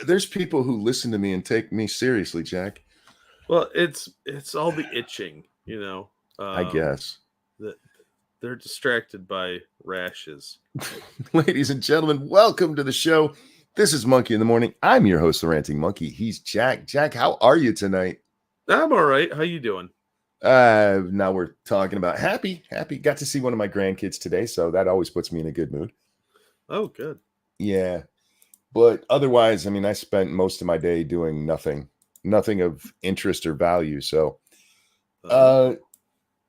There's people who listen to me and take me seriously, Jack. Well, it's all the itching, I Um, guess. that they're distracted by rashes. Ladies and gentlemen, welcome to the show. This is Monkey in the Morning. I'm your host, the Ranting Monkey. He's Jack. Jack, how are you tonight? I'm all right. How you doing? Now we're talking about happy. Got to see one of my grandkids today, so that always puts me in a good mood. Oh, good. Yeah. But otherwise, I mean, I spent most of my day doing nothing of interest or value. So Oh, uh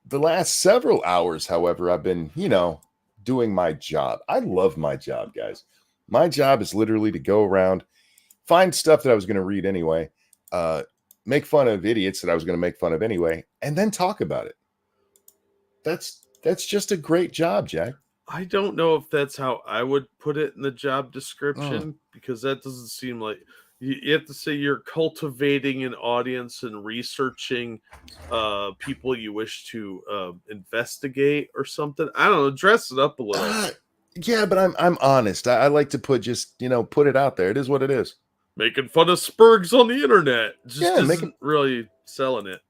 the last several hours, however, I've been, doing my job. I love my job, guys. My job is literally to go around, find stuff that I was going to read anyway, uh, make fun of idiots that I was going to make fun of anyway, and then talk about it. That's just a great job, Jack. I don't know if that's how I would put it in the job Mm. description because that doesn't seem like you have to say you're cultivating an audience and researching people you wish to investigate or something. I don't know. Dress it up a little. Uh, yeah, but I'm honest. I like to put it out there. It is what it is. Making fun of Spurgs on the internet just Yeah, making isn't really selling it.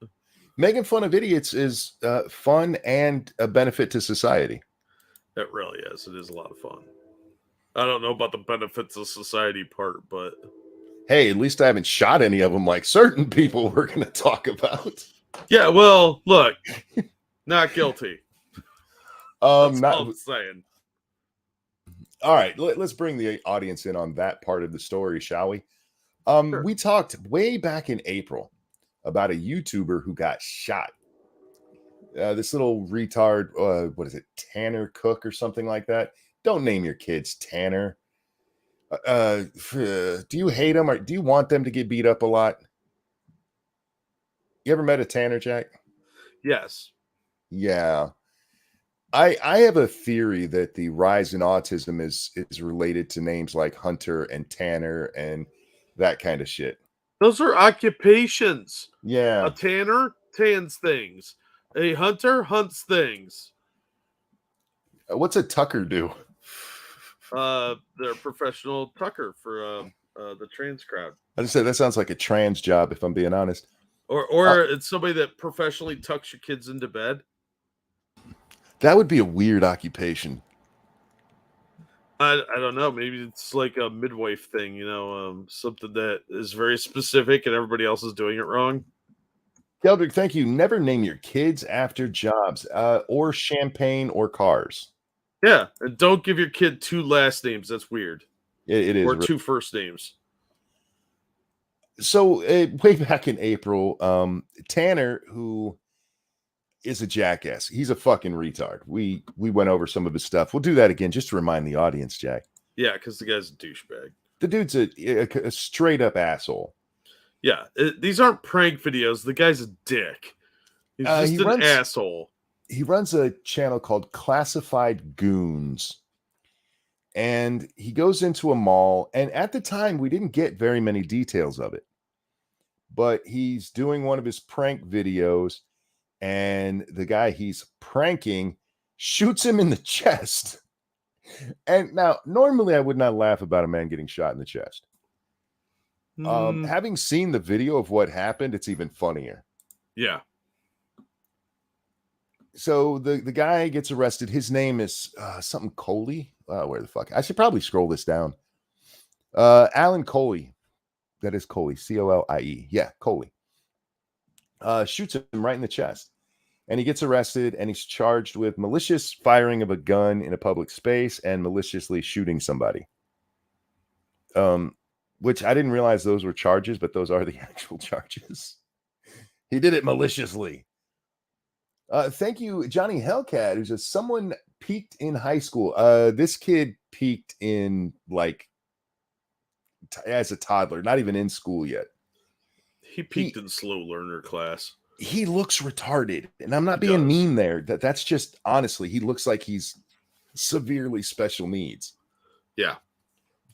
making fun of idiots is fun and a benefit to society. It really is. It is a lot of fun. I don't know about the benefits of society part, but Hey, at least I haven't shot any of them like certain people we're going to talk about. yeah, well, look, not guilty. That's Not all I'm saying. all right. Let's bring the audience in on that part of the story, shall we? Sure. We talked way back in April about a YouTuber who got shot. This little retard, what is it, Tanner Cook or something like that? Don't name your kids Tanner. Do you hate them or do you want them to get beat up a lot? You ever met a Tanner, Jack? Yes. Yeah. I have a theory that the rise in autism is related to names like Hunter and Tanner and that kind of shit. Those are occupations. A Yeah. tanner tans things. A hunter hunts things. What's a Tucker do? They're a professional tucker for the trans crowd. I just said that sounds like a trans job, if I'm being honest. Uh, Or it's somebody that professionally tucks your kids into bed. that would be a weird occupation. I don't know. Maybe it's like a midwife thing, something that is very specific and everybody else is doing it wrong. Geldrick, thank you. Never name your kids after jobs or champagne or cars. Yeah, and don't give your kid two last names. That's weird. It is. Or two first names. So way back in April, Tanner, who is a jackass, he's a fucking retard. We went over some of his stuff. We'll do that again just to remind the audience, Jack. Yeah, because the guy's a douchebag. The dude's a straight up asshole. Yeah, these aren't prank videos. The guy's a dick. He's just an asshole. He runs a channel called Classified Goons. And he goes into a mall. And at the time, we didn't get very many details of it. But he's doing one of his prank videos. And the guy he's pranking shoots him in the chest. And now, normally I would not laugh about a man getting shot in the chest. Having seen the video of what happened, it's even funnier. Yeah. So the guy gets arrested. His name is something Coley. Where the fuck? I should probably scroll this down. Alan Coley. That is Coley. Colie. Yeah, Coley. Shoots him right in the chest. And he gets arrested and he's charged with malicious firing of a gun in a public space and maliciously shooting somebody. Which I didn't realize those were charges, but those are the actual charges. He did it maliciously. Thank you, Johnny Hellcat, who says someone peaked in high school. This kid peaked in as a toddler, not even in school yet. He peaked in slow learner class. He looks retarded, and I'm not being mean there. That's just honestly, he looks like he's severely special needs. Yeah.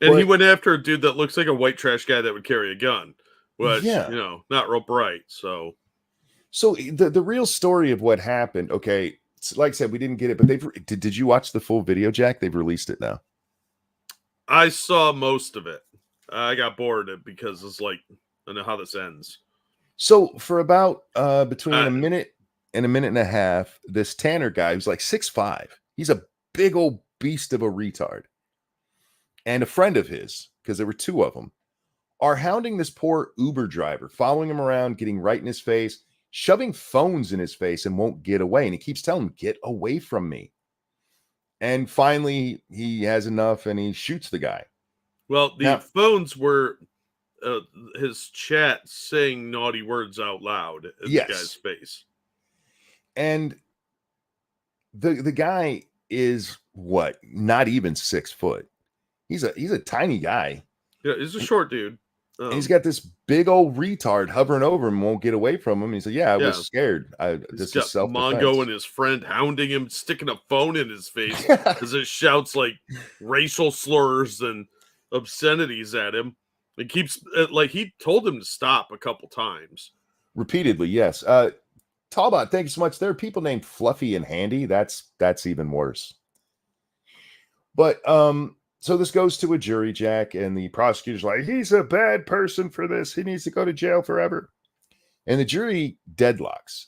And he went after a dude that looks like a white trash guy that would carry a gun, which, not real bright. So the real story of what happened, okay, like I said, we didn't get it, but did you watch the full video, Jack? They've released it now. I saw most of it. I got bored because it's like, I know how this ends. So for about between Uh, a minute and a half, this Tanner guy who's like 6'5", he's a big old beast of a retard, and a friend of his, because there were two of them, are hounding this poor Uber driver, following him around, getting right in his face, shoving phones in his face, and won't get away. And he keeps telling him, "Get away from me." And finally, he has enough and he shoots the guy. well, the Now, phones were his chat saying naughty words out loud in the guy's yes, face. and the guy is what? Not even 6 foot. He's a tiny guy. Yeah, he's a short dude. And he's got this big old retard hovering over him, won't get away from him. He said, "Yeah, I was scared. He's This is got Mongo self-defense." and his friend hounding him, sticking a phone in his face as it shouts like racial slurs and obscenities at him. It keeps like he told him to stop a couple times. Repeatedly, yes. Talbot, thank you so much. There are people named Fluffy and Handy. That's even worse. But so this goes to a jury, Jack, and the prosecutor's like, "He's a bad person for this. He needs to go to jail forever." And the jury deadlocks.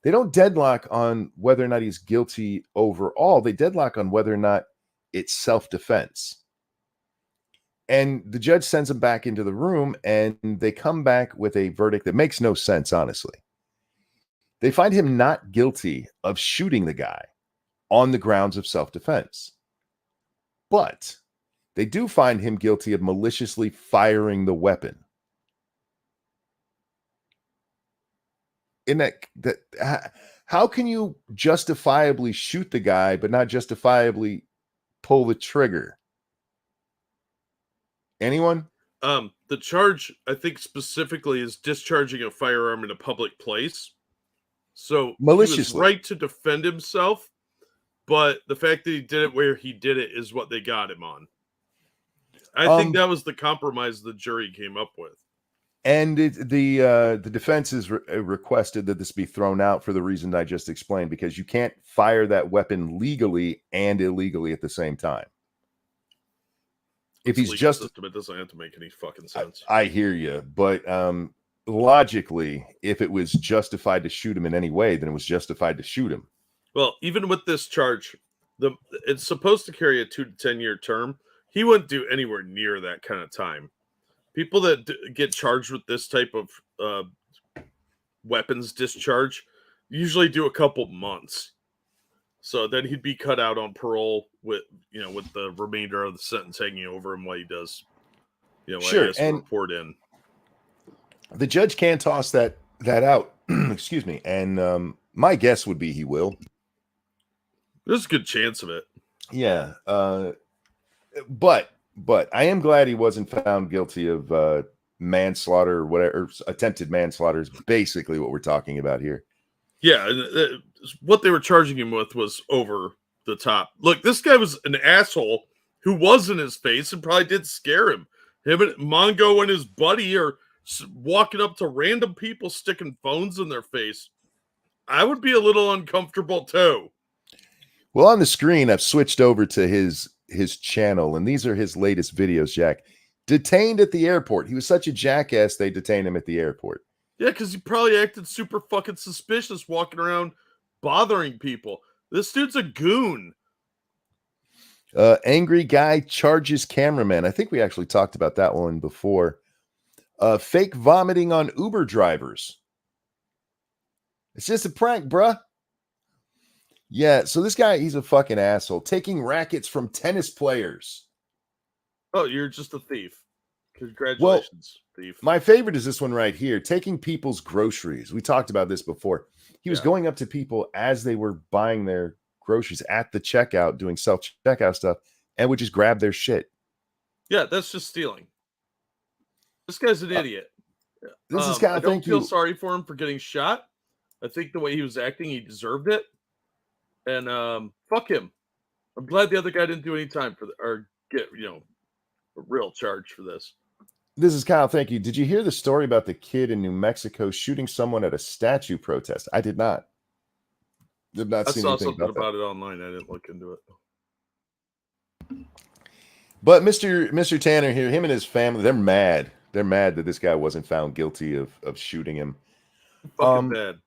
They don't deadlock on whether or not he's guilty overall. They deadlock on whether or not it's self-defense. And the judge sends him back into the room, and they come back with a verdict that makes no sense, honestly. They find him not guilty of shooting the guy on the grounds of self-defense. But they do find him guilty of maliciously firing the weapon. In that, how can you justifiably shoot the guy but not justifiably pull the trigger? Anyone? The charge, I think specifically, is discharging a firearm in a public place. So he was Maliciously. right to defend himself, but the fact that he did it where he did it is what they got him on. I think that was the compromise the jury came up with. And the defense is requested that this be thrown out for the reason I just explained, because you can't fire that weapon legally and illegally at the same time. If he's just system, it doesn't have to make any fucking sense. I hear you, but logically, if it was justified to shoot him in any way, then it was justified to shoot him. Well, even with this charge, it's supposed to carry a 2 to 10 year term. He wouldn't do anywhere near that kind of time. People that get charged with this type of weapons discharge usually do a couple months. So then he'd be cut out on parole with the remainder of the sentence hanging over him while he does, sure, and report in. The judge can toss that out. Excuse me, and my guess would be he will. There's a good chance of it. Yeah, but I am glad he wasn't found guilty of manslaughter or whatever. Attempted manslaughter is basically what we're talking about here. Yeah, what they were charging him with was over the top. Look, this guy was an asshole who was in his face and probably did scare him. Him and Mongo and his buddy are walking up to random people sticking phones in their face. I would be a little uncomfortable too. Well, on the screen, I've switched over to his channel, and these are his latest videos, Jack. Detained at the airport. He was such a jackass, they detained him at the airport. Yeah, because he probably acted super fucking suspicious walking around bothering people. This dude's a goon. Angry guy charges cameraman. I think we actually talked about that one before. Fake vomiting on Uber drivers. It's just a prank, bruh. Yeah, so this guy, he's a fucking asshole. Taking rackets from tennis players. Oh, you're just a thief. Congratulations, thief. My favorite is this one right here. Taking people's groceries. We talked about this before. He was going up to people as they were buying their groceries at the checkout, doing self-checkout stuff, and would just grab their shit. Yeah, that's just stealing. This guy's an idiot. This is kind of, I don't feel sorry for him for getting shot. I think the way he was acting, he deserved it. And fuck him. I'm glad the other guy didn't do any time for or get a real charge for this. This is Kyle. Thank you. Did you hear the story about the kid in New Mexico shooting someone at a statue protest? I did not. I saw something about it online. I didn't look into it. But Mr. Tanner here, him and his family, they're mad. They're mad that this guy wasn't found guilty of shooting him. Fucking bad.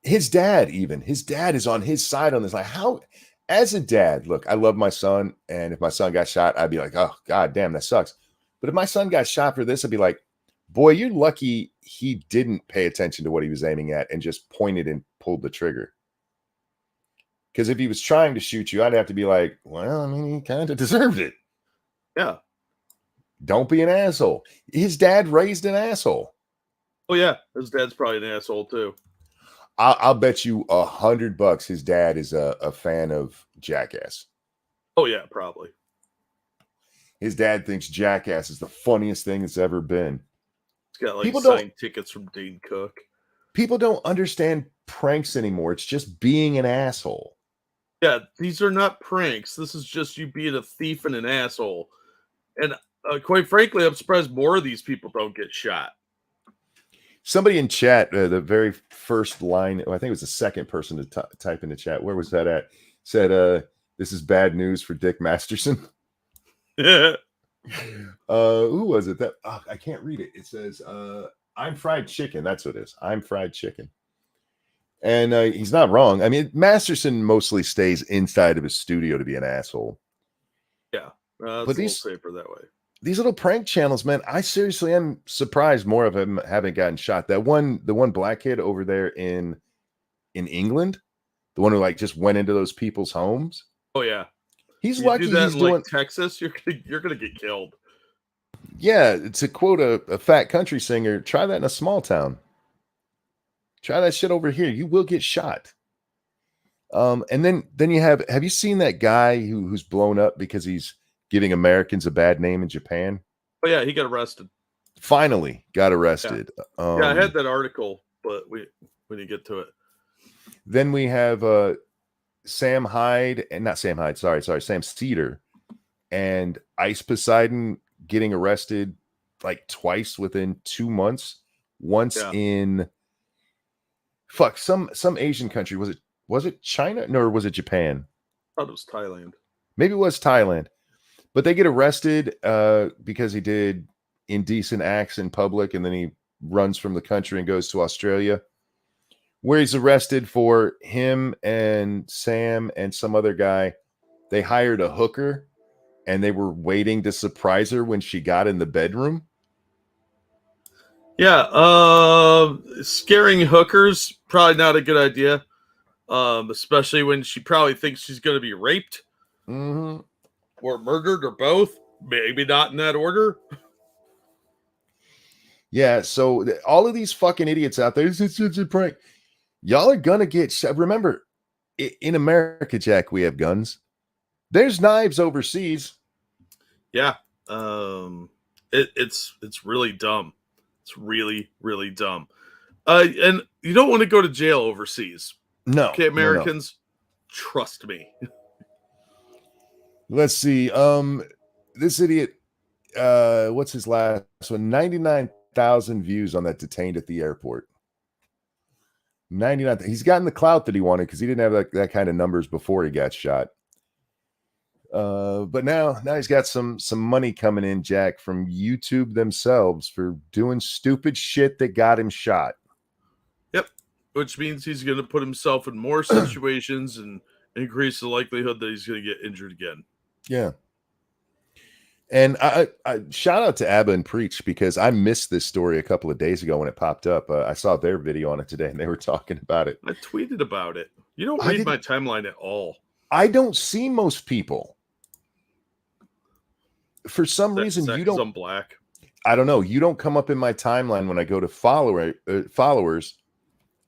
His dad is on his side on this. Like, how, as a dad, look, I love my son, and if my son got shot, I'd be like, oh god damn, that sucks. But if my son got shot for this, I'd be like, boy, you're lucky he didn't pay attention to what he was aiming at and just pointed and pulled the trigger. Because if he was trying to shoot you, I'd have to be like, well, I mean, he kind of deserved it. Yeah. Don't be an asshole. His dad raised an asshole. Oh yeah, his dad's probably an asshole too. I'll bet you $100 his dad is a fan of Jackass. Oh yeah, probably. His dad thinks Jackass is the funniest thing that's ever been. He's got like signed tickets from Dane Cook. People don't understand pranks anymore. It's just being an asshole. Yeah, these are not pranks. This is just you being a thief and an asshole. And quite frankly, I'm surprised more of these people don't get shot. Somebody in chat, the very first line, I think it was the second person to type in the chat. Where was that at? Said, this is bad news for Dick Masterson. Who was it? That I can't read it. It says, I'm fried chicken. That's what it is. I'm fried chicken. And he's not wrong. I mean, Masterson mostly stays inside of his studio to be an asshole. Yeah, but it's a little safer that way. These little prank channels, man, I seriously am surprised more of them haven't gotten shot. The one black kid over there in England, the one who like just went into those people's homes. Oh yeah, he's lucky. He's doing like Texas. You're gonna get killed. Yeah, to quote a fat country singer, try that in a small town. Try that shit over here. You will get shot. And then you have you seen that guy who's blown up because he's giving Americans a bad name in Japan? Oh yeah, he got arrested. Finally got arrested. Yeah, I had that article, but when you get to it. Then we have Sam Hyde, and not Sam Hyde, sorry, Sam Cedar and Ice Poseidon getting arrested like twice within 2 months. Once in some Asian country. Was it China? No, or was it Japan? I thought it was Thailand. Maybe it was Thailand. But they get arrested because he did indecent acts in public, and then he runs from the country and goes to Australia, where he's arrested for him and Sam and some other guy. They hired a hooker, and they were waiting to surprise her when she got in the bedroom. Yeah, scaring hookers, probably not a good idea, especially when she probably thinks she's going to be raped. Mm-hmm. Or murdered, or both. Maybe not in that order. Yeah, so all of these fucking idiots out there, it's a prank. Y'all are gonna get shot. Remember, in America, Jack, we have guns. There's knives overseas. Yeah, it's really dumb. It's really, really dumb. And you don't want to go to jail overseas. No. Okay, Americans, trust me. Let's see. This idiot, what's his last one? 99,000 views on that detained at the airport. 99. He's gotten the clout that he wanted because he didn't have that kind of numbers before he got shot. But now he's got some money coming in, Jack, from YouTube themselves for doing stupid shit that got him shot. Yep. Which means he's going to put himself in more situations and increase the likelihood that he's going to get injured again. Yeah. And I shout out to Abba and Preach, because I missed this story a couple of days ago when it popped up. I saw their video on it today, and they were talking about it. I tweeted about it. You don't read my timeline at all. I don't see most people. For some reason, you don't. I'm black. I don't know. You don't come up in my timeline when I go to followers.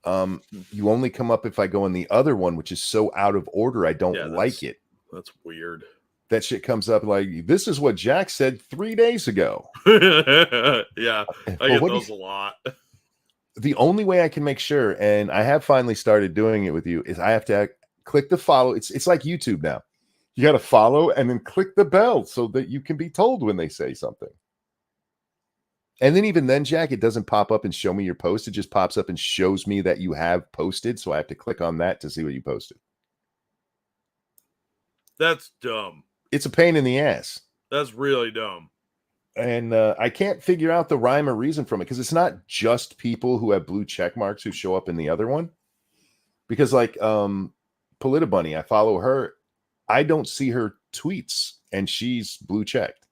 You only come up if I go in the other one, which is so out of order. I don't like it. That's weird. That shit comes up like, this is what Jack said 3 days ago. Yeah, I get those a lot. The only way I can make sure, and I have finally started doing it with you, is I have to click the follow. It's like YouTube now. You got to follow and then click the bell so that you can be told when they say something. And then even then, Jack, it doesn't pop up and show me your post. It just pops up and shows me that you have posted. So I have to click on that to see what you posted. That's dumb. It's a pain in the ass. That's really dumb. And I can't figure out the rhyme or reason from it because it's not just people who have blue check marks who show up in the other one. Because like Polita Bunny, I follow her. I don't see her tweets, and she's blue checked.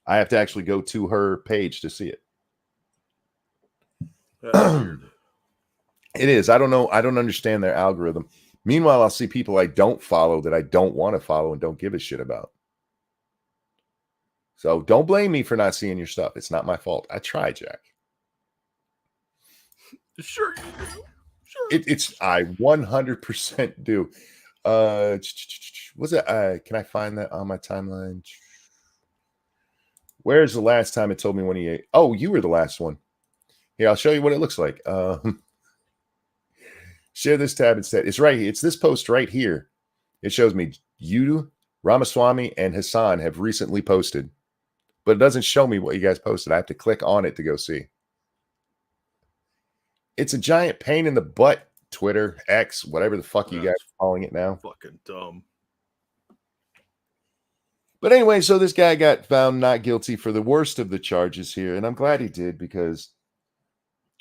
I have to actually go to her page to see it. That's weird. It is. I don't know. I don't understand their algorithm. Meanwhile, I'll see people I don't follow that I don't want to follow and don't give a shit about. So don't blame me for not seeing your stuff. It's not my fault. I try, Jack. Sure you do. Sure. It's I 100% do. Was it? Can I find that on my timeline? Where's the last time it told me when he ate? Oh, you were the last one. Here, I'll show you what it looks like. Share this tab instead. It's right here. It's this post right here. It shows me you, Ramaswamy, and Hassan have recently posted, but it doesn't show me what you guys posted. I have to click on it to go see. It's a giant pain in the butt. Twitter, X, whatever the fuck you guys are calling it now. Fucking dumb. But anyway, so this guy got found not guilty for the worst of the charges here, and I'm glad he did because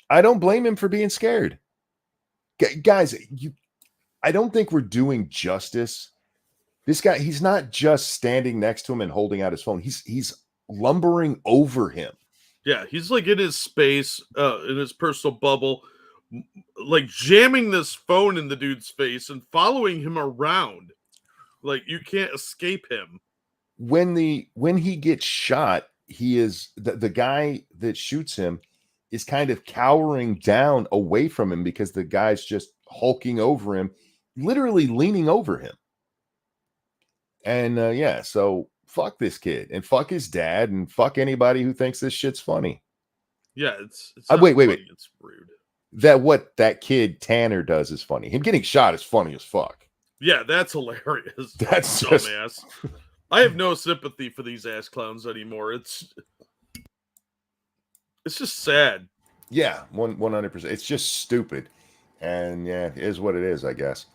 I don't blame him for being scared. Guys, I don't think we're doing justice. This guy, he's not just standing next to him and holding out his phone. He's lumbering over him. Yeah, he's like in his space, in his personal bubble, like jamming this phone in the dude's face and following him around. Like you can't escape him. When he gets shot, he is the guy that shoots him is kind of cowering down away from him because the guy's just hulking over him, literally leaning over him. And yeah, so fuck this kid and fuck his dad and fuck anybody who thinks this shit's funny. Yeah, it's wait. It's rude. What that kid Tanner does is funny. Him getting shot is funny as fuck. Yeah, that's hilarious. That's dumbass. I have no sympathy for these ass clowns anymore. It's just sad. Yeah, 100%. It's just stupid. And yeah, it is what it is, I guess.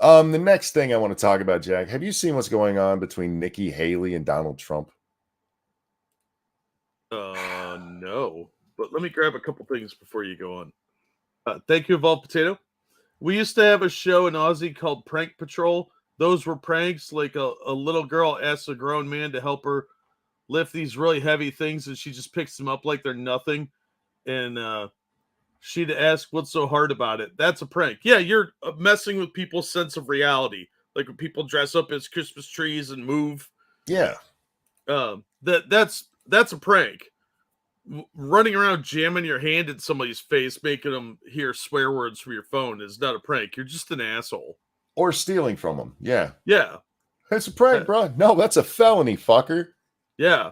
The next thing I want to talk about, Jack, have you seen what's going on between Nikki Haley and Donald Trump? No. But let me grab a couple things before you go on. Thank you, Evolved Potato. We used to have a show in Aussie called Prank Patrol. Those were pranks, like a little girl asks a grown man to help her lift these really heavy things, and she just picks them up like they're nothing. And she'd ask, what's so hard about it? That's a prank. Yeah, you're messing with people's sense of reality. Like when people dress up as Christmas trees and move. Yeah. That's a prank. Running around jamming your hand in somebody's face, making them hear swear words from your phone is not a prank. You're just an asshole. Or stealing from them. Yeah. Yeah. That's a prank, bro. No, that's a felony, fucker. Yeah.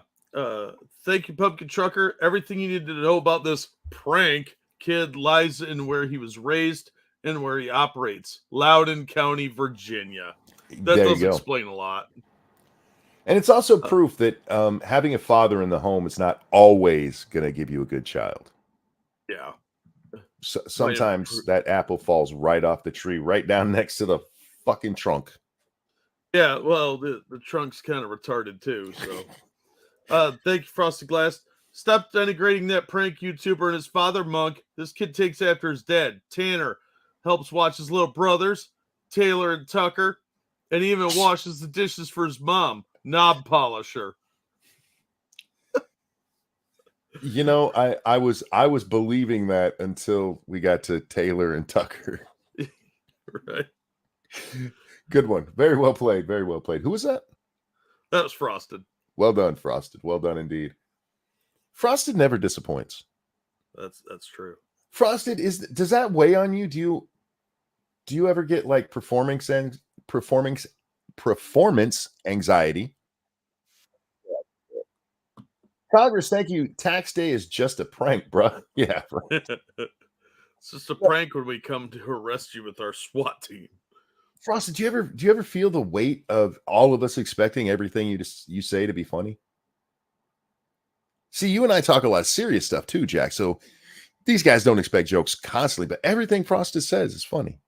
Thank you, Pumpkin Trucker. Everything you need to know about this prank kid lies in where he was raised and where he operates. Loudoun County, Virginia. That does explain a lot. And it's also proof that having a father in the home is not always going to give you a good child. Yeah. So, sometimes that apple falls right off the tree, right down next to the fucking trunk. Yeah, well, the trunk's kind of retarded too. So, thank you, Frosted Glass. Stop denigrating that prank YouTuber and his father, Monk. This kid takes after his dad. Tanner helps watch his little brothers, Taylor and Tucker, and even washes the dishes for his mom, Knob Polisher. You know, I was believing that until we got to Taylor and Tucker. Right. Good one. Very well played. Very well played. Who was that? That was Frosted. Well done, Frosted. Well done indeed. Frosted never disappoints. That's true. Frosted does that weigh on you? Do you ever get like performance anxiety? Congress, thank you. Tax day is just a prank, bro. Yeah. Right. It's just a prank when we come to arrest you with our SWAT team. Frosted, do you ever feel the weight of all of us expecting everything you say to be funny? See, you and I talk a lot of serious stuff too, Jack. So these guys don't expect jokes constantly, but everything Frosted says is funny.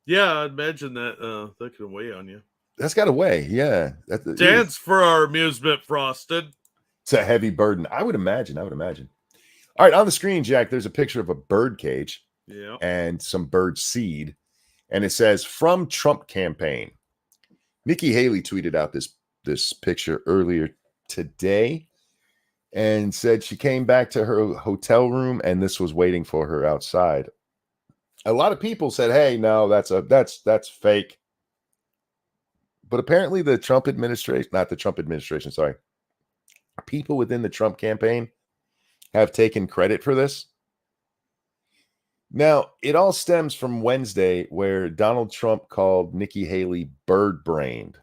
Yeah, I'd imagine that that can weigh on you. That's got to weigh. Yeah. Dance for our amusement, Frosted. It's a heavy burden. I would imagine. All right. On the screen, Jack, there's a picture of a bird cage and some bird seed. And it says, from Trump campaign. Nikki Haley tweeted out this picture earlier today and said she came back to her hotel room and this was waiting for her outside. A lot of people said, hey, no, that's fake. But apparently the Trump administration, not the Trump administration, sorry, people within the Trump campaign have taken credit for this. Now, it all stems from Wednesday where Donald Trump called Nikki Haley bird-brained.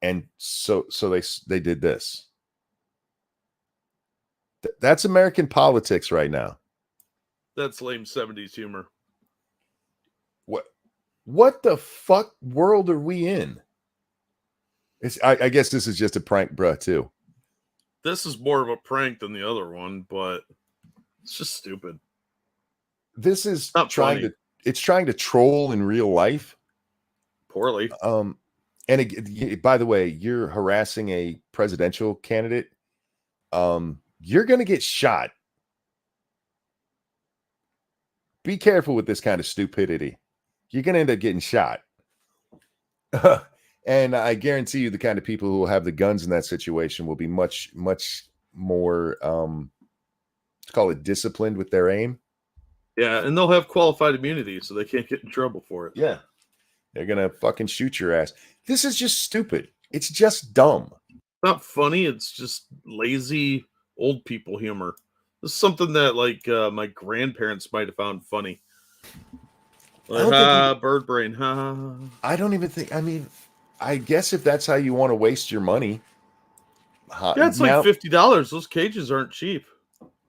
And so they did this. That's American politics right now. That's lame 70s humor. What the fuck world are we in? I guess this is just a prank, bruh, too. This is more of a prank than the other one, but it's just stupid. This is not trying funny. It's trying to troll in real life. Poorly. And by the way, you're harassing a presidential candidate. You're going to get shot. Be careful with this kind of stupidity. You're going to end up getting shot. And I guarantee you the kind of people who will have the guns in that situation will be much, much more, let's call it disciplined with their aim. Yeah, and they'll have qualified immunity, so they can't get in trouble for it. Yeah. They're going to fucking shoot your ass. This is just stupid. It's just dumb. It's not funny. It's just lazy old people humor. This is something that, like, my grandparents might have found funny. Like, bird brain. Ha. I don't even think, I mean, I guess if that's how you want to waste your money. Yeah, it's like $50. Those cages aren't cheap.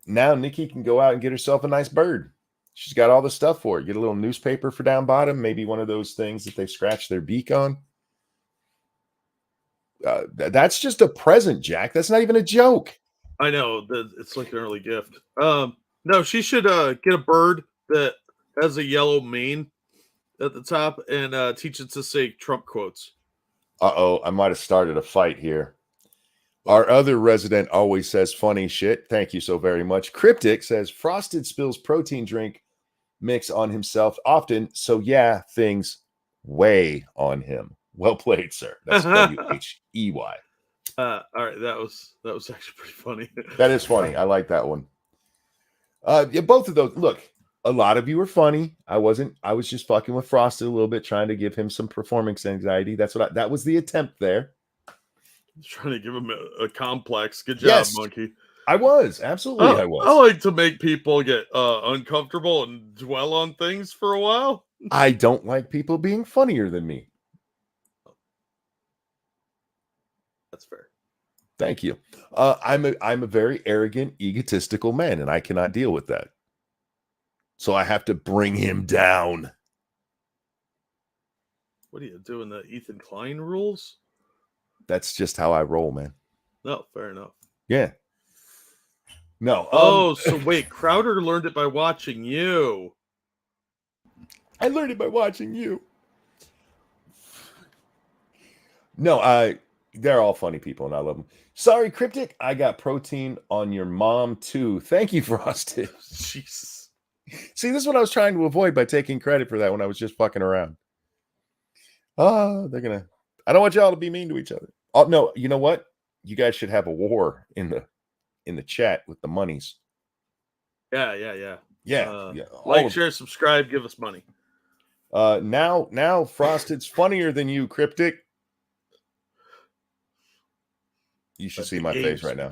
Now Nikki can go out and get herself a nice bird. She's got all the stuff for it. Get a little newspaper for down bottom, maybe one of those things that they scratch their beak on. That's just a present, Jack. That's not even a joke. I know. It's like an early gift. No, she should get a bird that has a yellow mane at the top and teach it to say Trump quotes. Uh-oh, I might have started a fight here. Our other resident always says funny shit. Thank you so very much. Cryptic says, Frosted spills protein drink mix on himself often, so yeah, things weigh on him. Well played, sir. That's W-H-E-Y. All right, that was actually pretty funny. That is funny. I like that one. Yeah, both of those. Look, a lot of you were funny. I was just fucking with Frosted a little bit, trying to give him some performance anxiety. That was the attempt there. Trying to give him a complex. Good job, Monkey. I was. Absolutely, I was. I like to make people get uncomfortable and dwell on things for a while. I don't like people being funnier than me. That's fair. Thank you. I'm a very arrogant, egotistical man, and I cannot deal with that. So I have to bring him down. What are you doing? The Ethan Klein rules? That's just how I roll, man. No, fair enough. Yeah. No. So wait, Crowder learned it by watching you. I learned it by watching you. No, they're all funny people, and I love them. Sorry, Cryptic, I got protein on your mom, too. Thank you, Frosted. Jesus. See, this is what I was trying to avoid by taking credit for that when I was just fucking around. I don't want y'all to be mean to each other. Oh, no, you know what? You guys should have a war in the chat with the monies. Yeah. Like, share, subscribe, give us money. Now Frosted's funnier than you, Cryptic. You should see my face right now.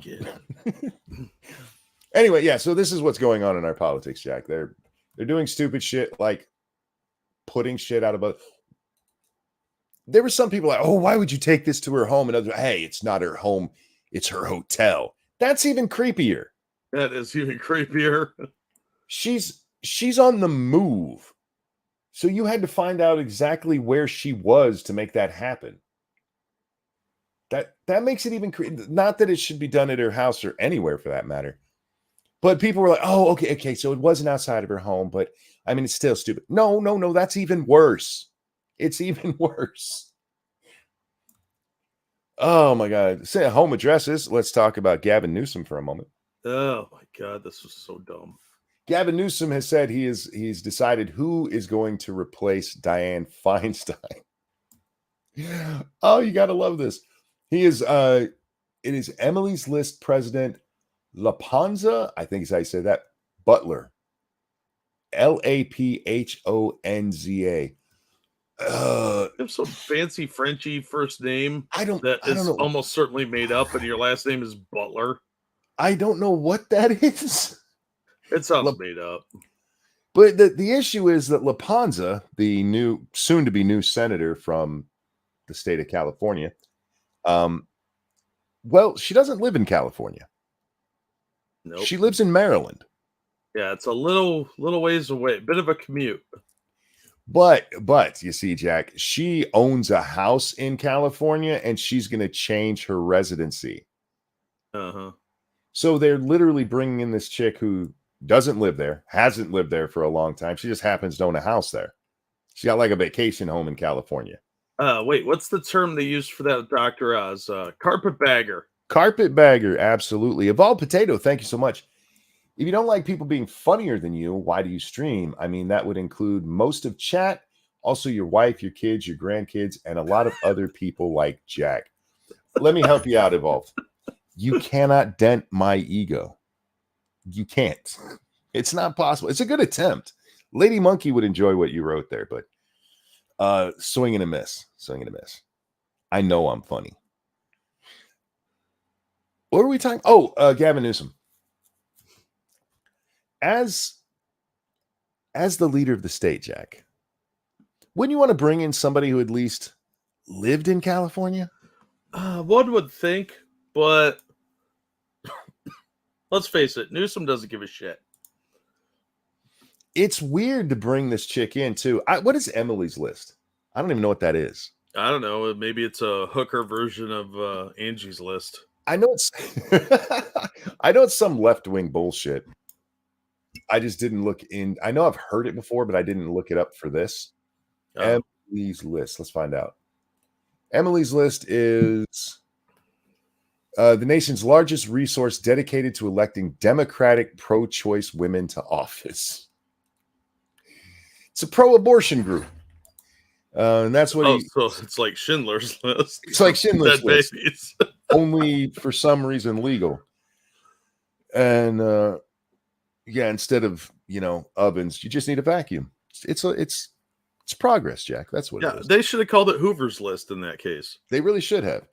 Anyway, yeah, so this is what's going on in our politics, Jack. They're doing stupid shit like putting shit out of there were some people like, oh, why would you take this to her home? And others, hey, it's not her home, it's her hotel. That's even creepier. That is even creepier. She's on the move. So you had to find out exactly where she was to make that happen. That makes it even not that it should be done at her house or anywhere for that matter. But people were like, oh, okay, so it wasn't outside of her home, but I mean, it's still stupid. No, that's even worse. It's even worse. Oh my God. Say home addresses. Let's talk about Gavin Newsom for a moment. Oh my god, this was so dumb. Gavin Newsom has said he's decided who is going to replace Dianne Feinstein. Oh, you gotta love this. He is it is Emily's List president Laponza, I think is how you say that, Butler. Laphonza. You have some fancy Frenchy first name I don't that I don't is know. almost certainly made up, and your last name is Butler. I don't know what that is. It sounds made up. But the issue is that Laponza, the new soon to be new senator from the state of California, well, she doesn't live in California. Nope. She lives in Maryland. Yeah, it's a little ways away, bit of a commute. But you see, Jack, she owns a house in California and she's going to change her residency. Uh-huh. So they're literally bringing in this chick who doesn't live there, hasn't lived there for a long time. She just happens to own a house there. She got like a vacation home in California. Wait, what's the term they used for that, Dr. Oz? Carpetbagger. Carpetbagger, absolutely. Evolved Potato, thank you so much. If you don't like people being funnier than you, why do you stream? I mean, that would include most of chat, also your wife, your kids, your grandkids, and a lot of other people like Jack. Let me help you out, Evolved. You cannot dent my ego. You can't. It's not possible. It's a good attempt. Lady Monkey would enjoy what you wrote there, but swing and a miss. Swing and a miss. I know I'm funny. What are we talking? Oh, Gavin Newsom. As the leader of the state, Jack, wouldn't you want to bring in somebody who at least lived in California? One would think, but let's face it, Newsom doesn't give a shit. It's weird to bring this chick in, too. What is Emily's List? I don't even know what that is. I don't know. Maybe it's a hooker version of Angie's List. I know it's I know it's some left-wing bullshit. I just didn't look in. I know I've heard it before, but I didn't look it up for this. Oh. Emily's List. Let's find out. Emily's List is the nation's largest resource dedicated to electing Democratic pro-choice women to office. It's a pro-abortion group. And that's what so it's like Schindler's List. It's like Schindler's Dead List. babies. Only for some reason legal. And yeah, instead of ovens, you just need a vacuum. It's progress, Jack. That's what it is. They should have called it Hoover's List in that case. They really should have.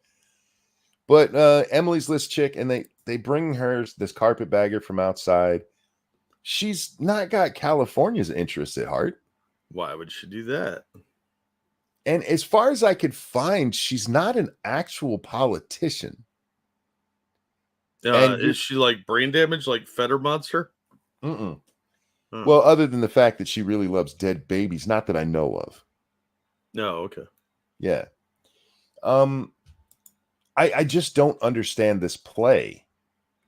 But Emily's List chick, and they bring her this carpetbagger from outside. She's not got California's interest at heart. Why would she do that? And as far as I could find, she's not an actual politician. Is she like brain damage, like Feder Monster? Mm-mm. Oh. Well, other than the fact that she really loves dead babies, not that I know of. No, okay. Yeah. I just don't understand this play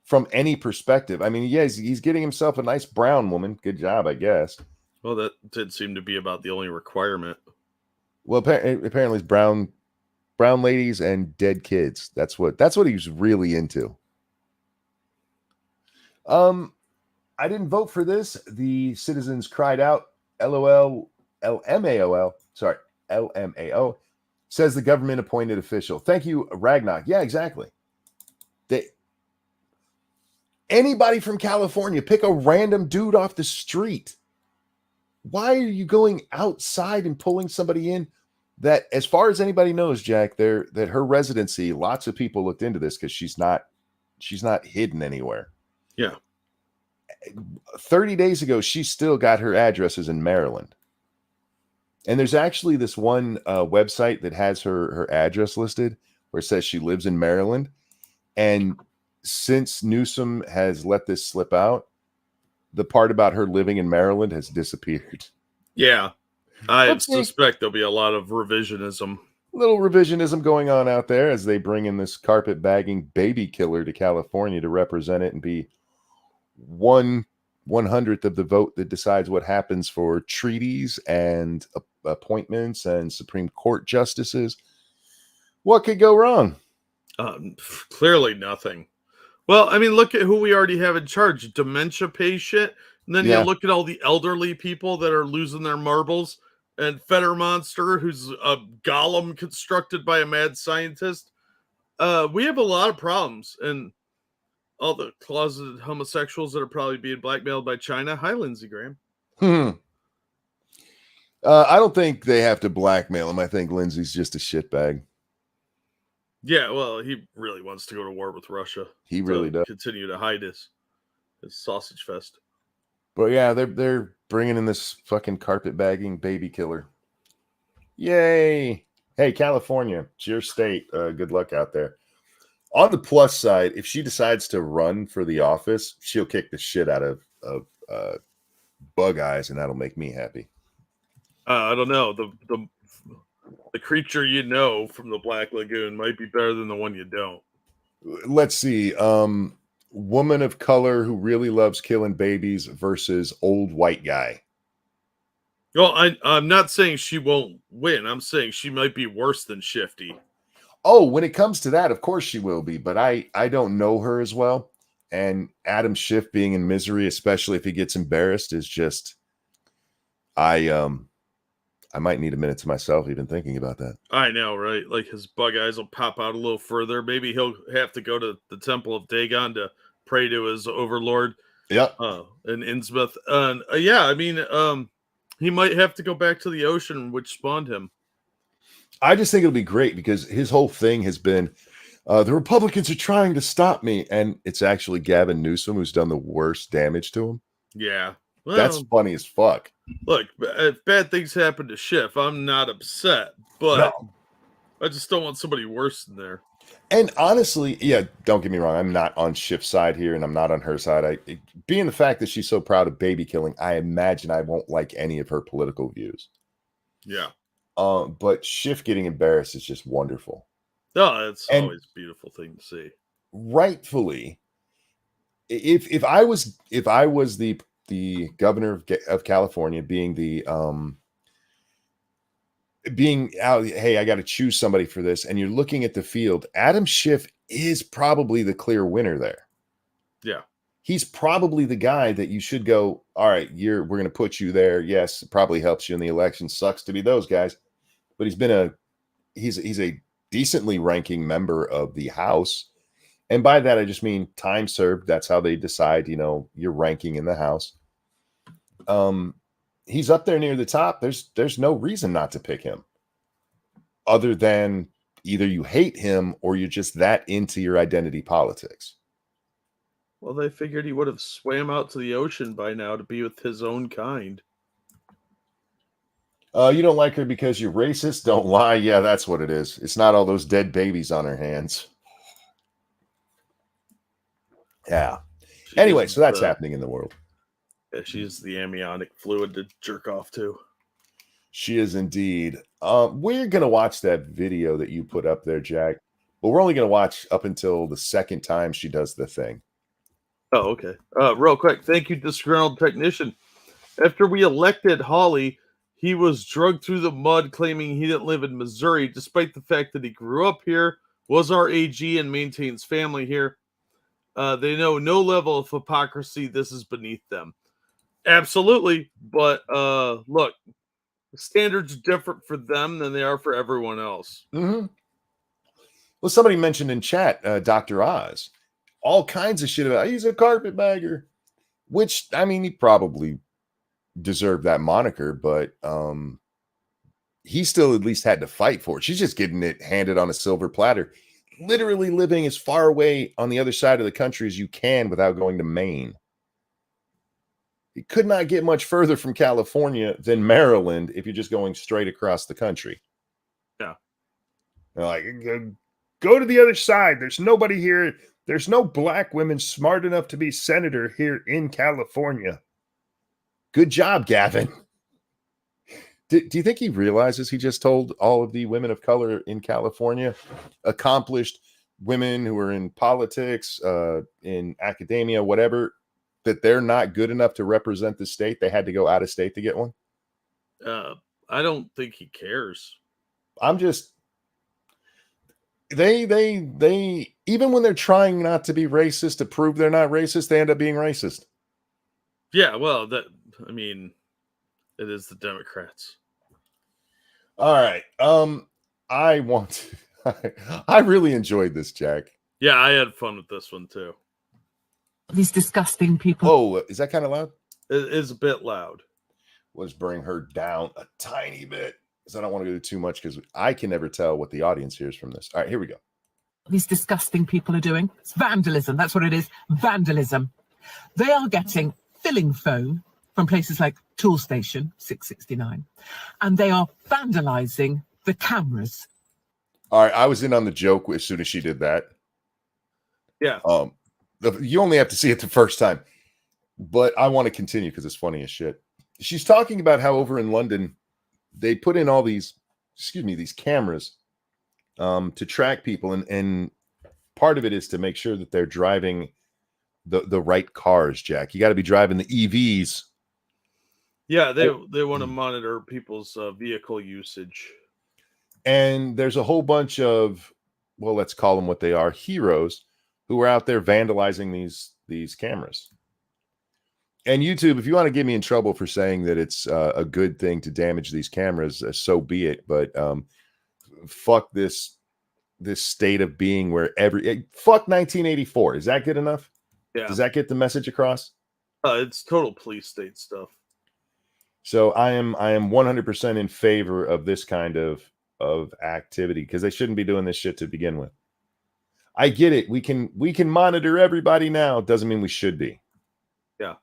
from any perspective. I mean, yeah, he's getting himself a nice brown woman. Good job, I guess. Well, that did seem to be about the only requirement. Well, apparently it's brown ladies and dead kids. That's what he's really into. I didn't vote for this. The citizens cried out, LOL, LMAO. Sorry, LMAO, says the government appointed official. Thank you, Ragnar. Yeah, exactly. Anybody from California, pick a random dude off the street. Why are you going outside and pulling somebody in that, as far as anybody knows, Jack, that her residency, lots of people looked into this because she's not hidden anywhere. Yeah. 30 days ago, she still got her addresses in Maryland. And there's actually this one website that has her address listed where it says she lives in Maryland. And since Newsom has let this slip out, the part about her living in Maryland has disappeared. Yeah. I suspect there'll be a lot of revisionism. Little revisionism going on out there as they bring in this carpet-bagging baby killer to California to represent it and be 1/100th of the vote that decides what happens for treaties and appointments and Supreme Court justices. What could go wrong? Clearly nothing. Well, I mean, look at who we already have in charge, dementia patient, and then you Yeah. look at all the elderly people that are losing their marbles, and Fetter Monster, who's a golem constructed by a mad scientist. We have a lot of problems, and all the closeted homosexuals that are probably being blackmailed by China. Hi, Lindsey Graham. Hmm. I don't think they have to blackmail him. I think Lindsay's just a shitbag. Yeah, well, he really wants to go to war with Russia He really to does. continue to hide his sausage fest. But yeah, they're bringing in this fucking carpet bagging baby killer. Yay! Hey, California, it's your state. Good luck out there. On the plus side, if she decides to run for the office, she'll kick the shit out of Bug Eyes, and that'll make me happy. I don't know. The creature you know from the Black Lagoon might be better than the one you don't. Let's see. Woman of color who really loves killing babies versus old white guy. Well, I'm not saying she won't win. I'm saying she might be worse than Shifty. Oh, when it comes to that, of course she will be, but I don't know her as well. And Adam Schiff being in misery, especially if he gets embarrassed, is just I might need a minute to myself even thinking about that. I know, right? Like his bug eyes will pop out a little further. Maybe he'll have to go to the Temple of Dagon to pray to his overlord, Yep. in Innsmouth. And yeah, I mean, he might have to go back to the ocean, which spawned him. I just think it'll be great because his whole thing has been the Republicans are trying to stop me, and it's actually Gavin Newsom who's done the worst damage to him. Yeah. That's Well, funny as fuck. look, if bad things happen to Schiff, I'm not upset, but No. I just don't want somebody worse than there. And honestly, yeah, don't get me wrong. I'm not on Schiff's side here, and I'm not on her side. Being the fact that she's so proud of baby killing, I imagine I won't like any of her political views. Yeah. But Schiff getting embarrassed is just wonderful. No, it's And always a beautiful thing to see. rightfully, if I was the governor of California, being out, hey, I got to choose somebody for this, and you're looking at the field, Adam Schiff is probably the clear winner there. Yeah. He's probably the guy that you should go, all right, we're going to put you there. Yes, it probably helps you in the election. Sucks to be those guys, but he's a decently ranking member of the House. And by that, I just mean time served. That's how they decide, your ranking in the House. He's up there near the top. There's no reason not to pick him other than either you hate him or you're just that into your identity politics. Well, they figured he would have swam out to the ocean by now to be with his own kind. You don't like her because you're racist? Don't lie. Yeah, that's what it is. It's not all those dead babies on her hands. Yeah. Anyway, so that's happening in the world. Yeah, she's the amniotic fluid to jerk off to. She is indeed. We're going to watch that video that you put up there, Jack, but we're only going to watch up until the second time she does the thing. Oh, okay. Real quick. Thank you, disgruntled technician. After we elected Hawley, he was drugged through the mud, claiming he didn't live in Missouri, despite the fact that he grew up here, was our AG, and maintains family here. They know no level of hypocrisy. This is beneath them. Absolutely. But look, the standards are different for them than they are for everyone else. Mm-hmm. Well, somebody mentioned in chat, Dr. Oz, all kinds of shit about he's a carpetbagger, which, I mean, he probably deserved that moniker, but he still at least had to fight for it. She's just getting it handed on a silver platter, literally living as far away on the other side of the country as you can without going to Maine. It could not get much further from California than Maryland if you're just going straight across the country. Yeah. They're like, go to the other side. There's nobody here. There's no black women smart enough to be senator here in California. Good job, Gavin. Do you think he realizes he just told all of the women of color in California, accomplished women who are in politics, in academia, whatever, that they're not good enough to represent the state? They had to go out of state to get one? I don't think he cares. they even when they're trying not to be racist to prove they're not racist, they end up being racist. Yeah, well, I mean, it is the Democrats. All right. I want I really enjoyed this, Jack. Yeah, I had fun with this one too. These disgusting people. Oh, is that kind of loud? It is a bit loud. Let's bring her down a tiny bit because I don't want to do too much because I can never tell what the audience hears from this. All right, here we go. These disgusting people are doing. It's vandalism. That's what it is. Vandalism. They are getting filling foam from places like Tool Station 669, and they are vandalizing the cameras. All right, I was in on the joke as soon as she did that. Yeah. You only have to see it the first time, but I want to continue because it's funny as shit. She's talking about how over in London they put in all these cameras to track people, and part of it is to make sure that they're driving the right cars. Jack, you got to be driving the EVs. Yeah, they want to monitor people's vehicle usage. And there's a whole bunch of, well, let's call them what they are, heroes who are out there vandalizing these cameras. And YouTube, if you want to get me in trouble for saying that it's a good thing to damage these cameras, so be it. But fuck this state of being where fuck 1984. Is that good enough? Yeah. Does that get the message across? It's total police state stuff. So I am 100% in favor of this kind of activity because they shouldn't be doing this shit to begin with. I get it. We can monitor everybody now. Doesn't mean we should be. Yeah.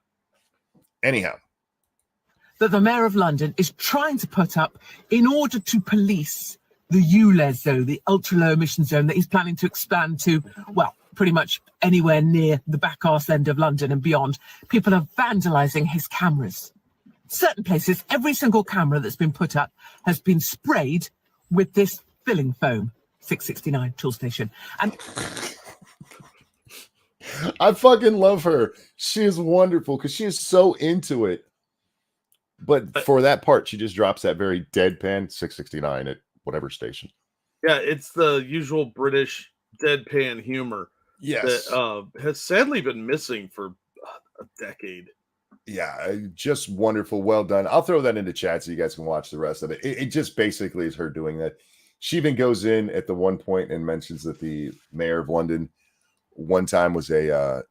Anyhow. That the Mayor of London is trying to put up in order to police the ULEZ zone, the ultra low emission zone that he's planning to expand to, well, pretty much anywhere near the back arse end of London and beyond. People are vandalizing his cameras. Certain places, every single camera that's been put up has been sprayed with this filling foam. 669 Tool Station. And I fucking love her. She is wonderful because she is so into it. But for that part, she just drops that very deadpan 669 at whatever station. Yeah, it's the usual British deadpan humor. Yes. That has sadly been missing for a decade. Yeah, just wonderful. Well done. I'll throw that into chat so you guys can watch the rest of it. It just basically is her doing that. She even goes in at the one point and mentions that the mayor of London one time was a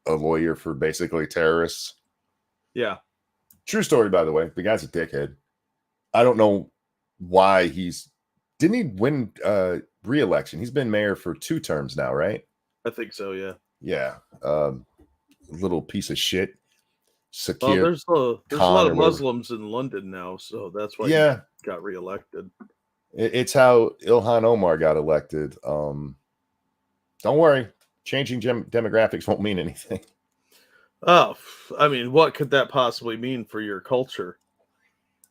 lawyer for basically terrorists. Yeah. True story, by the way. The guy's a dickhead. I don't know why didn't he win re-election? He's been mayor for 2 terms now, right? I think so, yeah. Yeah. Little piece of shit. Well, there's a lot of Muslims in London now, so that's why he got reelected. It's how Ilhan Omar got elected. Don't worry, changing demographics won't mean anything. Oh, I mean, what could that possibly mean for your culture?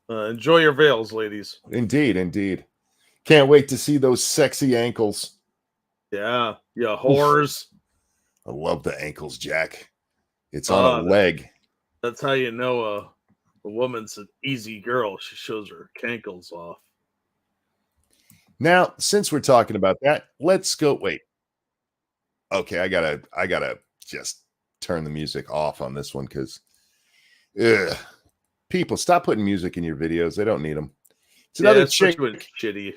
Enjoy your veils, ladies. Indeed. Can't wait to see those sexy ankles. Yeah, whores. I love the ankles, Jack. It's on a leg. That's how you know a woman's an easy girl. She shows her cankles off. Now, since we're talking about that, let's go. Wait. Okay, I gotta just turn the music off on this one because people stop putting music in your videos. They don't need them. It's another chick. Shitty.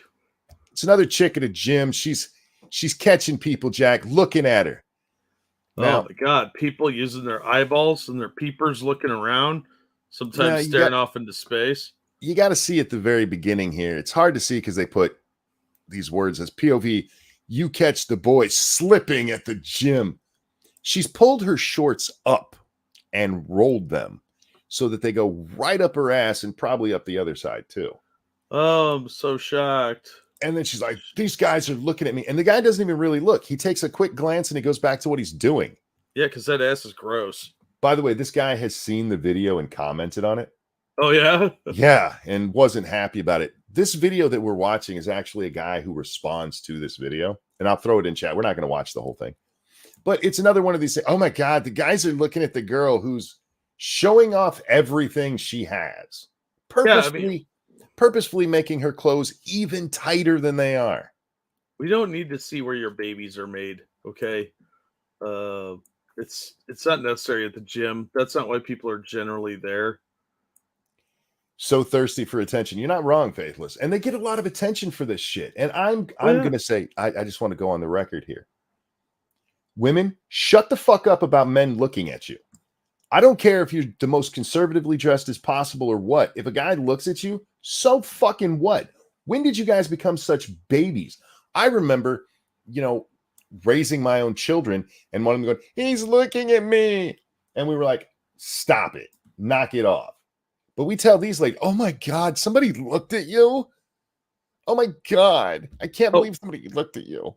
It's another chick at a gym. She's catching people, Jack, looking at her. Now, oh my God, people using their eyeballs and their peepers looking around, sometimes staring off into space. You got to see at the very beginning here. It's hard to see because they put these words as POV. You catch the boy slipping at the gym. She's pulled her shorts up and rolled them so that they go right up her ass and probably up the other side too. Oh, I'm so shocked. And then she's like, these guys are looking at me. And the guy doesn't even really look. He takes a quick glance and he goes back to what he's doing. Yeah, because that ass is gross. By the way, this guy has seen the video and commented on it. Oh, yeah? Yeah, and wasn't happy about it. This video that we're watching is actually a guy who responds to this video. And I'll throw it in chat. We're not going to watch the whole thing. But it's another one of these things. Oh, my God. The guys are looking at the girl who's showing off everything she has. Purposefully making her clothes even tighter than they are. We don't need to see where your babies are made, okay? It's not necessary at the gym. That's not why people are generally there. So thirsty for attention. You're not wrong, Faithless. And they get a lot of attention for this shit. And I'm Yeah. gonna say, I just want to go on the record here. Women, shut the fuck up about men looking at you. I don't care if you're the most conservatively dressed as possible or what. If a guy looks at you, so fucking what? When did you guys become such babies? I remember, raising my own children and one of them going, he's looking at me. And we were like, stop it, knock it off. But we tell these like, oh my God, somebody looked at you. Oh my God, I can't believe somebody looked at you.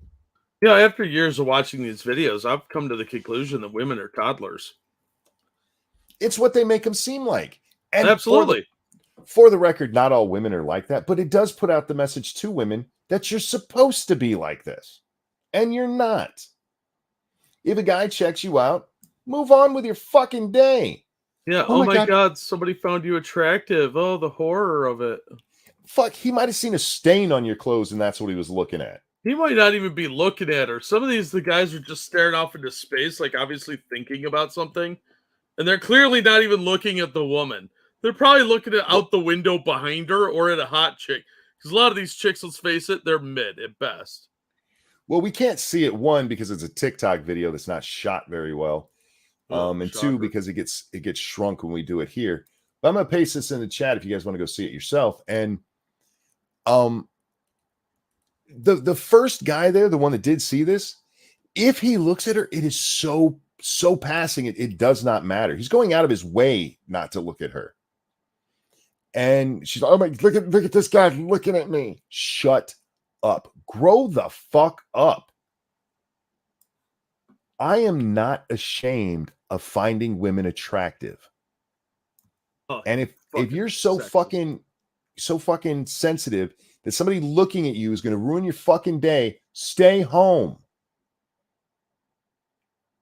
Yeah, after years of watching these videos, I've come to the conclusion that women are toddlers. It's what they make them seem like. And absolutely. For the record, not all women are like that, but it does put out the message to women that you're supposed to be like this. And you're not. If a guy checks you out, move on with your fucking day. Yeah. Oh my God, somebody found you attractive. Oh, the horror of it. Fuck, he might have seen a stain on your clothes and that's what he was looking at. He might not even be looking at her. Some of the guys are just staring off into space, like obviously thinking about something. And they're clearly not even looking at the woman. They're probably looking out the window behind her or at a hot chick. Because a lot of these chicks, let's face it, they're mid at best. Well, we can't see it, one, because it's a TikTok video that's not shot very well. And shocker. Two, because it gets shrunk when we do it here. But I'm gonna paste this in the chat if you guys want to go see it yourself. And the first guy there, the one that did see this, if he looks at her, it is so passing, it does not matter. He's going out of his way not to look at her. And she's like, oh my, look at this guy looking at me. Shut up. Grow the fuck up. I am not ashamed of finding women attractive. And if you're so fucking sensitive that somebody looking at you is going to ruin your fucking day, stay home.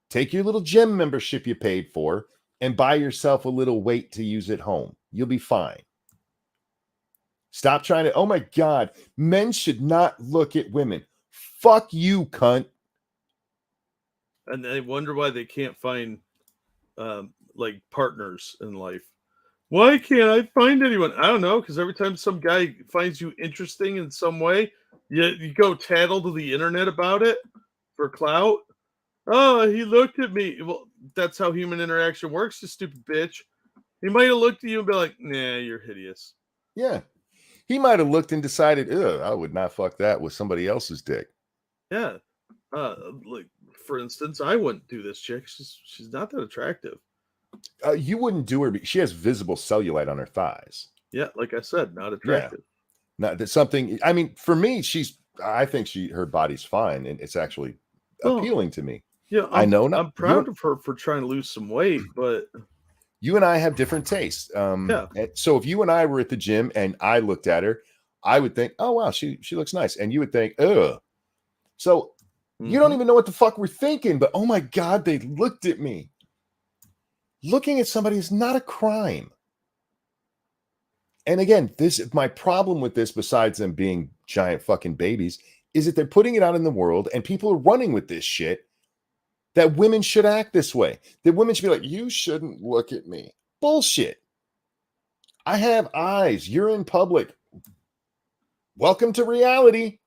Take your little gym membership you paid for and buy yourself a little weight to use at home. You'll be fine. Stop trying to, oh my God, men should not look at women. Fuck you, cunt. And they wonder why they can't find like partners in life. Why can't I find anyone? I don't know, because every time some guy finds you interesting in some way, you go tattle to the internet about it for clout. Oh, he looked at me. Well, that's how human interaction works, you stupid bitch. He might have looked at you and be like, nah, you're hideous. Yeah. He might have looked and decided, I would not fuck that with somebody else's dick. Yeah. Like, for instance, I wouldn't do this chick. She's not that attractive. You wouldn't do her. She has visible cellulite on her thighs. Yeah, like I said, not attractive. Yeah. Not that's something. I mean, for me, I think her body's fine, and it's actually appealing to me. Yeah, I'm proud of her for trying to lose some weight, but you and I have different tastes. Yeah. So if you and I were at the gym and I looked at her, I would think, oh wow, she looks nice, and you would think, ugh. So you don't even know what the fuck we're thinking, but oh my God, they looked at me. Looking at somebody is not a crime. And again, my problem with this, besides them being giant fucking babies, is that they're putting it out in the world and people are running with this shit, that women should act this way. That women should be like, you shouldn't look at me. Bullshit. I have eyes. You're in public. Welcome to reality.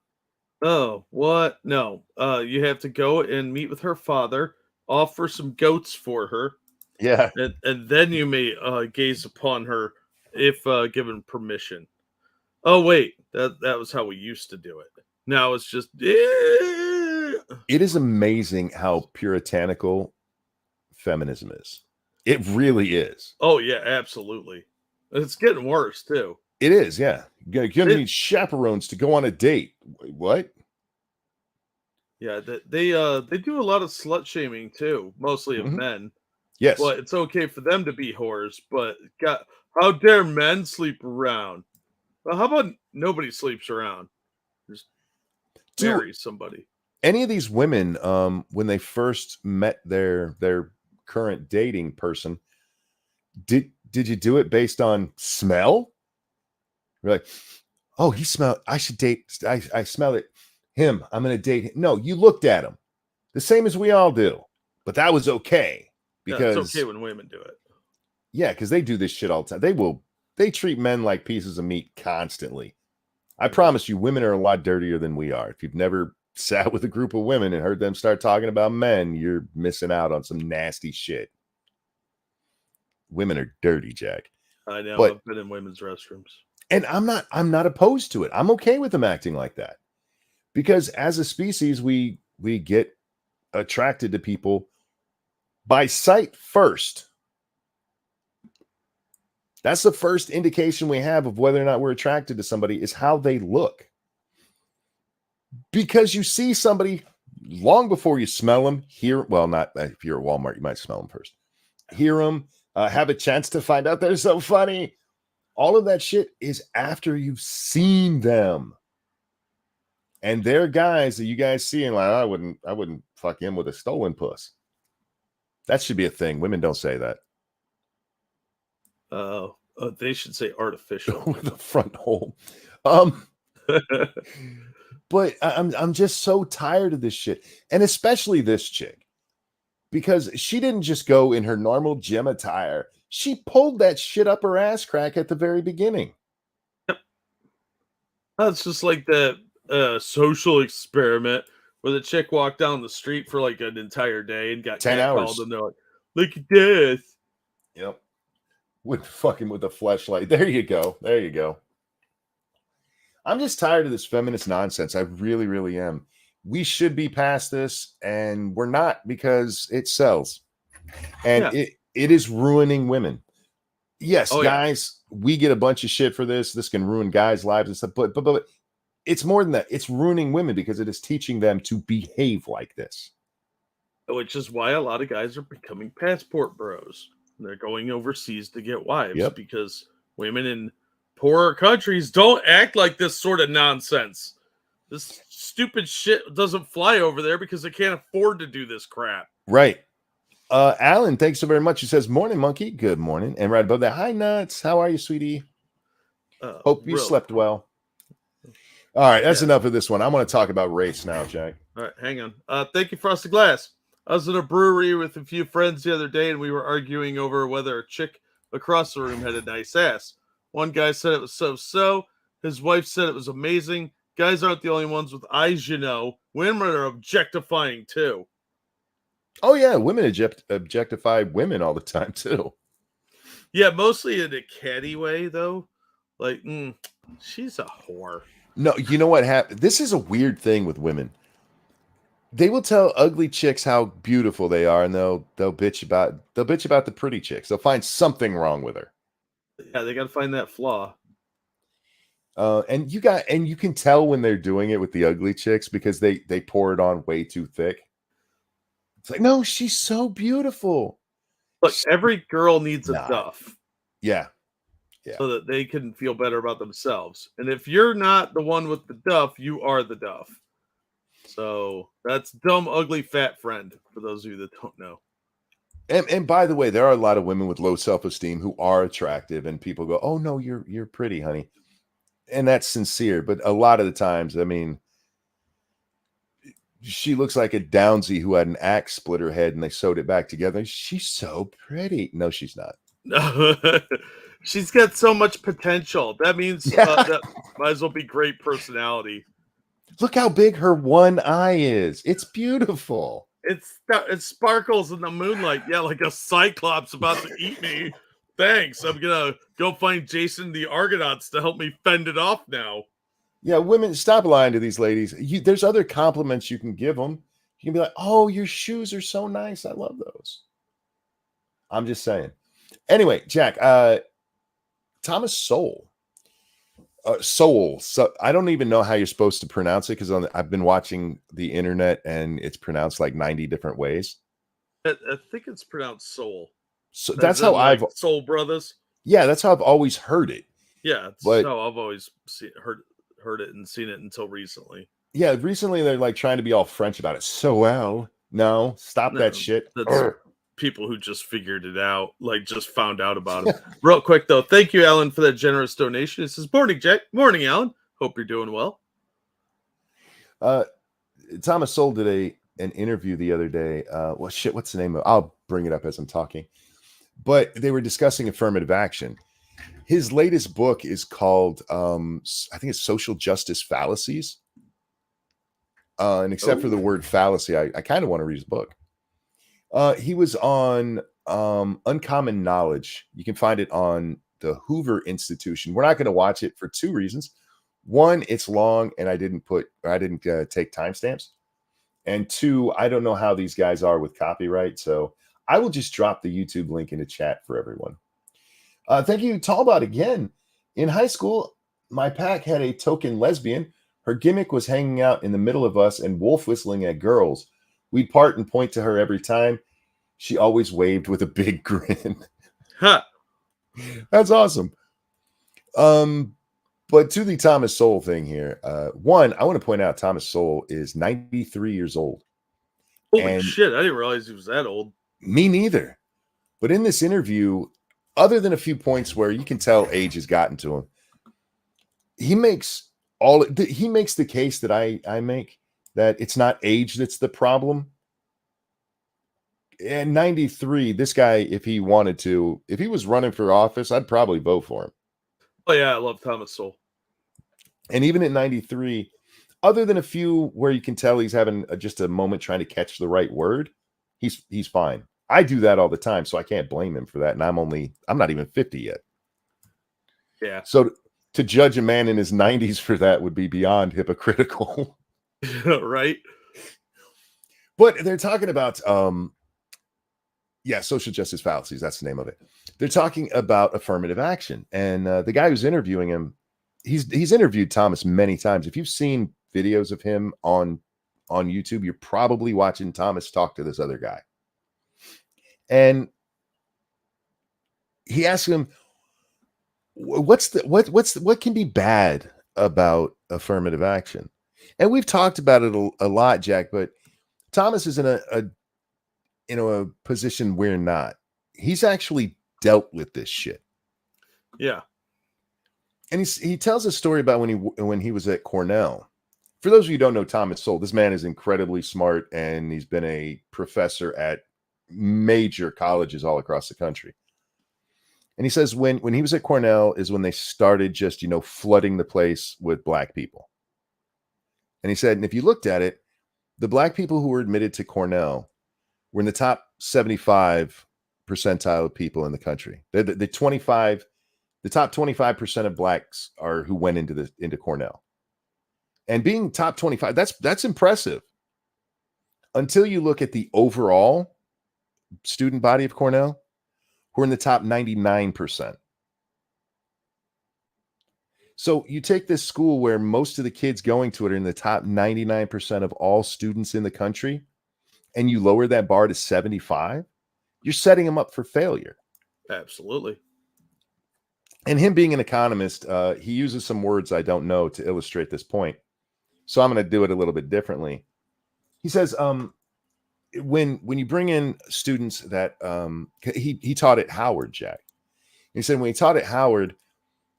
Oh, what? No. You have to go and meet with her father, offer some goats for her. Yeah. And then you may gaze upon her if given permission. Oh, wait. That was how we used to do it. Now it's just... It is amazing how puritanical feminism is. It really is. Oh, yeah, absolutely. It's getting worse, too. It is, yeah. You're going to need chaperones to go on a date. What? Yeah, they do a lot of slut shaming, too, mostly of men. Yes. But it's okay for them to be whores, but how dare men sleep around? Well, how about nobody sleeps around? Just marry somebody. Any of these women, when they first met their current dating person, did you do it based on smell? You're like, oh, he smelled. I should date. I smell it. him. I'm going to date him. No, you looked at him the same as we all do, but that was okay because it's okay when women do it. Yeah, because they do this shit all the time. They treat men like pieces of meat constantly. I promise you, women are a lot dirtier than we are. If you've never sat with a group of women and heard them start talking about men, you're missing out on some nasty shit. Women are dirty, Jack. I know. But, I've been in women's restrooms. And I'm not opposed to it. I'm okay with them acting like that. Because as a species, we get attracted to people by sight first. That's the first indication we have of whether or not we're attracted to somebody is how they look. Because you see somebody long before you smell them, not if you're at Walmart, you might smell them first. Hear them, have a chance to find out they're so funny. All of that shit is after you've seen them. And they're guys that you guys see and like, I wouldn't fuck him with a stolen puss. That should be a thing. Women don't say that. They should say artificial with a front hole. But I'm just so tired of this shit, and especially this chick, because she didn't just go in her normal gym attire. She pulled that shit up her ass crack at the very beginning. That's just like the social experiment where the chick walked down the street for like an entire day and got 10 hours, and they're like, "Look at this." Yep. With a fleshlight. There you go. There you go. I'm just tired of this feminist nonsense. I really, really am. We should be past this, and we're not because it sells. And it is ruining women. Yes, guys, we get a bunch of shit for this. This can ruin guys' lives and stuff. But it's more than that. It's ruining women because it is teaching them to behave like this. Which is why a lot of guys are becoming passport bros. They're going overseas to get wives because women in poorer countries don't act like this sort of nonsense. This stupid shit doesn't fly over there because they can't afford to do this crap. Right. Alan, thanks so very much. He says, "Morning, monkey." Good morning. And right above that, "Hi, Nuts. How are you, sweetie? Hope you slept well." All right, that's enough of this one. I want to talk about race now, Jack. All right, hang on. Thank you, Frosted Glass. I was in a brewery with a few friends the other day, and we were arguing over whether a chick across the room had a nice ass. One guy said it was so-so. His wife said it was amazing. Guys aren't the only ones with eyes, you know. Women are objectifying, too. Oh, yeah. Women objectify women all the time, too. Yeah, mostly in a catty way, though. Like, she's a whore. No, you know what happened? This is a weird thing with women. They will tell ugly chicks how beautiful they are, and they'll bitch about the pretty chicks. They'll find something wrong with her. Yeah, they got to find that flaw. And you can tell when they're doing it with the ugly chicks because they pour it on way too thick. It's like, no, she's so beautiful. Look, every girl needs a duff. Yeah. So that they can feel better about themselves. And if you're not the one with the duff, you are the duff. So that's dumb, ugly, fat friend, for those of you that don't know. And by the way, there are a lot of women with low self-esteem who are attractive, and people go, "Oh no, you're pretty, honey," and that's sincere. But a lot of the times, I mean, she looks like a Downsy who had an axe split her head and they sewed it back together. She's so pretty. No, she's not. She's got so much potential. That means that might as well be great personality. Look how big her one eye is. It's beautiful. It sparkles in the moonlight. Yeah, like a cyclops about to eat me. Thanks. I'm going to go find Jason the Argonauts to help me fend it off now. Yeah, women, stop lying to these ladies. There's other compliments you can give them. You can be like, "Oh, your shoes are so nice. I love those." I'm just saying. Anyway, Jack, Thomas Sowell. Sowell. So I don't even know how you're supposed to pronounce it because I've been watching the internet and it's pronounced like 90 different ways. I think it's pronounced Soul. So that's how I've Soul Brothers. Yeah, that's how I've always heard it. Yeah, that's how I've always heard it and seen it until recently. Yeah, recently they're like trying to be all French about it. So no, stop that shit. That's people who just figured it out, like just found out about it. Real quick though, thank you, Alan, for that generous donation. It says, "Morning, Jack. Morning, Alan. Hope you're doing well." Thomas Sowell did an interview the other day. Well, shit, what's the name of it? I'll bring it up as I'm talking. But they were discussing affirmative action. His latest book is called, I think it's Social Justice Fallacies. And except for the word fallacy, I kind of want to read his book. He was on Uncommon Knowledge. You can find it on the Hoover Institution. We're not going to watch it for two reasons. One, it's long, and I didn't take timestamps. And two, I don't know how these guys are with copyright, so I will just drop the YouTube link in the chat for everyone. Thank you, Talbot, again. In high school, my pack had a token lesbian. Her gimmick was hanging out in the middle of us and wolf whistling at girls. We'd part and point to her every time. She always waved with a big grin. Huh. That's awesome. But to the Thomas Sowell thing here, one, I want to point out Thomas Sowell is 93 years old. Holy shit, I didn't realize he was that old. Me neither. But in this interview, other than a few points where you can tell age has gotten to him, he makes the case that I make, that it's not age that's the problem. And 93, this guy, if he wanted to, if he was running for office, I'd probably vote for him. Oh yeah, I love Thomas Sowell. And even at 93, other than a few where you can tell he's having just a moment trying to catch the right word, he's fine. I do that all the time, so I can't blame him for that. And I'm not even 50 yet. Yeah. So to judge a man in his 90s for that would be beyond hypocritical. Right. But they're talking about social justice fallacies. That's the name of it. They're talking about affirmative action. And the guy who's interviewing him, he's interviewed Thomas many times. If you've seen videos of him on YouTube, you're probably watching Thomas talk to this other guy. And he asks him, what can be bad about affirmative action? And we've talked about it a lot, Jack, but Thomas is in a position we're not. He's actually dealt with this shit. Yeah. And he tells a story about when he was at Cornell. For those of you who don't know Thomas Sowell, this man is incredibly smart, and he's been a professor at major colleges all across the country. And he says when he was at Cornell is when they started just, flooding the place with black people. And he said, and if you looked at it, the black people who were admitted to Cornell were in the top 75 percentile of people in the country. The top 25% of blacks are who went into Cornell. And being top 25, that's impressive. Until you look at the overall student body of Cornell, who are in the top 99%. So you take this school where most of the kids going to it are in the top 99% of all students in the country, and you lower that bar to 75, you're setting them up for failure. Absolutely. And him being an economist, he uses some words I don't know to illustrate this point. So I'm going to do it a little bit differently. He says, when you bring in students that he taught at Howard, Jack. He said when he taught at Howard,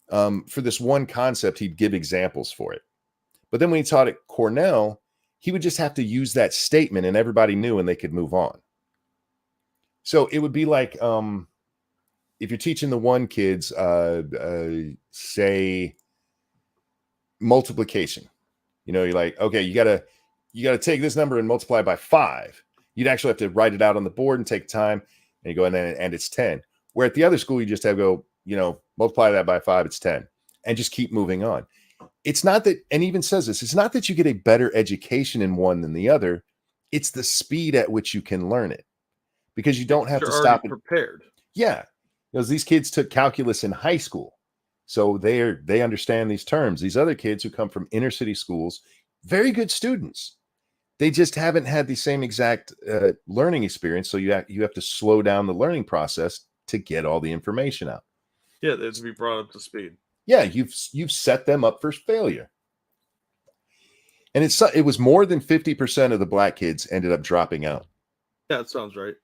for this one concept, he'd give examples for it. But then when he taught at Cornell, he would just have to use that statement and everybody knew and they could move on. So it would be like if you're teaching the one kids, say multiplication, you're like, okay, you gotta take this number and multiply by 5. You'd actually have to write it out on the board and take time, and you go, and it's 10. Where at the other school, you just have to go, multiply that by 5, it's 10, and just keep moving on. It's not that, and he even says this, it's not that you get a better education in one than the other. It's the speed at which you can learn it, because you don't have to stop it. Prepared. Yeah. Because these kids took calculus in high school. So they understand these terms. These other kids who come from inner city schools, very good students. They just haven't had the same exact learning experience. So you have to slow down the learning process to get all the information out. Yeah, they have to be brought up to speed. Yeah, you've set them up for failure. And it was more than 50% of the black kids ended up dropping out. Yeah, that sounds right.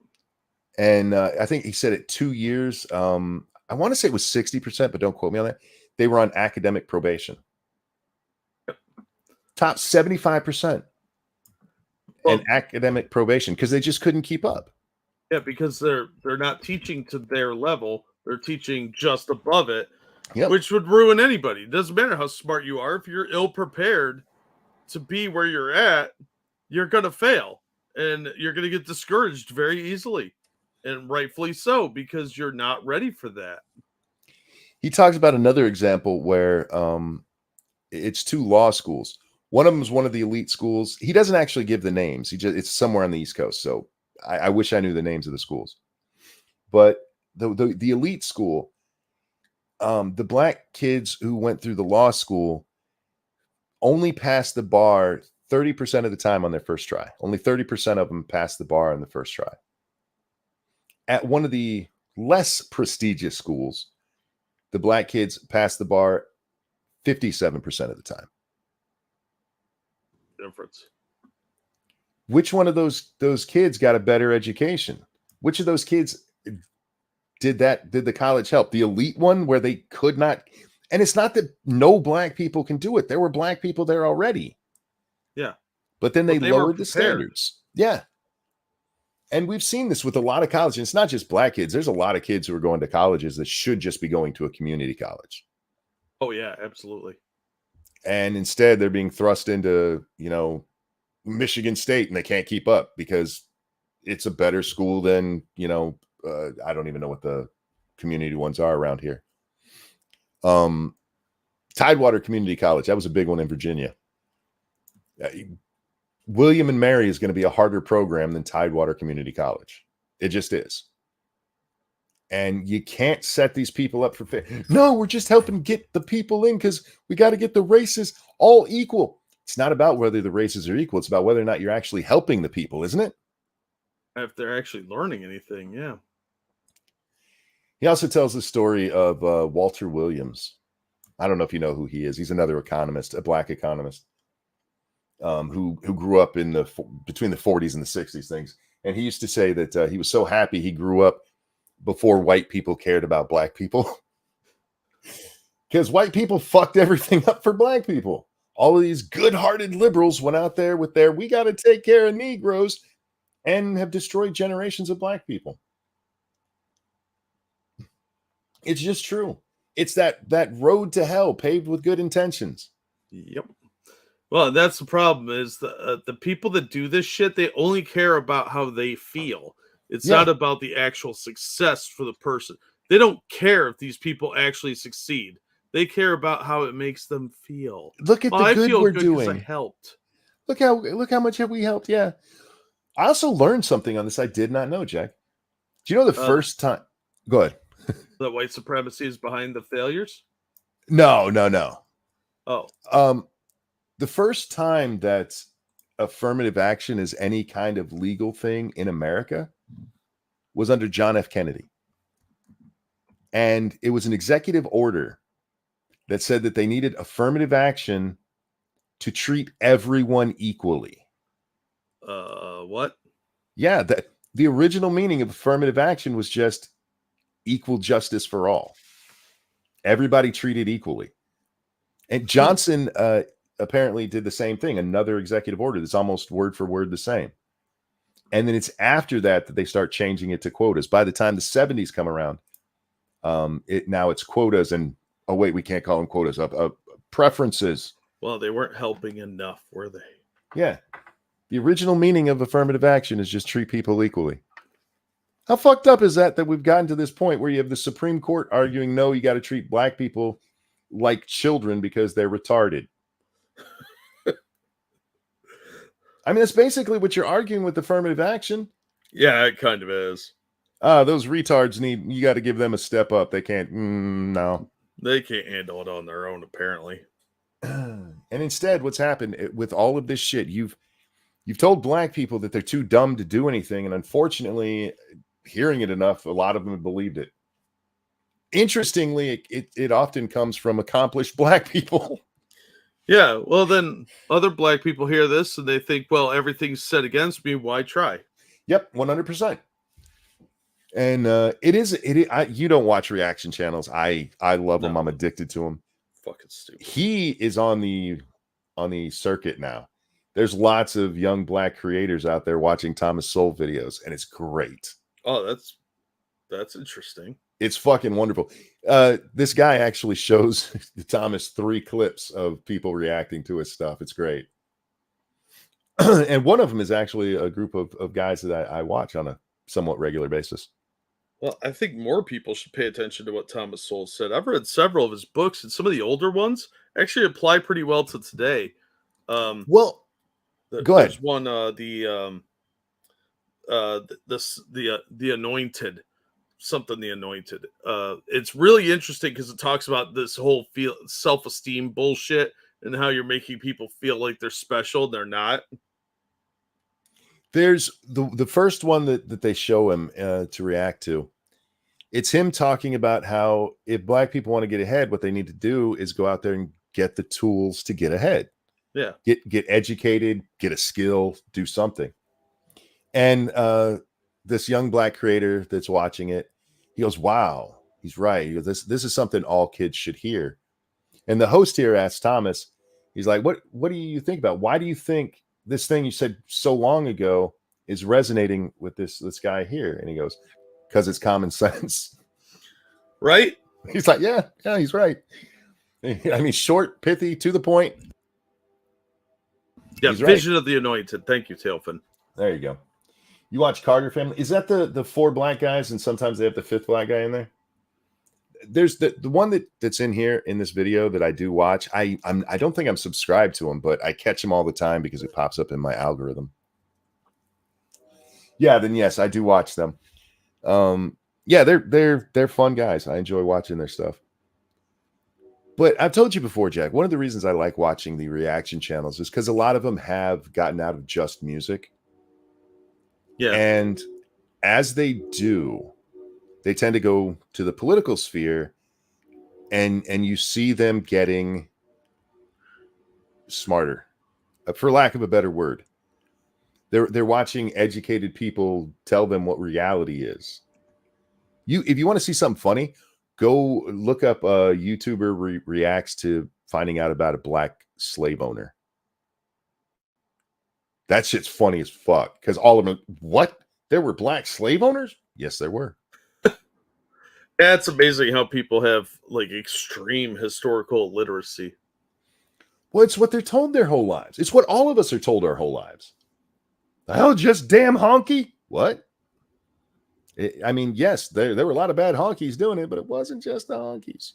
And I think he said it 2 years. I want to say it was 60%, but don't quote me on that. They were on academic probation. Yep. top 75% Well, and academic probation because they just couldn't keep up. yeah, because they're not teaching to their level; they're teaching just above it, Yep. which would ruin anybody. It doesn't matter how smart you are if you're ill prepared to be where you're at, you're gonna fail, and you're gonna get discouraged very easily, and rightfully so because you're not ready for that. He talks about another example where it's two law schools. One of them is one of the elite schools. He doesn't actually give the names. It's somewhere on the East Coast. So I wish I knew the names of the schools. But the elite school, the black kids who went through the law school only passed the bar 30% of the time on their first try. Only 30% of them passed the bar on the first try. At one of the less prestigious schools, the black kids passed the bar 57% of the time. Difference. Which one of those kids got a better education? Which of those kids did the college help? The elite one where they could not, and it's not that no black people can do it. There were black people there already. Yeah. But then they But they were lowered the prepared. standards. Yeah. And we've seen this with a lot of colleges. It's not just black kids. There's a lot of kids who are going to colleges that should just be going to a community college. Oh yeah, absolutely. And instead they're being thrust into, Michigan State, and they can't keep up because it's a better school than, I don't even know what the community ones are around here. Tidewater Community College. That was a big one in Virginia. William and Mary is going to be a harder program than Tidewater Community College. It just is. And you can't set these people up for failure. No, we're just helping get the people in because we got to get the races all equal. It's not about whether the races are equal. It's about whether or not you're actually helping the people, isn't it? If they're actually learning anything, yeah. He also tells the story of Walter Williams. I don't know if you know who he is. He's another economist, a black economist, who grew up in between the 40s and the 60s things. And he used to say that he was so happy he grew up before white people cared about black people. Because white people fucked everything up for black people. All of these good-hearted liberals went out there with their, we got to take care of Negroes, and have destroyed generations of black people. It's just true. It's that road to hell paved with good intentions. Yep. Well, that's the problem is the people that do this shit, they only care about how they feel. It's not about the actual success for the person. They don't care if these people actually succeed. They care about how it makes them feel. Look at the good we're doing. I helped. Look how much have we helped. Yeah. I also learned something on this I did not know, Jack. Do you know the first time? Go ahead. That white supremacy is behind the failures? No. Oh. The first time that affirmative action is any kind of legal thing in America was under John F. Kennedy. And it was an executive order that said that they needed affirmative action to treat everyone equally. What? Yeah, the original meaning of affirmative action was just equal justice for all. Everybody treated equally. And Johnson apparently did the same thing, another executive order that's almost word for word the same. And then it's after that they start changing it to quotas. By the time the 70s come around, now it's quotas and, oh, wait, we can't call them quotas, preferences. Well, they weren't helping enough, were they? Yeah. The original meaning of affirmative action is just treat people equally. How fucked up is that we've gotten to this point where you have the Supreme Court arguing, no, you got to treat black people like children because they're retarded. I mean, that's basically what you're arguing with affirmative action. Yeah, it kind of is. Those retards you got to give them a step up. They can't, no. They can't handle it on their own, apparently. And instead, what's happened with all of this shit, you've told black people that they're too dumb to do anything. And unfortunately, hearing it enough, a lot of them have believed it. Interestingly, it often comes from accomplished black people. Yeah, well, then other black people hear this and they think, well, everything's set against me. Why try? Yep, 100%. And you don't watch reaction channels. I love them. I'm addicted to them. Fucking stupid. He is on the on the circuit now. There's lots of young black creators out there watching Thomas Sowell videos, and it's great. Oh, that's interesting. It's fucking wonderful. This guy actually shows Thomas 3 clips of people reacting to his stuff. It's great. And one of them is actually a group of guys that I watch on a somewhat regular basis. Well, I think more people should pay attention to what Thomas Sowell said. I've read several of his books, and some of the older ones actually apply pretty well to today. Well, go ahead. There's one, the Anointed, something the Anointed. It's really interesting because it talks about this whole self-esteem bullshit and how you're making people feel like they're special and they're not. There's the first one that they show him to react to. It's him talking about how if black people want to get ahead, what they need to do is go out there and get the tools to get ahead. Yeah. Get educated, get a skill, do something. And this young black creator that's watching it, he goes, wow, he's right. He goes, this is something all kids should hear. And the host here asks Thomas, he's like, what do you think about? Why do you think this thing you said so long ago is resonating with this guy here? And he goes, because it's common sense. Right? He's like, yeah, he's right. I mean, short, pithy, to the point. Yeah, he's Vision right. of the Anointed. Thank you, Tailfin. There you go. You watch Carter Family. Is that the 4 black guys and sometimes they have the 5th black guy in there? There's the one that's in here in this video that I do watch. I don't think I'm subscribed to him, but I catch him all the time because it pops up in my algorithm. Yeah, then yes, I do watch them. Yeah, they're fun guys. I enjoy watching their stuff. But I've told you before, Jack, one of the reasons I like watching the reaction channels is because a lot of them have gotten out of just music. Yeah. And as they do, they tend to go to the political sphere, and you see them getting smarter, for lack of a better word. They're watching educated people tell them what reality is. If you want to see something funny, go look up a YouTuber reacts to finding out about a black slave owner. That shit's funny as fuck because all of them, what? There were black slave owners? Yes, there were. Yeah, it's amazing how people have like extreme historical illiteracy. Well, it's what they're told their whole lives. It's what all of us are told our whole lives. Oh, just damn honky. What? I mean, yes, there were a lot of bad honkies doing it, but it wasn't just the honkies.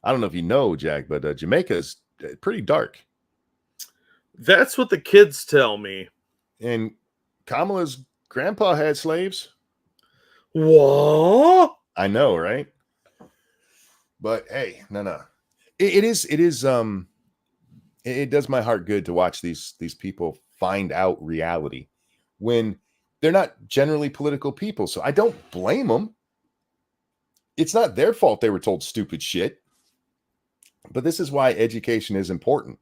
I don't know if you know, Jack, but Jamaica is pretty dark. That's what the kids tell me. And Kamala's grandpa had slaves. What? I know, right? But hey, no. It does my heart good to watch these people find out reality when they're not generally political people. So I don't blame them. It's not their fault they were told stupid shit. But this is why education is important.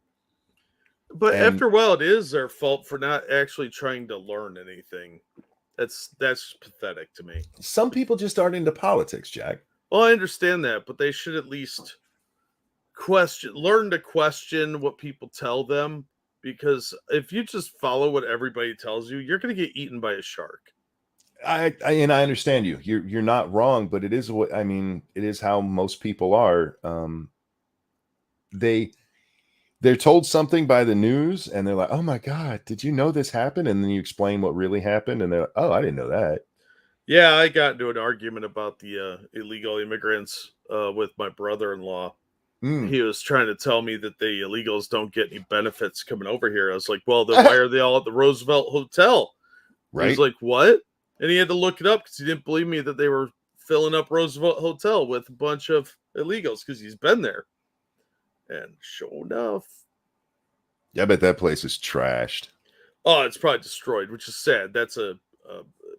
But after a while, it is their fault for not actually trying to learn anything. That's pathetic to me. Some people just aren't into politics, Jack. Well, I understand that, but they should at least learn to question what people tell them. Because if you just follow what everybody tells you, you're going to get eaten by a shark. I understand you. You're not wrong, but it is it is how most people are. They're told something by the news and they're like, oh my God, did you know this happened? And then you explain what really happened. And they're like, oh, I didn't know that. Yeah, I got into an argument about the illegal immigrants with my brother-in-law. He was trying to tell me that the illegals don't get any benefits coming over here. I was like, well, then why are they all at the Roosevelt Hotel? Right. He's like, what? And he had to look it up because he didn't believe me that they were filling up Roosevelt Hotel with a bunch of illegals because he's been there. And sure enough. Yeah, I bet that place is trashed. Oh, it's probably destroyed, which is sad. That's a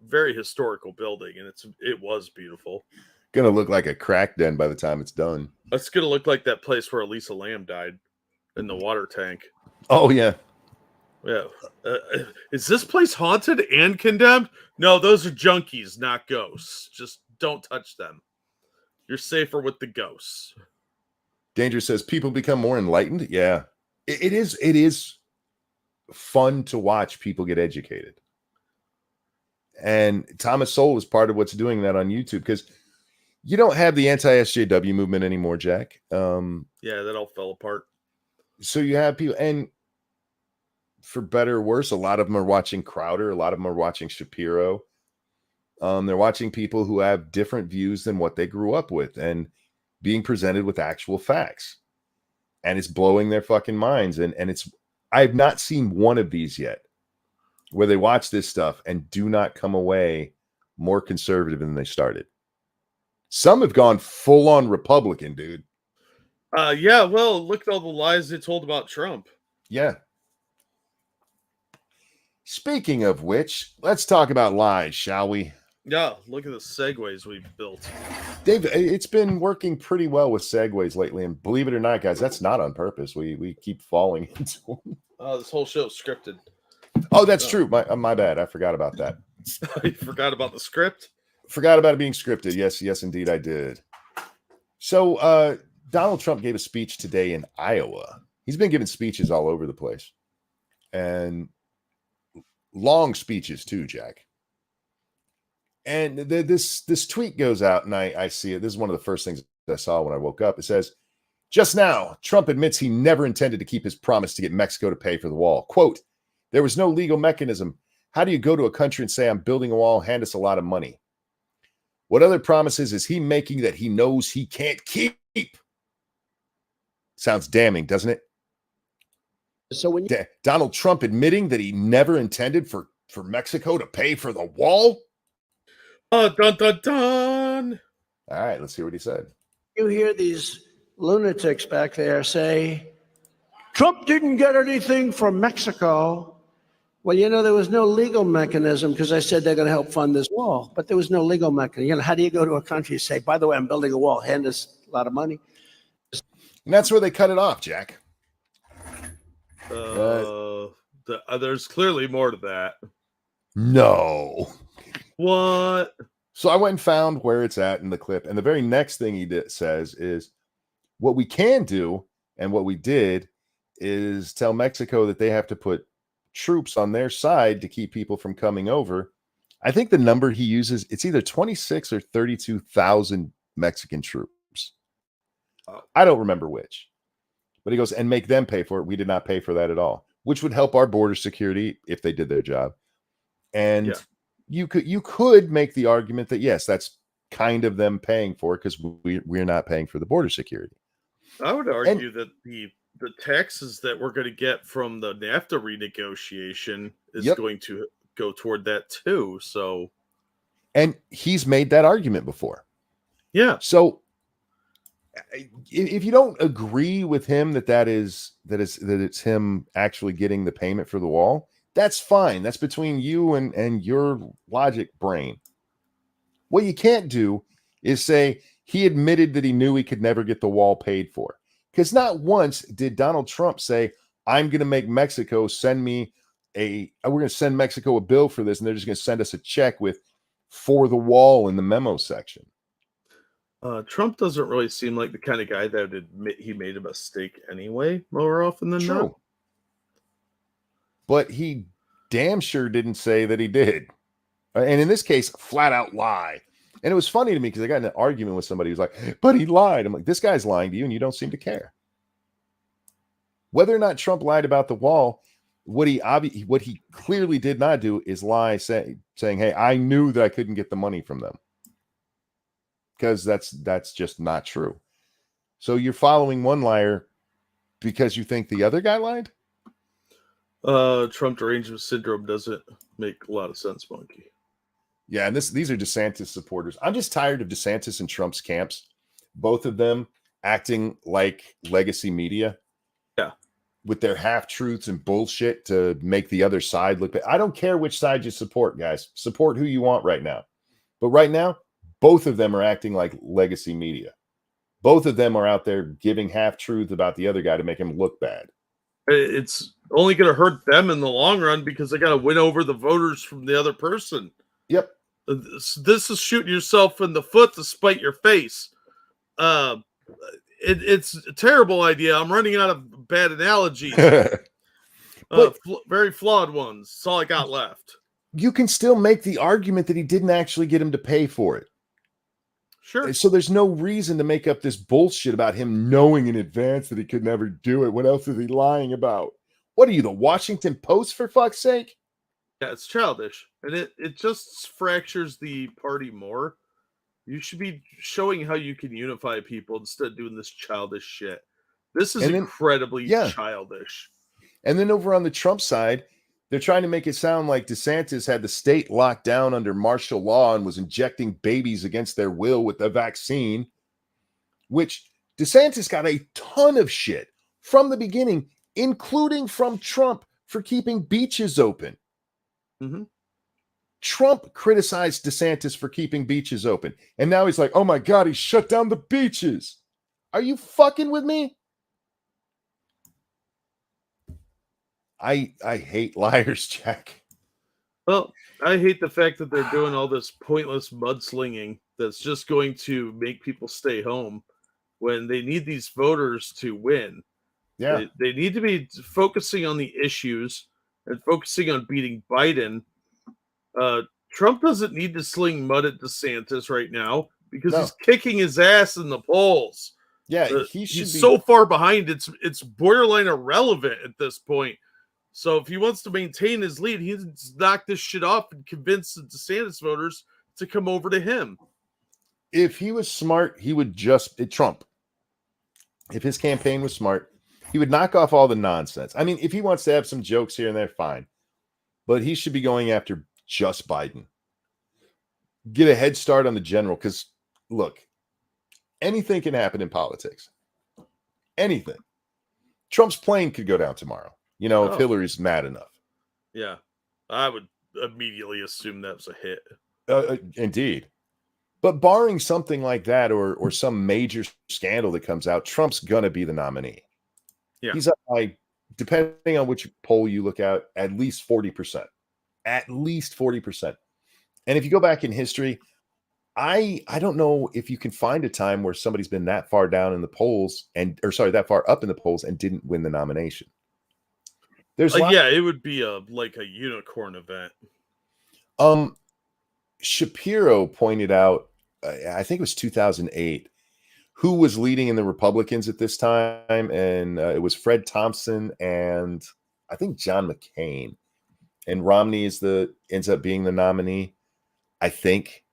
very historical building, and it was beautiful. Gonna look like a crack den by the time it's done. It's gonna look like that place where Elisa Lam died in the water tank. Oh, yeah. Yeah. Is this place haunted and condemned? No, those are junkies, not ghosts. Just don't touch them. You're safer with the ghosts. Danger says people become more enlightened. Yeah, It is fun to watch people get educated. And Thomas Sowell is part of what's doing that on YouTube, because you don't have the anti-SJW movement anymore, Jack. Yeah, that all fell apart. So you have people, and for better or worse, a lot of them are watching Crowder. A lot of them are watching Shapiro. They're watching people who have different views than what they grew up with and being presented with actual facts. And it's blowing their fucking minds. And I've not seen one of these yet where they watch this stuff and do not come away more conservative than they started. Some have gone full on Republican, dude. Yeah, well, look at all the lies they told about Trump. Yeah. Speaking of which, let's talk about lies, shall we? Yeah, look at the segues we've built. Dave, it's been working pretty well with segues lately, and believe it or not, guys, that's not on purpose. We keep falling into them. This whole show's scripted. Oh, that's true. My bad. I forgot about that. You forgot about the script? Forgot about it being scripted. Yes, indeed, I did. So, Donald Trump gave a speech today in Iowa. He's been giving speeches all over the place, and long speeches too, Jack. And this tweet goes out, and I see it. This is one of the first things I saw when I woke up. It says, just now, Trump admits he never intended to keep his promise to get Mexico to pay for the wall. Quote, there was no legal mechanism. How do you go to a country and say, I'm building a wall, hand us a lot of money? What other promises is he making that he knows he can't keep? Sounds damning, doesn't it? So when Donald Trump admitting that he never intended for Mexico to pay for the wall? Dun, dun, dun. All right, let's hear what he said. you hear these lunatics back there say, Trump didn't get anything from Mexico. Well, there was no legal mechanism because I said they're going to help fund this wall, but there was no legal mechanism. How do you go to a country and say, by the way, I'm building a wall, hand us a lot of money? And that's where they cut it off, Jack. There's clearly more to that. No. What? So I went and found where it's at in the clip. And the very next thing he says is, what we can do and what we did is tell Mexico that they have to put troops on their side to keep people from coming over. I think the number he uses, it's either 26 or 32,000 Mexican troops. I don't remember which. But he goes, and make them pay for it. We did not pay for that at all, which would help our border security if they did their job. And you could make the argument that, yes, that's kind of them paying for it because we're not paying for the border security. I would argue that the taxes that we're going to get from the NAFTA renegotiation is going to go toward that too. So, and he's made that argument before. Yeah. So if you don't agree with him that it's him actually getting the payment for the wall, that's fine. That's between you and your logic brain. What you can't do is say he admitted that he knew he could never get the wall paid for. Because not once did Donald Trump say, I'm going to make Mexico send me we're going to send Mexico a bill for this, and they're just going to send us a check with for the wall in the memo section. Trump doesn't really seem like the kind of guy that would admit he made a mistake anyway, more often than not. But he damn sure didn't say that he did. And in this case, flat out lie. And it was funny to me because I got in an argument with somebody who's like, but he lied. I'm like, this guy's lying to you and you don't seem to care. Whether or not Trump lied about the wall, what he clearly did not do is lie saying, hey, I knew that I couldn't get the money from them. Because that's just not true. So you're following one liar because you think the other guy lied? Trump derangement syndrome doesn't make a lot of sense, Monkey. Yeah, and these are DeSantis supporters. I'm just tired of DeSantis and Trump's camps, both of them acting like legacy media. Yeah. With their half-truths and bullshit to make the other side look bad. I don't care which side you support, guys. Support who you want right now. But right now, both of them are acting like legacy media. Both of them are out there giving half-truths about the other guy to make him look bad. It's only going to hurt them in the long run because they got to win over the voters from the other person. Yep. This is shooting yourself in the foot to spite your face. it's a terrible idea. I'm running out of bad analogies. But Very flawed ones. That's all I got left. you can still make the argument that he didn't actually get him to pay for it. Sure. So there's no reason to make up this bullshit about him knowing in advance that he could never do it. What else is he lying about? What are you, the Washington Post, for fuck's sake? Yeah, it's childish. And it just fractures the party more. You should be showing how you can unify people instead of doing this childish shit. This is incredibly childish. And then over on the Trump side, they're trying to make it sound like DeSantis had the state locked down under martial law and was injecting babies against their will with the vaccine, which DeSantis got a ton of shit from the beginning, including from Trump, for keeping beaches open. Mm-hmm. Trump criticized DeSantis for keeping beaches open. And now he's like, oh my God, he shut down the beaches. Are you fucking with me? I hate liars, Jack. Well, I hate the fact that they're doing all this pointless mudslinging that's just going to make people stay home when they need these voters to win. Yeah. They need to be focusing on the issues and focusing on beating Biden. Trump doesn't need to sling mud at DeSantis right now because he's kicking his ass in the polls. Yeah, he's so far behind, it's borderline irrelevant at this point. So if he wants to maintain his lead, he needs to knock this shit off and convince the DeSantis voters to come over to him. If he was smart, he would Trump. If his campaign was smart, he would knock off all the nonsense. I mean, if he wants to have some jokes here and there, fine. But he should be going after just Biden. Get a head start on the general, because look, anything can happen in politics. Anything. Trump's plane could go down tomorrow. You know, if Hillary's mad enough. Yeah, I would immediately assume that was a hit. Indeed. But barring something like that or some major scandal that comes out, Trump's going to be the nominee. Yeah. He's up by, depending on which poll you look at least 40%. At least 40%. And if you go back in history, I don't know if you can find a time where somebody's been that far down in the polls that far up in the polls and didn't win the nomination. There's it would be like a unicorn event. Shapiro pointed out, I think it was 2008, who was leading in the Republicans at this time, and it was Fred Thompson and I think John McCain, and Romney ends up being the nominee, I think.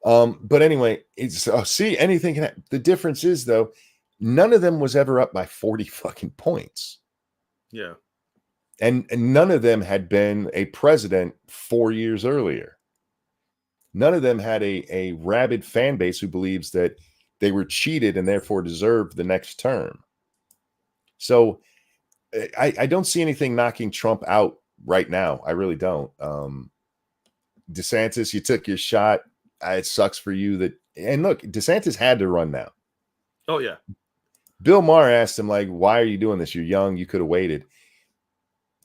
But anyway, anything can happen. The difference is, though, none of them was ever up by 40 fucking points. Yeah. And none of them had been a president 4 years earlier. None of them had a rabid fan base who believes that they were cheated and therefore deserved the next term. So I don't see anything knocking Trump out right now. I really don't. DeSantis, you took your shot. It sucks for you and look, DeSantis had to run now. Oh, yeah. Bill Maher asked him, like, why are you doing this? You're young. You could have waited.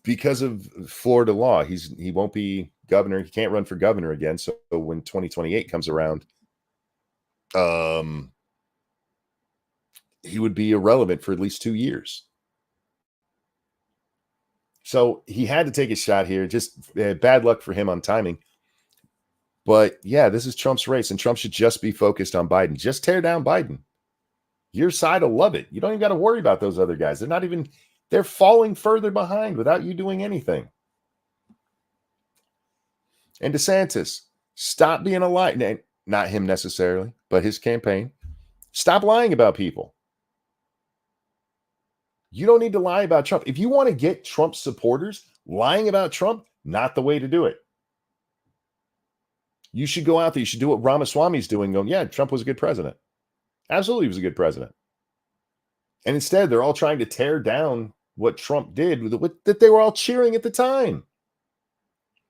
Because of Florida law, he won't be governor. He can't run for governor again. So when 2028 comes around, he would be irrelevant for at least 2 years. So he had to take a shot here. Just bad luck for him on timing. But yeah, this is Trump's race, and Trump should just be focused on Biden. Just tear down Biden. Your side will love it. You don't even got to worry about those other guys. They're falling further behind without you doing anything. And DeSantis, stop being a liar. Not him necessarily, but his campaign. Stop lying about people. You don't need to lie about Trump. If you want to get Trump supporters, lying about Trump, not the way to do it. You should go out there. You should do what Ramaswamy's doing, going, yeah, Trump was a good president. Absolutely, he was a good president. And instead, they're all trying to tear down what Trump did, that they were all cheering at the time.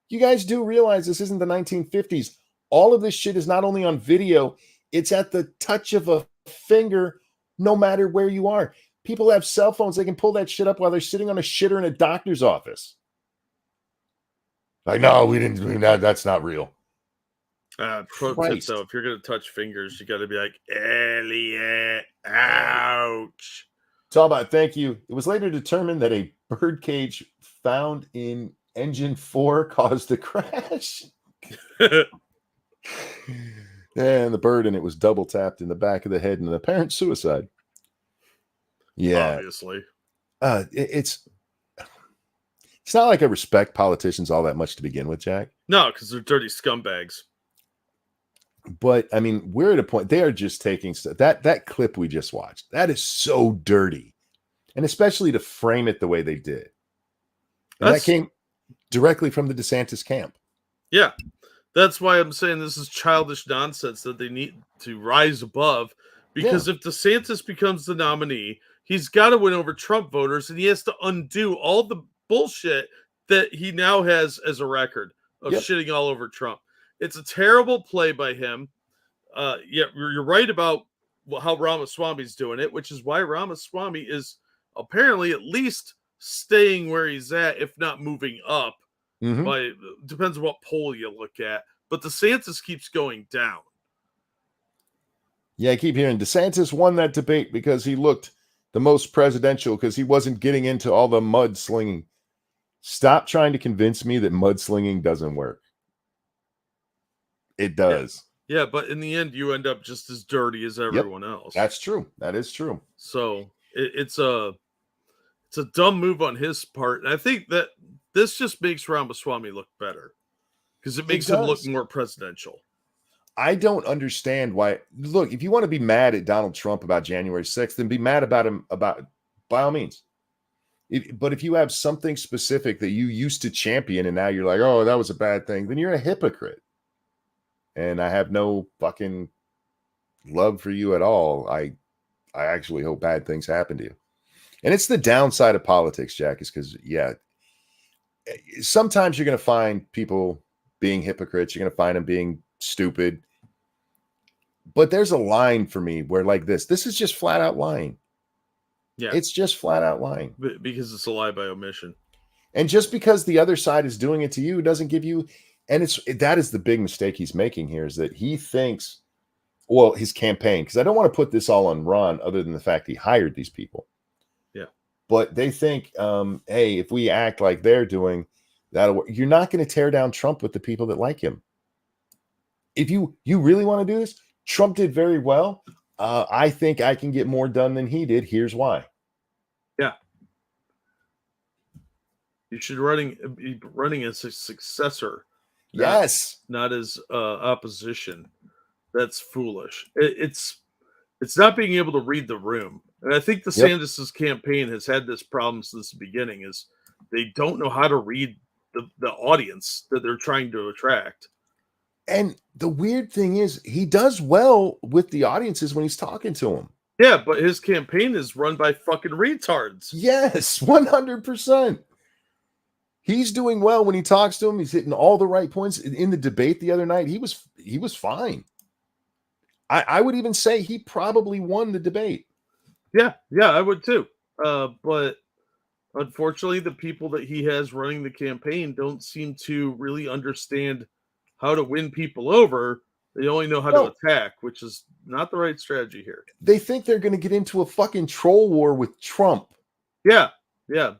You guys do realize this isn't the 1950s. All of this shit is not only on video, it's at the touch of a finger, no matter where you are. People have cell phones. They can pull that shit up while they're sitting on a shitter in a doctor's office. Like, no, we didn't do that. That's not real. Pro tip, though, if you're going to touch fingers, you got to be like, Elliot. Ouch. Talbot, thank you. It was later determined that a birdcage found in engine 4 caused the crash. And the bird in it was double tapped in the back of the head in an apparent suicide. Yeah. Obviously. It's not like I respect politicians all that much to begin with, Jack. No, because they're dirty scumbags. But I mean, we're at a point they are just taking stuff. That clip we just watched, that is so dirty. And especially to frame it the way they did. And that came directly from the DeSantis camp. Yeah. That's why I'm saying this is childish nonsense that they need to rise above. Because if DeSantis becomes the nominee, he's got to win over Trump voters, and he has to undo all the bullshit that he now has as a record of shitting all over Trump. It's a terrible play by him. Yeah, you're right about how Ramaswamy's doing it, which is why Ramaswamy is apparently at least staying where he's at, if not moving up. Depends on what poll you look at. But DeSantis keeps going down. Yeah, I keep hearing DeSantis won that debate because he looked the most presidential because he wasn't getting into all the mudslinging. Stop trying to convince me that mudslinging doesn't work. It does. Yeah, but in the end, you end up just as dirty as everyone else. That's true. That is true. So it's a dumb move on his part. And I think that this just makes Ramaswamy look better because it makes him look more presidential. I don't understand why. Look, if you want to be mad at Donald Trump about January 6th, then be mad about him by all means. But if you have something specific that you used to champion and now you're like, oh, that was a bad thing, then you're a hypocrite. And I have no fucking love for you at all. I actually hope bad things happen to you. And it's the downside of politics, Jack, is because, sometimes you're going to find people being hypocrites. You're going to find them being stupid. But there's a line for me where like this is just flat out lying. Yeah. It's just flat out lying. Because it's a lie by omission. And just because the other side is doing it to you doesn't give you, and that is the big mistake he's making here, is that he thinks, well, his campaign, because I don't want to put this all on Ron other than the fact he hired these people. Yeah. But they think, hey, if we act like they're doing, that'll work. You're not going to tear down Trump with the people that like him. If you really want to do this, Trump did very well. I think I can get more done than he did. Here's why. Yeah. You should be running as a successor. Yes. Not as opposition. That's foolish. It's not being able to read the room. And I think DeSantis' campaign has had this problem since the beginning, is they don't know how to read the audience that they're trying to attract. And the weird thing is he does well with the audiences when he's talking to them. Yeah, but his campaign is run by fucking retards. Yes, 100%. He's doing well when he talks to him. He's hitting all the right points. In the debate the other night, he was fine. I would even say he probably won the debate. Yeah, I would too. But unfortunately, the people that he has running the campaign don't seem to really understand how to win people over. They only know how to attack, which is not the right strategy here. They think they're going to get into a fucking troll war with Trump. Yeah.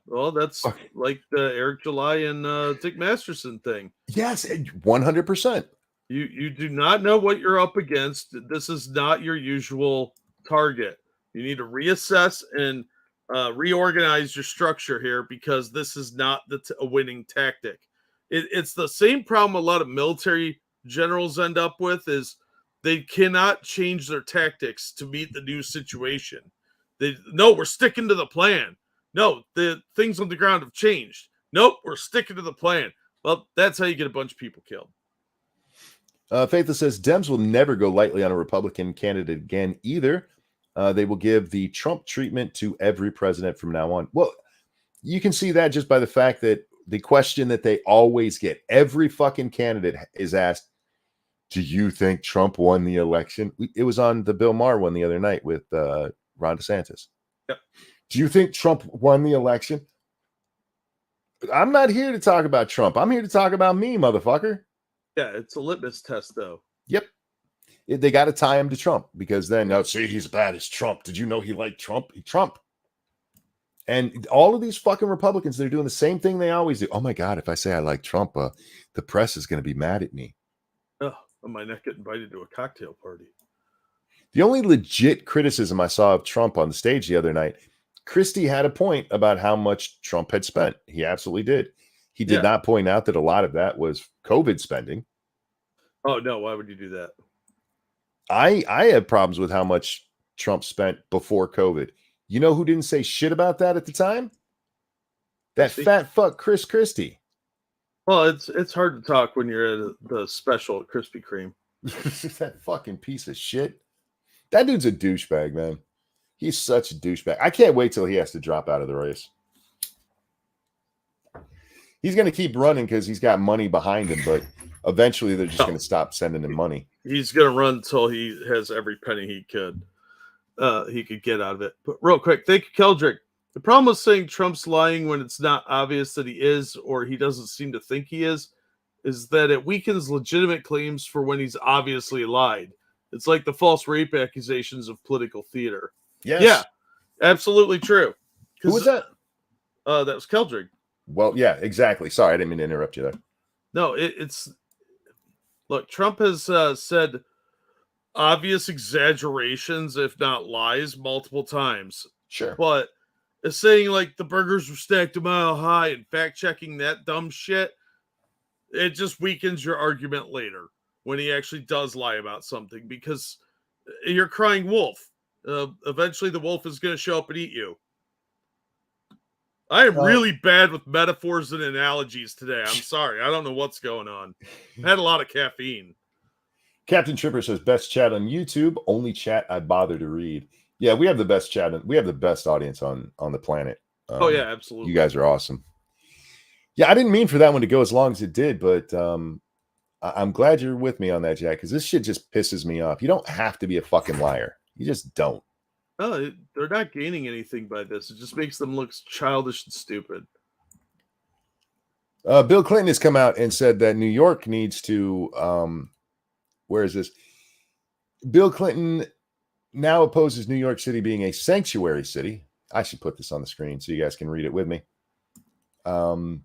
Well, that's like the Eric July and Dick Masterson thing. Yes, 100%. You do not know what you're up against. This is not your usual target. You need to reassess and reorganize your structure here, because this is not a winning tactic. It's the same problem a lot of military generals end up with, is they cannot change their tactics to meet the new situation. We're sticking to the plan. No, the things on the ground have changed. Nope, we're sticking to the plan. Well, that's how you get a bunch of people killed. Faithless says Dems will never go lightly on a Republican candidate again either. They will give the Trump treatment to every president from now on. Well, you can see that just by the fact that the question that they always get, every fucking candidate is asked, do you think Trump won the election? It was on the Bill Maher one the other night with Ron DeSantis. Yep. Do you think Trump won the election? I'm not here to talk about Trump. I'm here to talk about me, motherfucker. Yeah, it's a litmus test, though. Yep. They got to tie him to Trump because then, oh, see, he's bad as Trump. Did you know he liked Trump? Trump. And all of these fucking Republicans, they're doing the same thing they always do. Oh my God, if I say I like Trump, the press is going to be mad at me. Oh, I might not get invited to a cocktail party. The only legit criticism I saw of Trump on the stage the other night, Christie had a point about how much Trump had spent. He absolutely did. He did not point out that a lot of that was COVID spending. Oh, no. Why would you do that? I have problems with how much Trump spent before COVID. You know who didn't say shit about that at the time? That fat fuck Chris Christie. Well, it's hard to talk when you're at the special at Krispy Kreme. That fucking piece of shit. That dude's a douchebag, man. He's such a douchebag. I can't wait till he has to drop out of the race. He's going to keep running because he's got money behind him, but eventually they're just going to stop sending him money. He's going to run until he has every penny he could get out of it. But real quick, thank you, Keldrick. The problem with saying Trump's lying when it's not obvious that he is, or he doesn't seem to think he is that it weakens legitimate claims for when he's obviously lied. It's like the false rape accusations of political theater. Yes. Yeah, absolutely true. Who was that? That was Keldrick. Well, yeah, exactly. Sorry, I didn't mean to interrupt you there. No, it's look, Trump has said obvious exaggerations, if not lies, multiple times. Sure. But it's saying like the burgers were stacked a mile high and fact checking that dumb shit, it just weakens your argument later when he actually does lie about something because you're crying wolf. Eventually the wolf is going to show up and eat you. I am really bad with metaphors and analogies today. I'm sorry. I don't know what's going on. I had a lot of caffeine. Captain Tripper says, best chat on YouTube, only chat I bother to read. Yeah, we have the best chat. We have the best audience on the planet. Oh, yeah, absolutely. You guys are awesome. Yeah, I didn't mean for that one to go as long as it did, but I'm glad you're with me on that, Jack, because this shit just pisses me off. You don't have to be a fucking liar. You just don't. No, they're not gaining anything by this. It just makes them look childish and stupid. Bill Clinton has come out and said that New York needs to, where is this? Bill Clinton now opposes New York City being a sanctuary city. I should put this on the screen so you guys can read it with me. Now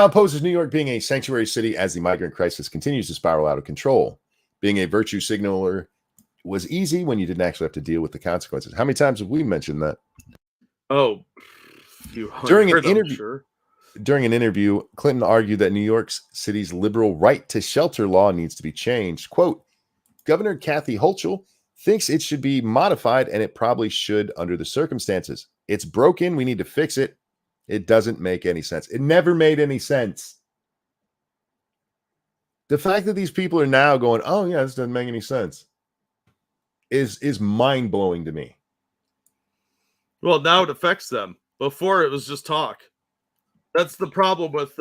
opposes New York being a sanctuary city as the migrant crisis continues to spiral out of control. Being a virtue signaler was easy when you didn't actually have to deal with the consequences. How many times have we mentioned that? Oh, during an interview, Clinton argued that New York City's liberal right to shelter law needs to be changed. Quote, Governor Kathy Hochul thinks it should be modified, and it probably should under the circumstances. It's broken. We need to fix it. It doesn't make any sense. It never made any sense. The fact that these people are now going, oh, yeah, this doesn't make any sense is mind-blowing to me. Well, now it affects them. Before it was just talk. That's the problem with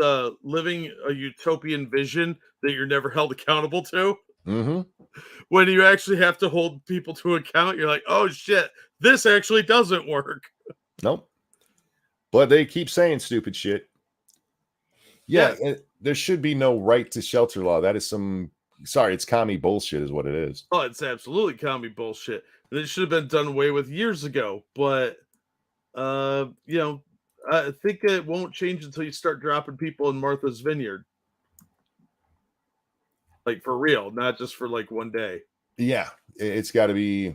living a utopian vision that you're never held accountable to. Mm-hmm. When you actually have to hold people to account, you're like, oh, shit, this actually doesn't work. Nope. But they keep saying stupid shit. Yeah, there should be no right to shelter law. That is it's commie bullshit is what it is. Oh, it's absolutely commie bullshit. And it should have been done away with years ago. But, I think it won't change until you start dropping people in Martha's Vineyard. Like, for real, not just for, like, one day. Yeah, it's got to be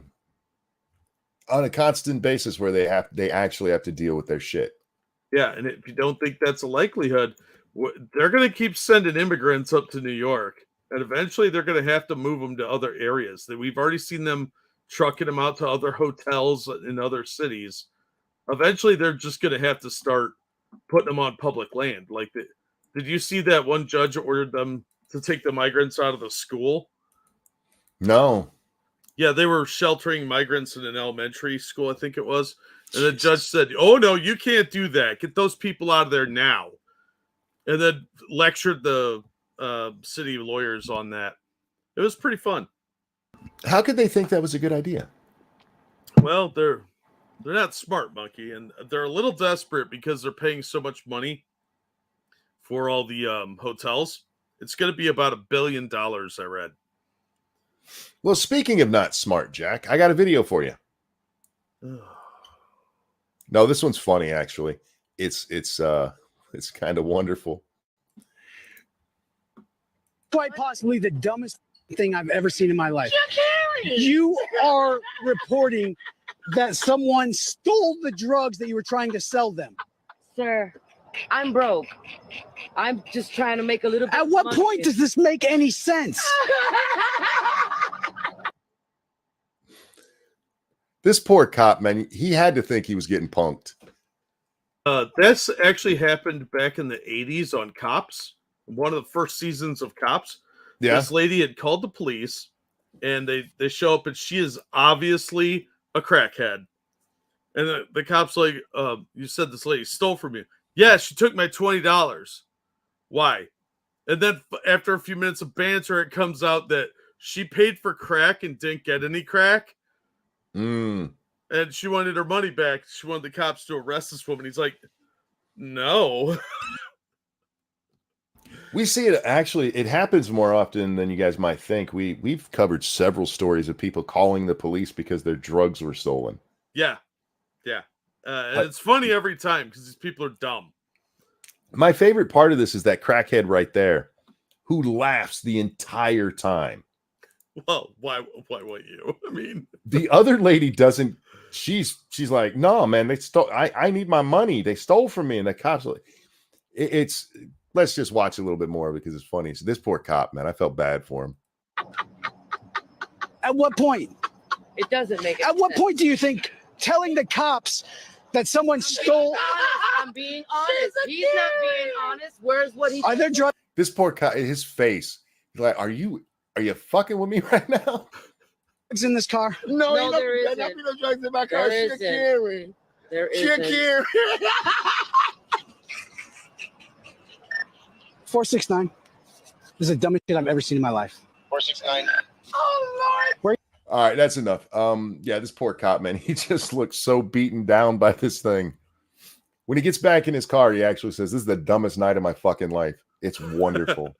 on a constant basis where they actually have to deal with their shit. Yeah, and if you don't think that's a likelihood, they're going to keep sending immigrants up to New York. And eventually they're going to have to move them to other areas. We've already seen them trucking them out to other hotels in other cities. Eventually they're just going to have to start putting them on public land. Like, did you see that one judge ordered them to take the migrants out of the school? No. Yeah, they were sheltering migrants in an elementary school, I think it was. And the judge said, oh, no, you can't do that. Get those people out of there now. And then lectured the city lawyers on that. It was pretty fun. How could they think that was a good idea? Well, they're not smart, Monkey, and they're a little desperate because they're paying so much money for all the hotels. It's going to be about $1 billion, I read. Well, speaking of not smart, Jack, I got a video for you. No, this one's funny actually. It's kind of wonderful. Quite possibly the dumbest thing I've ever seen in my life. You are reporting that someone stole the drugs that you were trying to sell them. Sir, I'm broke. I'm just trying to make a little bit. At what point does this make any sense? This poor cop, man, he had to think he was getting punked. This actually happened back in the 80s on Cops. One of the first seasons of Cops. Yeah. This lady had called the police, and they show up, and she is obviously a crackhead. And the cop's like, you said this lady stole from you. Yeah, she took my $20. Why? And then after a few minutes of banter, it comes out that she paid for crack and didn't get any crack. Mm. And she wanted her money back. She wanted the cops to arrest this woman. He's like, no. We see it actually, it happens more often than you guys might think. We've covered several stories of people calling the police because their drugs were stolen. Yeah. Yeah. And it's funny every time because these people are dumb. My favorite part of this is that crackhead right there who laughs the entire time. Well, why would you? I mean, the other lady doesn't. She's like, no, man, they stole. I need my money. They stole from me. And the cops, it's. Let's just watch a little bit more because it's funny. So this poor cop, man, I felt bad for him. At what point? It doesn't make it. At what point do you think telling the cops that someone stole? I'm being honest. He's not being honest. Where's what he? Are there drugs This poor cop, his face, he's like, are you fucking with me right now? in this car? No, there isn't. No drugs in my car. There She'll isn't. carry. There She'll isn't. carry. 469. This is the dumbest shit I've ever seen in my life. 469. Oh Lord. All right, that's enough. Yeah, this poor cop, man, he just looks so beaten down by this thing. When he gets back in his car, he actually says, "This is the dumbest night of my fucking life." It's wonderful.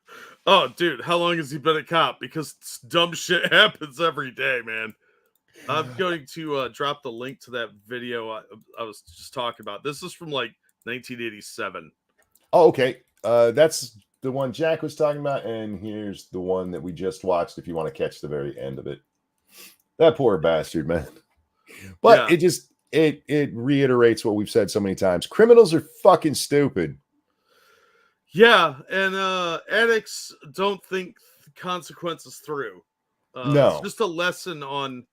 oh, dude, how long has he been a cop? Because dumb shit happens every day, man. I'm going to drop the link to that video I was just talking about. This is from like 1987. Oh, okay. That's the one Jack was talking about, and here's the one that we just watched. If you want to catch the very end of it, that poor bastard, man. But Yeah. it just it reiterates what we've said so many times. Criminals are fucking stupid. Yeah, and addicts don't think consequences through. No. It's just a lesson on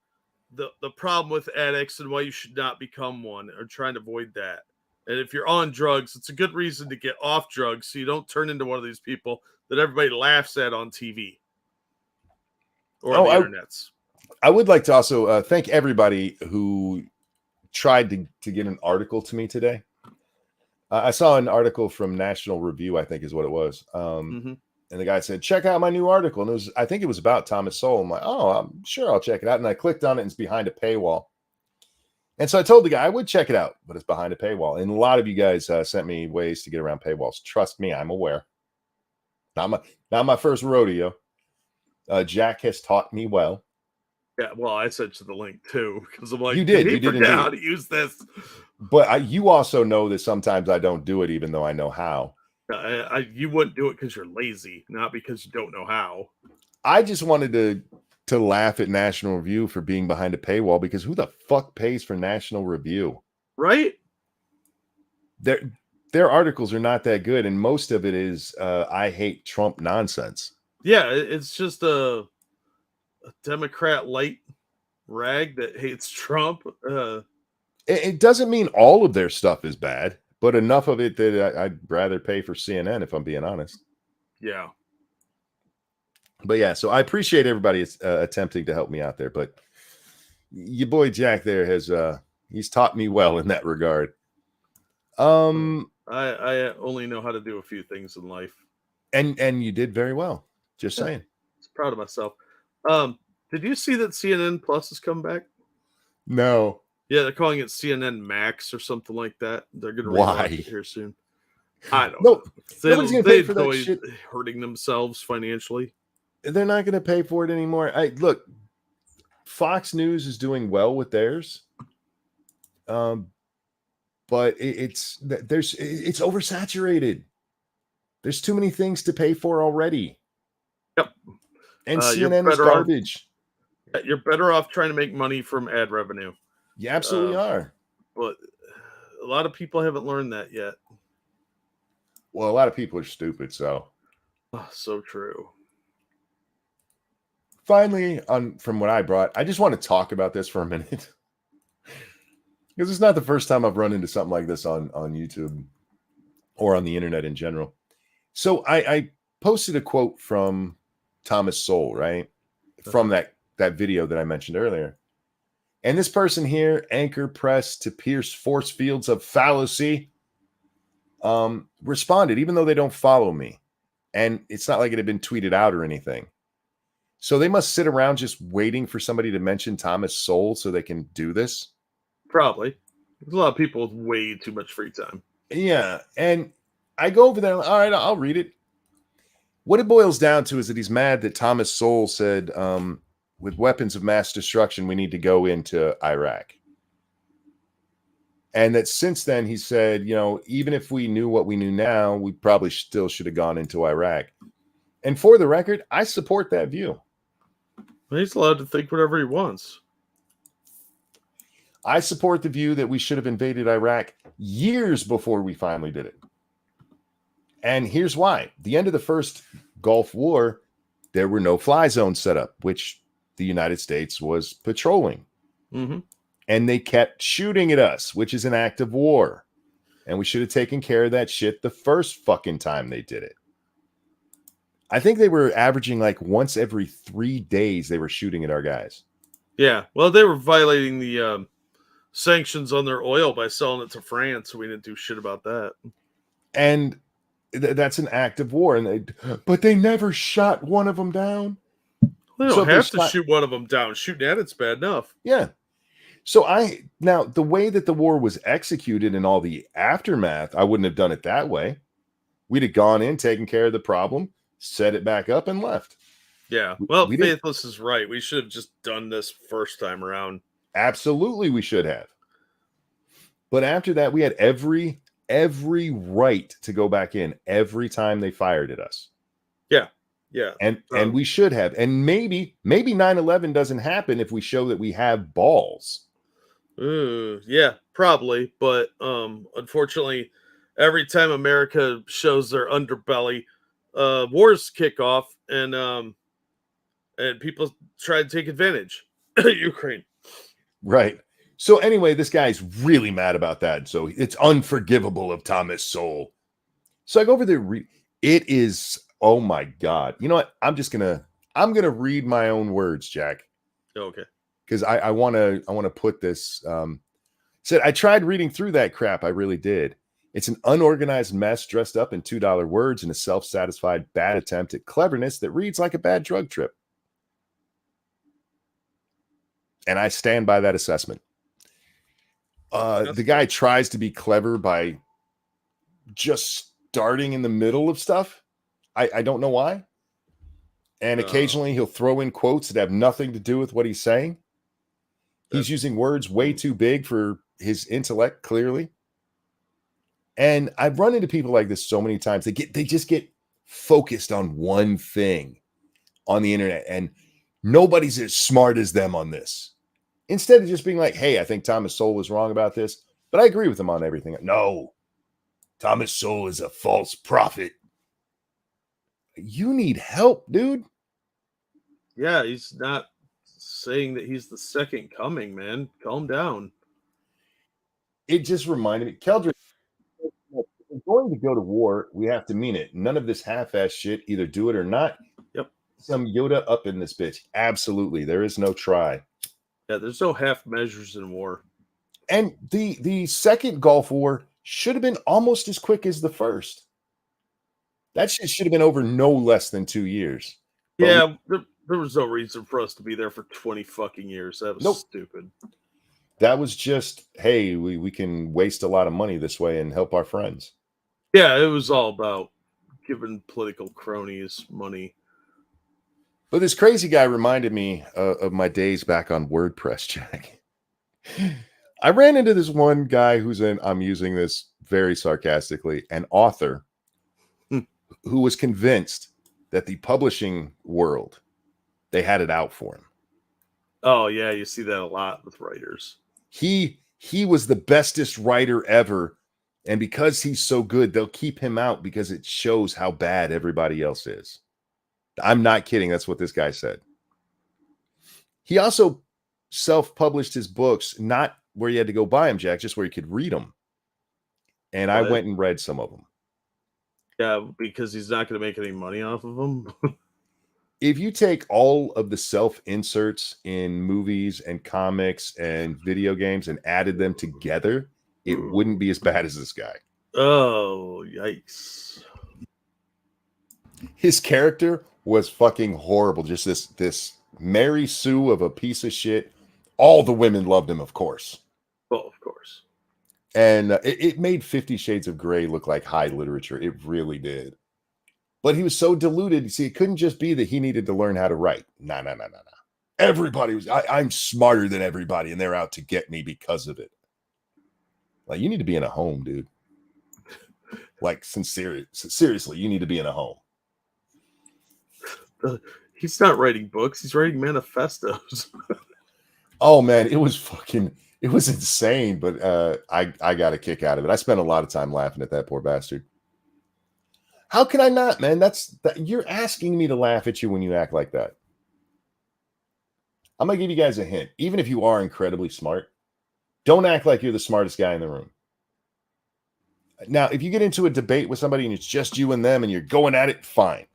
the problem with addicts and why you should not become one or trying to avoid that. And if you're on drugs, it's a good reason to get off drugs so you don't turn into one of these people that everybody laughs at on TV or on the internets. I would like to also thank everybody who tried to get an article to me today. I saw an article from National Review, I think is what it was. And the guy said, check out my new article. And I think it was about Thomas Sowell. I'm like, oh, I'm sure I'll check it out. And I clicked on it and it's behind a paywall. And so I told the guy I would check it out, but it's behind a paywall. And a lot of you guys sent me ways to get around paywalls. Trust me, I'm aware. Not my first rodeo. Jack has taught me well. Yeah, well, I sent you the link too because I'm like, You did forget indeed. how to use this. But you also know that sometimes I don't do it, even though I know how. You wouldn't do it because you're lazy, not because you don't know how. I just wanted to laugh at National Review for being behind a paywall because who the fuck pays for National Review? Right? Their articles are not that good, and most of it is I hate Trump nonsense. Yeah, it's just a Democrat light rag that hates Trump. It doesn't mean all of their stuff is bad, but enough of it that I'd rather pay for CNN, if I'm being honest. Yeah. But yeah, so I appreciate everybody attempting to help me out there. But your boy Jack there has he's taught me well in that regard. I only know how to do a few things in life. And you did very well. Just saying. I'm proud of myself. Did you see that CNN Plus has come back? No. Yeah, they're calling it CNN Max or something like that. They're going to Why? relaunch it here soon. I don't No, know. nobody's gonna pay for that enjoy shit. hurting themselves financially. They're not going to pay for it anymore. Look, Fox News is doing well with theirs. But it's oversaturated. There's too many things to pay for already. Yep. And CNN is garbage. You're better off trying to make money from ad revenue. You absolutely are. But a lot of people haven't learned that yet. Well, a lot of people are stupid, so. Oh, so true. Finally, from what I brought, I just want to talk about this for a minute. Because it's not the first time I've run into something like this on YouTube or on the internet in general. So I posted a quote from Thomas Sowell, right? From that video that I mentioned earlier. And this person here, anchor press to pierce force fields of fallacy, responded, even though they don't follow me. And it's not like it had been tweeted out or anything. So they must sit around just waiting for somebody to mention Thomas Sowell so they can do this. Probably. There's a lot of people with way too much free time. Yeah. And I go over there. All right, I'll read it. What it boils down to is that he's mad that Thomas Sowell said, with weapons of mass destruction, we need to go into Iraq. And that since then, he said, even if we knew what we knew now, we probably still should have gone into Iraq. And for the record, I support that view. He's allowed to think whatever he wants. I support the view that we should have invaded Iraq years before we finally did it. And here's why. The end of the first Gulf War, there were no fly zones set up, which the United States was patrolling. Mm-hmm. And they kept shooting at us, which is an act of war. And we should have taken care of that shit the first fucking time they did it. I think they were averaging like once every 3 days they were shooting at our guys. Yeah. Well, they were violating the sanctions on their oil by selling it to France, so we didn't do shit about that. And that's an act of war. But they never shot one of them down. They don't have to shoot one of them down. Shooting at it's bad enough. Yeah. So now the way that the war was executed and all the aftermath, I wouldn't have done it that way. We'd have gone in, taken care of the problem, set it back up, and left. Yeah. Well, Faithless is right. We should have just done this first time around. Absolutely, we should have. But after that, we had every right to go back in every time they fired at us. Yeah. Yeah. And we should have. And maybe 9/11 doesn't happen if we show that we have balls. Yeah, probably. But unfortunately, every time America shows their underbelly, wars kick off and people try to take advantage. Ukraine. Right. So anyway, this guy's really mad about that. So it's unforgivable of Thomas Sowell. So I go over there. It is, oh my God. You know what? I'm going to read my own words, Jack. Okay. Because I want to put this. Said, I tried reading through that crap. I really did. It's an unorganized mess dressed up in $2 words and a self-satisfied bad attempt at cleverness that reads like a bad drug trip. And I stand by that assessment. The guy tries to be clever by just starting in the middle of stuff. I don't know why. And occasionally he'll throw in quotes that have nothing to do with what he's saying. He's using words way too big for his intellect, clearly. And I've run into people like this so many times. They just get focused on one thing on the internet, and nobody's as smart as them on this. Instead of just being like, hey, I think Thomas Sowell was wrong about this, but I agree with him on everything. No, Thomas Sowell is a false prophet. You need help, dude. Yeah, he's not saying that he's the second coming, man. Calm down. It just reminded me, Keldrick, if we're going to go to war, we have to mean it. None of this half-ass shit, either do it or not. Yep. Some Yoda up in this bitch. Absolutely. There is no try. Yeah, there's no half measures in war. And the second Gulf War should have been almost as quick as the first. That shit should have been over no less than 2 years. But yeah, there was no reason for us to be there for 20 fucking years. That was stupid. That was just, hey, we can waste a lot of money this way and help our friends. Yeah, it was all about giving political cronies money. But this crazy guy reminded me of my days back on WordPress, Jack. I ran into this one guy I'm using this very sarcastically, an author who was convinced that the publishing world, they had it out for him. Oh yeah, you see that a lot with writers. He was the bestest writer ever, and because he's so good, they'll keep him out because it shows how bad everybody else is. I'm not kidding. That's what this guy said. He also self-published his books, not where you had to go buy them, Jack, just where you could read them. And I went and read some of them. Yeah, because he's not going to make any money off of them. If you take all of the self-inserts in movies and comics and video games and added them together, it wouldn't be as bad as this guy. Oh, yikes. His character was fucking horrible. Just this Mary Sue of a piece of shit. All the women loved him, of course. Well, of course. And it made 50 Shades of Grey look like high literature. It really did. But he was so deluded. See, it couldn't just be that he needed to learn how to write. No. Everybody was, I'm smarter than everybody, and they're out to get me because of it. Like, you need to be in a home, dude. Like, seriously, you need to be in a home. He's not writing books. He's writing manifestos. Oh, man, it was insane, but I got a kick out of it. I spent a lot of time laughing at that poor bastard. How can I not, man? You're asking me to laugh at you when you act like that. I'm going to give you guys a hint. Even if you are incredibly smart, don't act like you're the smartest guy in the room. Now, if you get into a debate with somebody and it's just you and them and you're going at it, fine.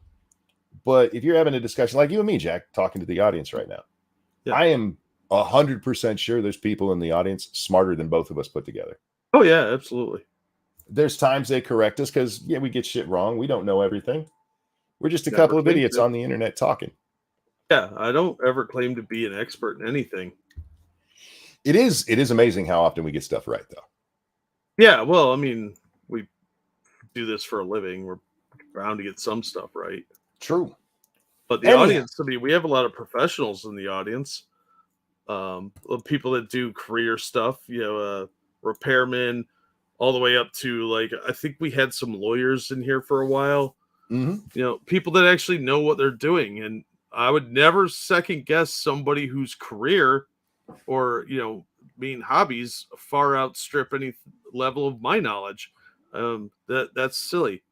But if you're having a discussion like you and me, Jack, talking to the audience right now, yeah. I am 100% sure there's people in the audience smarter than both of us put together. Oh, yeah, absolutely. There's times they correct us because, yeah, we get shit wrong. We don't know everything. We're just a couple of idiots on the internet talking. Yeah, I don't ever claim to be an expert in anything. It is amazing how often we get stuff right, though. Yeah, well, I mean, we do this for a living. We're bound to get some stuff right. True. But the audience, I mean, we have a lot of professionals in the audience. People that do career stuff, repairmen, all the way up to, like, I think we had some lawyers in here for a while. Mm-hmm. People that actually know what they're doing. And I would never second guess somebody whose career or, main hobbies far outstrip any level of my knowledge. That's silly.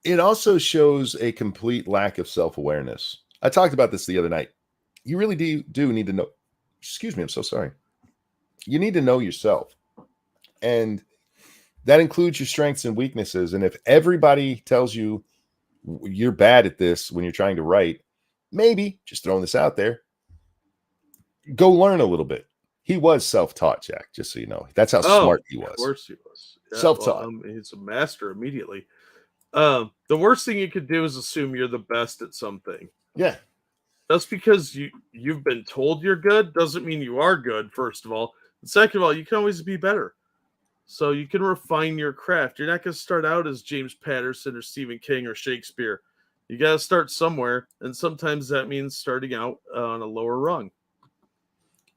It also shows a complete lack of self-awareness. I talked about this the other night. You really do need to know. Excuse me, I'm so sorry. You need to know yourself. And that includes your strengths and weaknesses. And if everybody tells you you're bad at this when you're trying to write, maybe, just throwing this out there, go learn a little bit. He was self-taught, Jack, just so you know. That's how smart he was. Of course he was. Yeah, self-taught. He's a master immediately. The worst thing you could do is assume you're the best at something. Yeah. Just because you've been told you're good doesn't mean you are good, first of all. And second of all, you can always be better. So you can refine your craft. You're not going to start out as James Patterson or Stephen King or Shakespeare. You got to start somewhere. And sometimes that means starting out on a lower rung.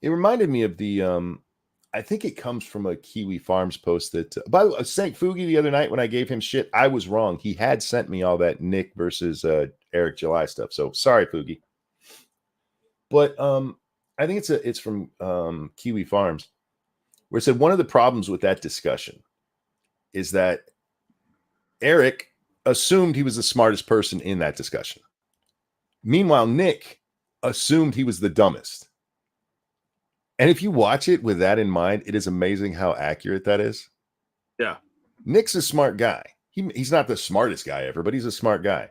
It reminded me of the, I think it comes from a Kiwi Farms post that, by the way, St. Fugi the other night when I gave him shit, I was wrong. He had sent me all that Nick versus Eric July stuff. So sorry, Fugi. But I think it's from Kiwi Farms, where it said one of the problems with that discussion is that Eric assumed he was the smartest person in that discussion. Meanwhile, Nick assumed he was the dumbest. And if you watch it with that in mind, it is amazing how accurate that is. Yeah. Nick's a smart guy. He's not the smartest guy ever, but he's a smart guy.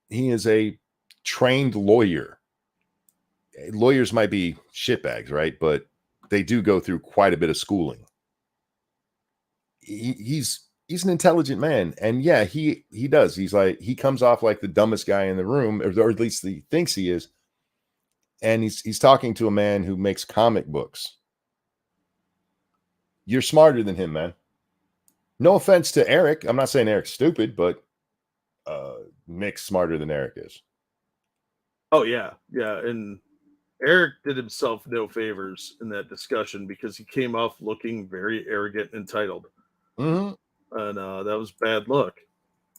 He is a trained lawyer. Lawyers might be shitbags, right? But they do go through quite a bit of schooling. He's an intelligent man. And yeah, he does. He comes off like the dumbest guy in the room, or at least he thinks he is. And he's talking to a man who makes comic books. You're smarter than him, man. No offense to Eric. I'm not saying Eric's stupid, but Nick's smarter than Eric is. Oh yeah, yeah, and Eric did himself no favors in that discussion because he came off looking very arrogant and entitled, Mhm. and that was bad luck.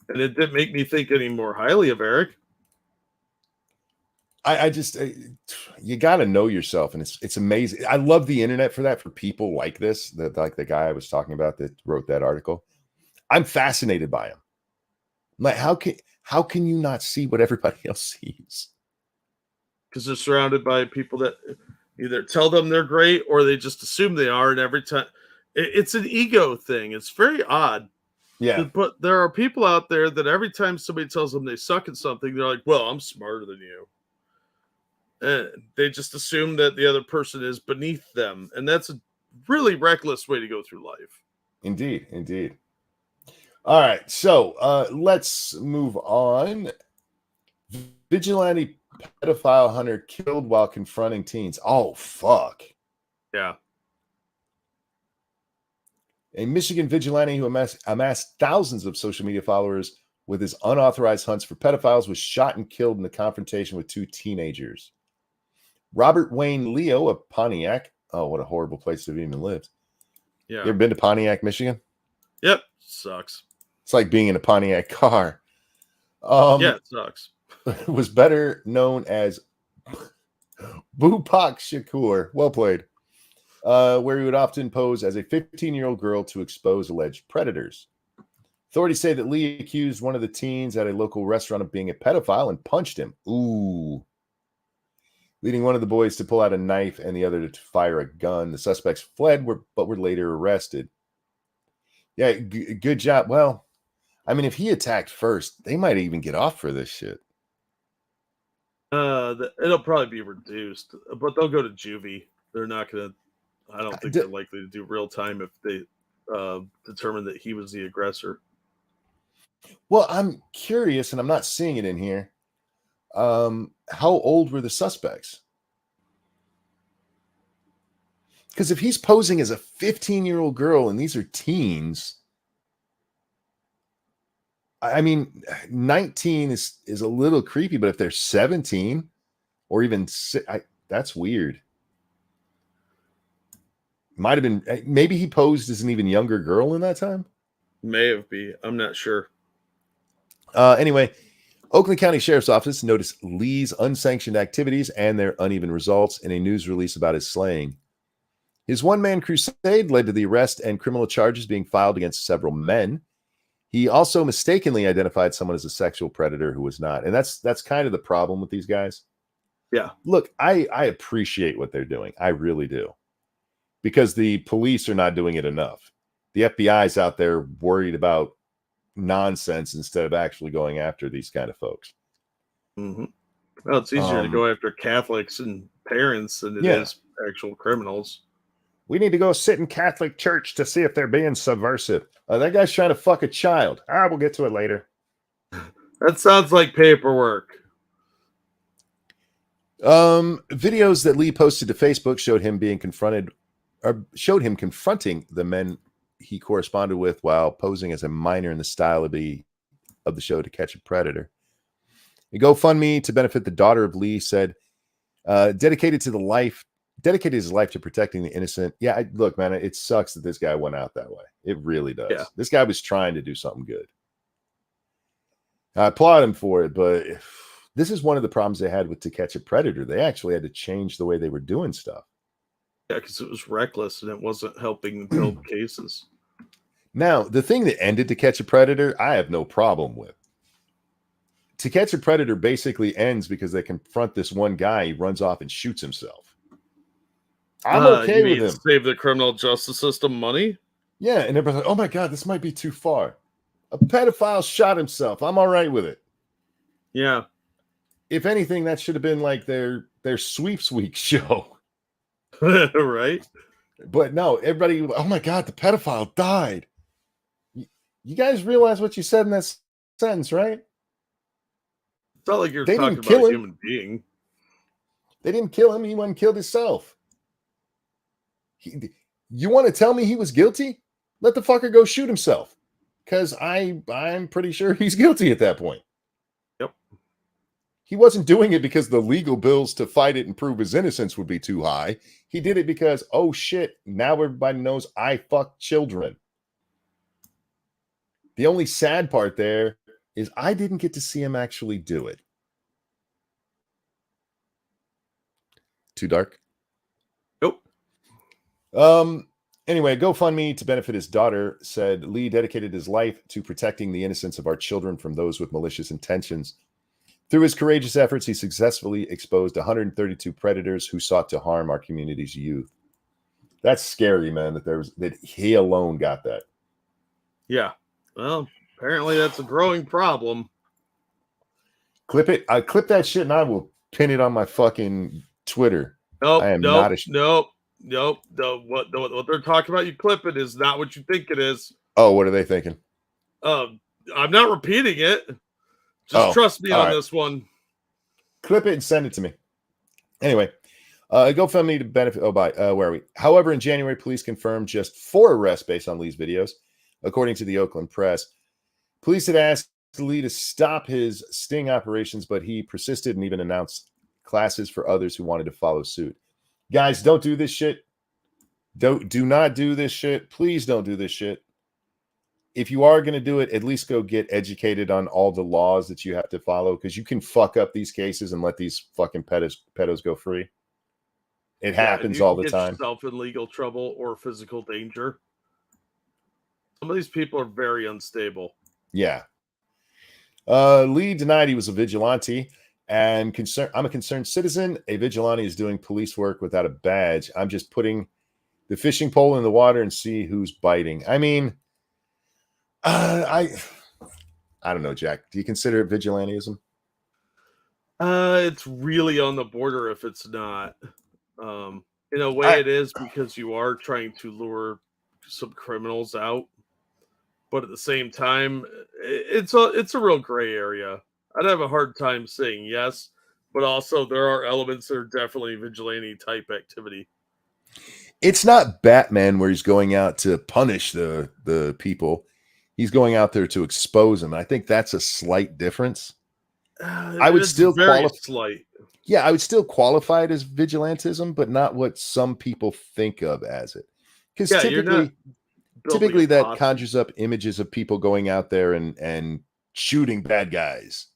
And it didn't make me think any more highly of Eric. I just you got to know yourself, and it's amazing. I love the internet for that, for people like this, that like the guy I was talking about that wrote that article. I'm fascinated by him. Like, how can you not see what everybody else sees? Because they're surrounded by people that either tell them they're great or they just assume they are, and every time it's an ego thing. It's very odd. Yeah, But there are people out there that every time somebody tells them they suck at something, they're like, "Well, I'm smarter than you." And they just assume that the other person is beneath them, and that's a really reckless way to go through life. indeed, indeed. All right, so let's move on. Vigilante pedophile hunter killed while confronting teens. Oh, fuck. Yeah. A Michigan vigilante who amassed thousands of social media followers with his unauthorized hunts for pedophiles was shot and killed in the confrontation with two teenagers. Robert Wayne Leo of Pontiac. Oh, what a horrible place to have even lived. Yeah. You ever been to Pontiac, Michigan? Yep. Sucks. It's like being in a Pontiac car. Yeah, it sucks. Was better known as Bupak Shakur. Well played. Where he would often pose as a 15-year-old girl to expose alleged predators. Authorities say that Lee accused one of the teens at a local restaurant of being a pedophile and punched him. Ooh. Leading one of the boys to pull out a knife and the other to fire a gun. The suspects fled, but were later arrested. Yeah, good job. Well, I mean, if he attacked first, they might even get off for this shit. It'll probably be reduced, but they'll go to juvie. They're not going to. I don't think they're likely to do real time if they determine that he was the aggressor. Well, I'm curious, and I'm not seeing it in here. How old were the suspects? Because if he's posing as a 15-year-old girl and these are teens, I mean, 19 is a little creepy, but if they're 17 or even that's weird. Might have been, maybe he posed as an even younger girl in that time. May have been. I'm not sure. Anyway, Oakland County Sheriff's Office noticed Lee's unsanctioned activities and their uneven results in a news release about his slaying. His one-man crusade led to the arrest and criminal charges being filed against several men. He also mistakenly identified someone as a sexual predator who was not. And that's kind of the problem with these guys. Yeah. Look, I appreciate what they're doing. I really do. Because the police are not doing it enough. The FBI's out there worried about nonsense instead of actually going after these kind of folks. Mm-hmm. Well, it's easier to go after Catholics and parents than it is actual criminals. We need to go sit in Catholic church to see if they're being subversive. That guy's trying to fuck a child. We'll get to it later. That sounds like paperwork. Videos that Lee posted to Facebook showed him confronting the men he corresponded with while posing as a minor in the style of the show To Catch a Predator. A GoFundMe to benefit the daughter of Lee said, dedicated his life to protecting the innocent. Yeah, look, man, it sucks that this guy went out that way. It really does. Yeah. This guy was trying to do something good. I applaud him for it, but this is one of the problems they had with To Catch a Predator. They actually had to change the way they were doing stuff. Yeah, because it was reckless and it wasn't helping build cases. Now, the thing that ended To Catch a Predator, I have no problem with. To Catch a Predator basically ends because they confront this one guy. He runs off and shoots himself. I'm okay with him. Save the criminal justice system money? Yeah, and everybody's like, oh my God, this might be too far. A pedophile shot himself. I'm all right with it. Yeah. If anything, that should have been like their sweeps week show. Right? But no, everybody, oh my God, the pedophile died. You guys realize what you said in that sentence, right? It's not like you're talking about a human being. They didn't kill him. He went and killed himself. You want to tell me he was guilty? Let the fucker go shoot himself. Because I'm pretty sure he's guilty at that point. Yep. He wasn't doing it because the legal bills to fight it and prove his innocence would be too high. He did it because, oh shit, now everybody knows I fuck children. The only sad part there is I didn't get to see him actually do it. Too dark? Nope. Anyway, GoFundMe to benefit his daughter said Lee dedicated his life to protecting the innocence of our children from those with malicious intentions. Through his courageous efforts, he successfully exposed 132 predators who sought to harm our community's youth. That's scary, man, that he alone got that. Yeah. Well, apparently that's a growing problem. Clip it. I clip that shit and I will pin it on my fucking Twitter. Nope. I am nope. not nope. No. What they're talking about, you clip it, is not what you think it is. Oh, what are they thinking? I'm not repeating it. Just trust me on this one. Clip it and send it to me. Anyway, GoFundMe to benefit. Where are we? However, in January, police confirmed just 4 arrests based on Lee's videos. According to the Oakland Press, police had asked Lee to stop his sting operations, but he persisted and even announced classes for others who wanted to follow suit. Guys, don't do this shit. Do not do this shit. Please don't do this shit. If you are going to do it, at least go get educated on all the laws that you have to follow, because you can fuck up these cases and let these fucking pedos go free. It happens all the time. Yourself in legal trouble or physical danger. Some of these people are very unstable. Yeah. Lee denied he was a vigilante and I'm a concerned citizen. A vigilante is doing police work without a badge. I'm just putting the fishing pole in the water and see who's biting. I mean, I don't know, Jack. Do you consider it vigilantism? It's really on the border if it's not. In a way it is, because you are trying to lure some criminals out. But at the same time, it's a real gray area. I'd have a hard time saying yes, but also there are elements that are definitely vigilante type activity. It's not Batman where he's going out to punish the people. He's going out there to expose them. I think that's a slight difference. I would still slight. Yeah, I would still qualify it as vigilantism, but not what some people think of as it. Because typically that conjures up images of people going out there and shooting bad guys.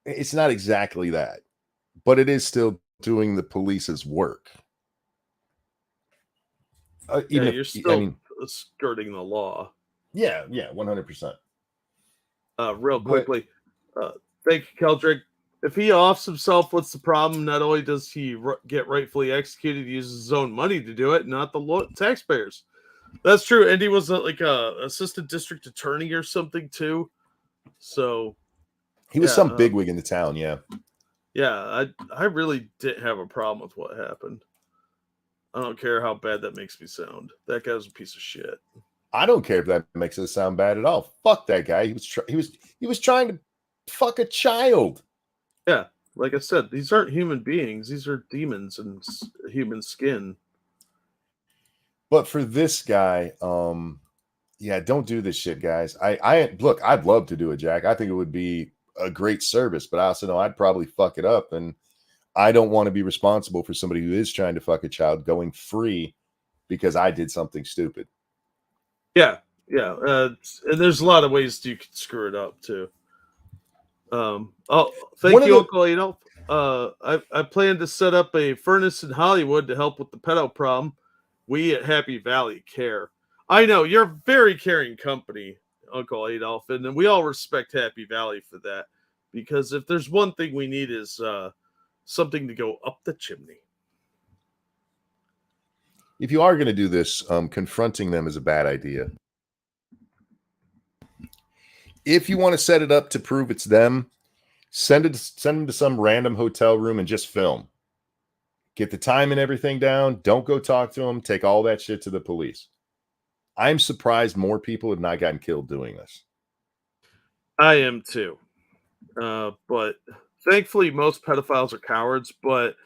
It's not exactly that, but it is still doing the police's work. You're still skirting the law. Yeah, 100%. Real quickly, thank you, Keldrick. If he offs himself, what's the problem? Not only does he get rightfully executed, he uses his own money to do it, not the taxpayers. That's true. And he was like a assistant district attorney or something too. So he was some bigwig in the town. Yeah. Yeah. I really didn't have a problem with what happened. I don't care how bad that makes me sound. That guy was a piece of shit. I don't care if that makes it sound bad at all. Fuck that guy. He was trying to fuck a child. Yeah. Like I said, these aren't human beings. These are demons in human skin. But for this guy, yeah, don't do this shit, guys. Look, I'd love to do it, Jack. I think it would be a great service, but I also know I'd probably fuck it up, and I don't want to be responsible for somebody who is trying to fuck a child going free because I did something stupid. Yeah. And there's a lot of ways you can screw it up too. Thank you, Uncle Adolf. I plan to set up a furnace in Hollywood to help with the pedo problem. We at Happy Valley care. I know you're a very caring company, Uncle Adolf, and we all respect Happy Valley for that. Because if there's one thing we need is something to go up the chimney. If you are going to do this, confronting them is a bad idea. If you want to set it up to prove it's them, send them to some random hotel room and just film. Get the time and everything down. Don't go talk to them. Take all that shit to the police. I'm surprised more people have not gotten killed doing this. I am too. But thankfully, most pedophiles are cowards, but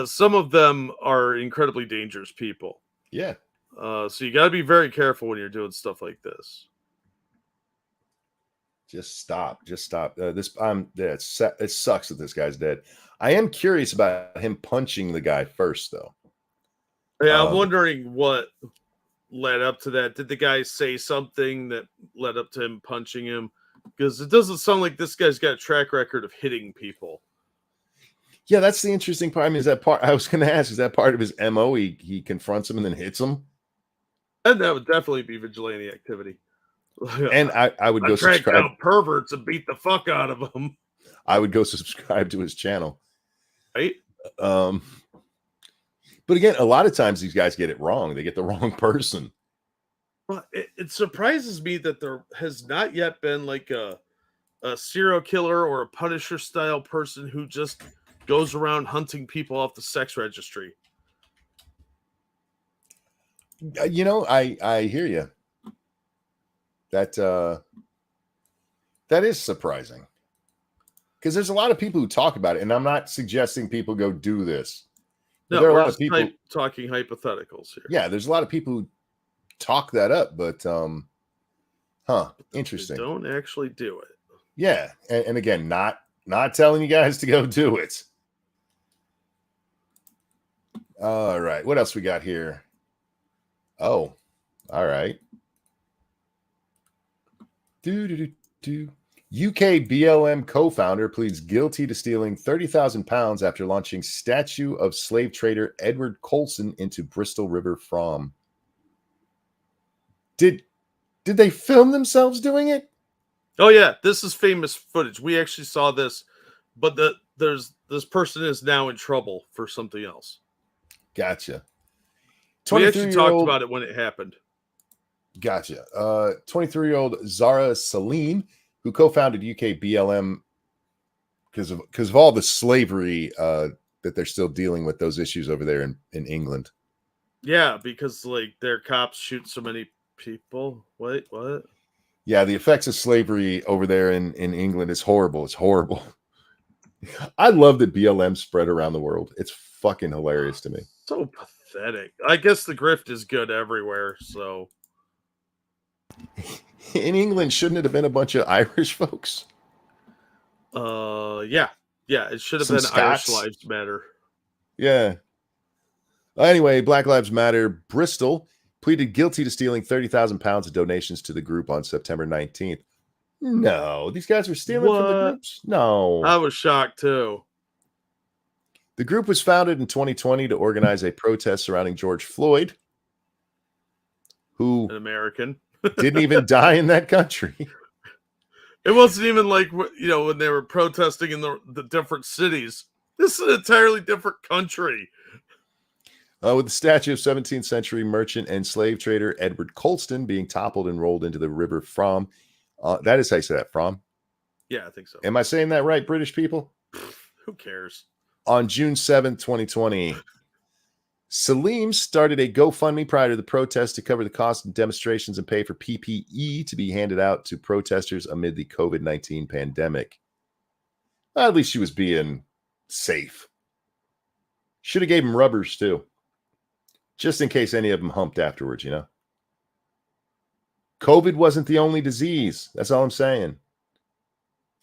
some of them are incredibly dangerous people. Yeah. So you got to be very careful when you're doing stuff like this. Just stop. Just stop. It sucks that this guy's dead. I am curious about him punching the guy first, though. Yeah, I'm wondering what led up to that. Did the guy say something that led up to him punching him? Because it doesn't sound like this guy's got a track record of hitting people. Yeah, that's the interesting part. I mean, is that part? I was going to ask, is that part of his MO? He confronts him and then hits him? And that would definitely be vigilante activity. And I would go track subscribe. down perverts and beat the fuck out of them. I would go subscribe to his channel. Right? But again, a lot of times these guys get it wrong. They get the wrong person. Well, it surprises me that there has not yet been like a serial killer or a Punisher style person who just goes around hunting people off the sex registry. You know, I hear you. That is surprising. Because there's a lot of people who talk about it, and I'm not suggesting people go do this. No, there are a we're lot of people talking hypotheticals here. Yeah, there's a lot of people who talk that up, but interesting. They don't actually do it. Yeah, and again, not telling you guys to go do it. All right, what else we got here? Oh, all right. UK BLM co-founder pleads guilty to stealing 30,000 pounds after launching statue of slave trader Edward Colson into Bristol River From. Did they film themselves doing it? Oh yeah, this is famous footage. We actually saw this, but this person is now in trouble for something else. Gotcha. We actually talked about it when it happened. Gotcha. 23-year-old Zara Salim, who co-founded UK BLM because of all the slavery that they're still dealing with, those issues over there in England. Yeah, because like their cops shoot so many people. Wait, what? Yeah, the effects of slavery over there in England is horrible. It's horrible. I love that BLM spread around the world. It's fucking hilarious to me. So pathetic. I guess the grift is good everywhere, so. In England, shouldn't it have been a bunch of Irish folks? Yeah. It should have Some been Scots. Irish Lives Matter. Yeah. Anyway, Black Lives Matter Bristol pleaded guilty to stealing 30,000 pounds of donations to the group on September 19th. No, these guys were stealing from the groups? No. I was shocked too. The group was founded in 2020 to organize a protest surrounding George Floyd, who An American. didn't even die in that country. It wasn't even like, when they were protesting in the different cities. This is an entirely different country. With the statue of 17th century merchant and slave trader Edward Colston being toppled and rolled into the river From. That is how you say that, From? Yeah, I think so. Am I saying that right, British people? Who cares? On June 7th, 2020, Salim started a GoFundMe prior to the protest to cover the cost of demonstrations and pay for PPE to be handed out to protesters amid the COVID-19 pandemic. At least she was being safe. Should have gave them rubbers too. Just in case any of them humped afterwards, COVID wasn't the only disease. That's all I'm saying.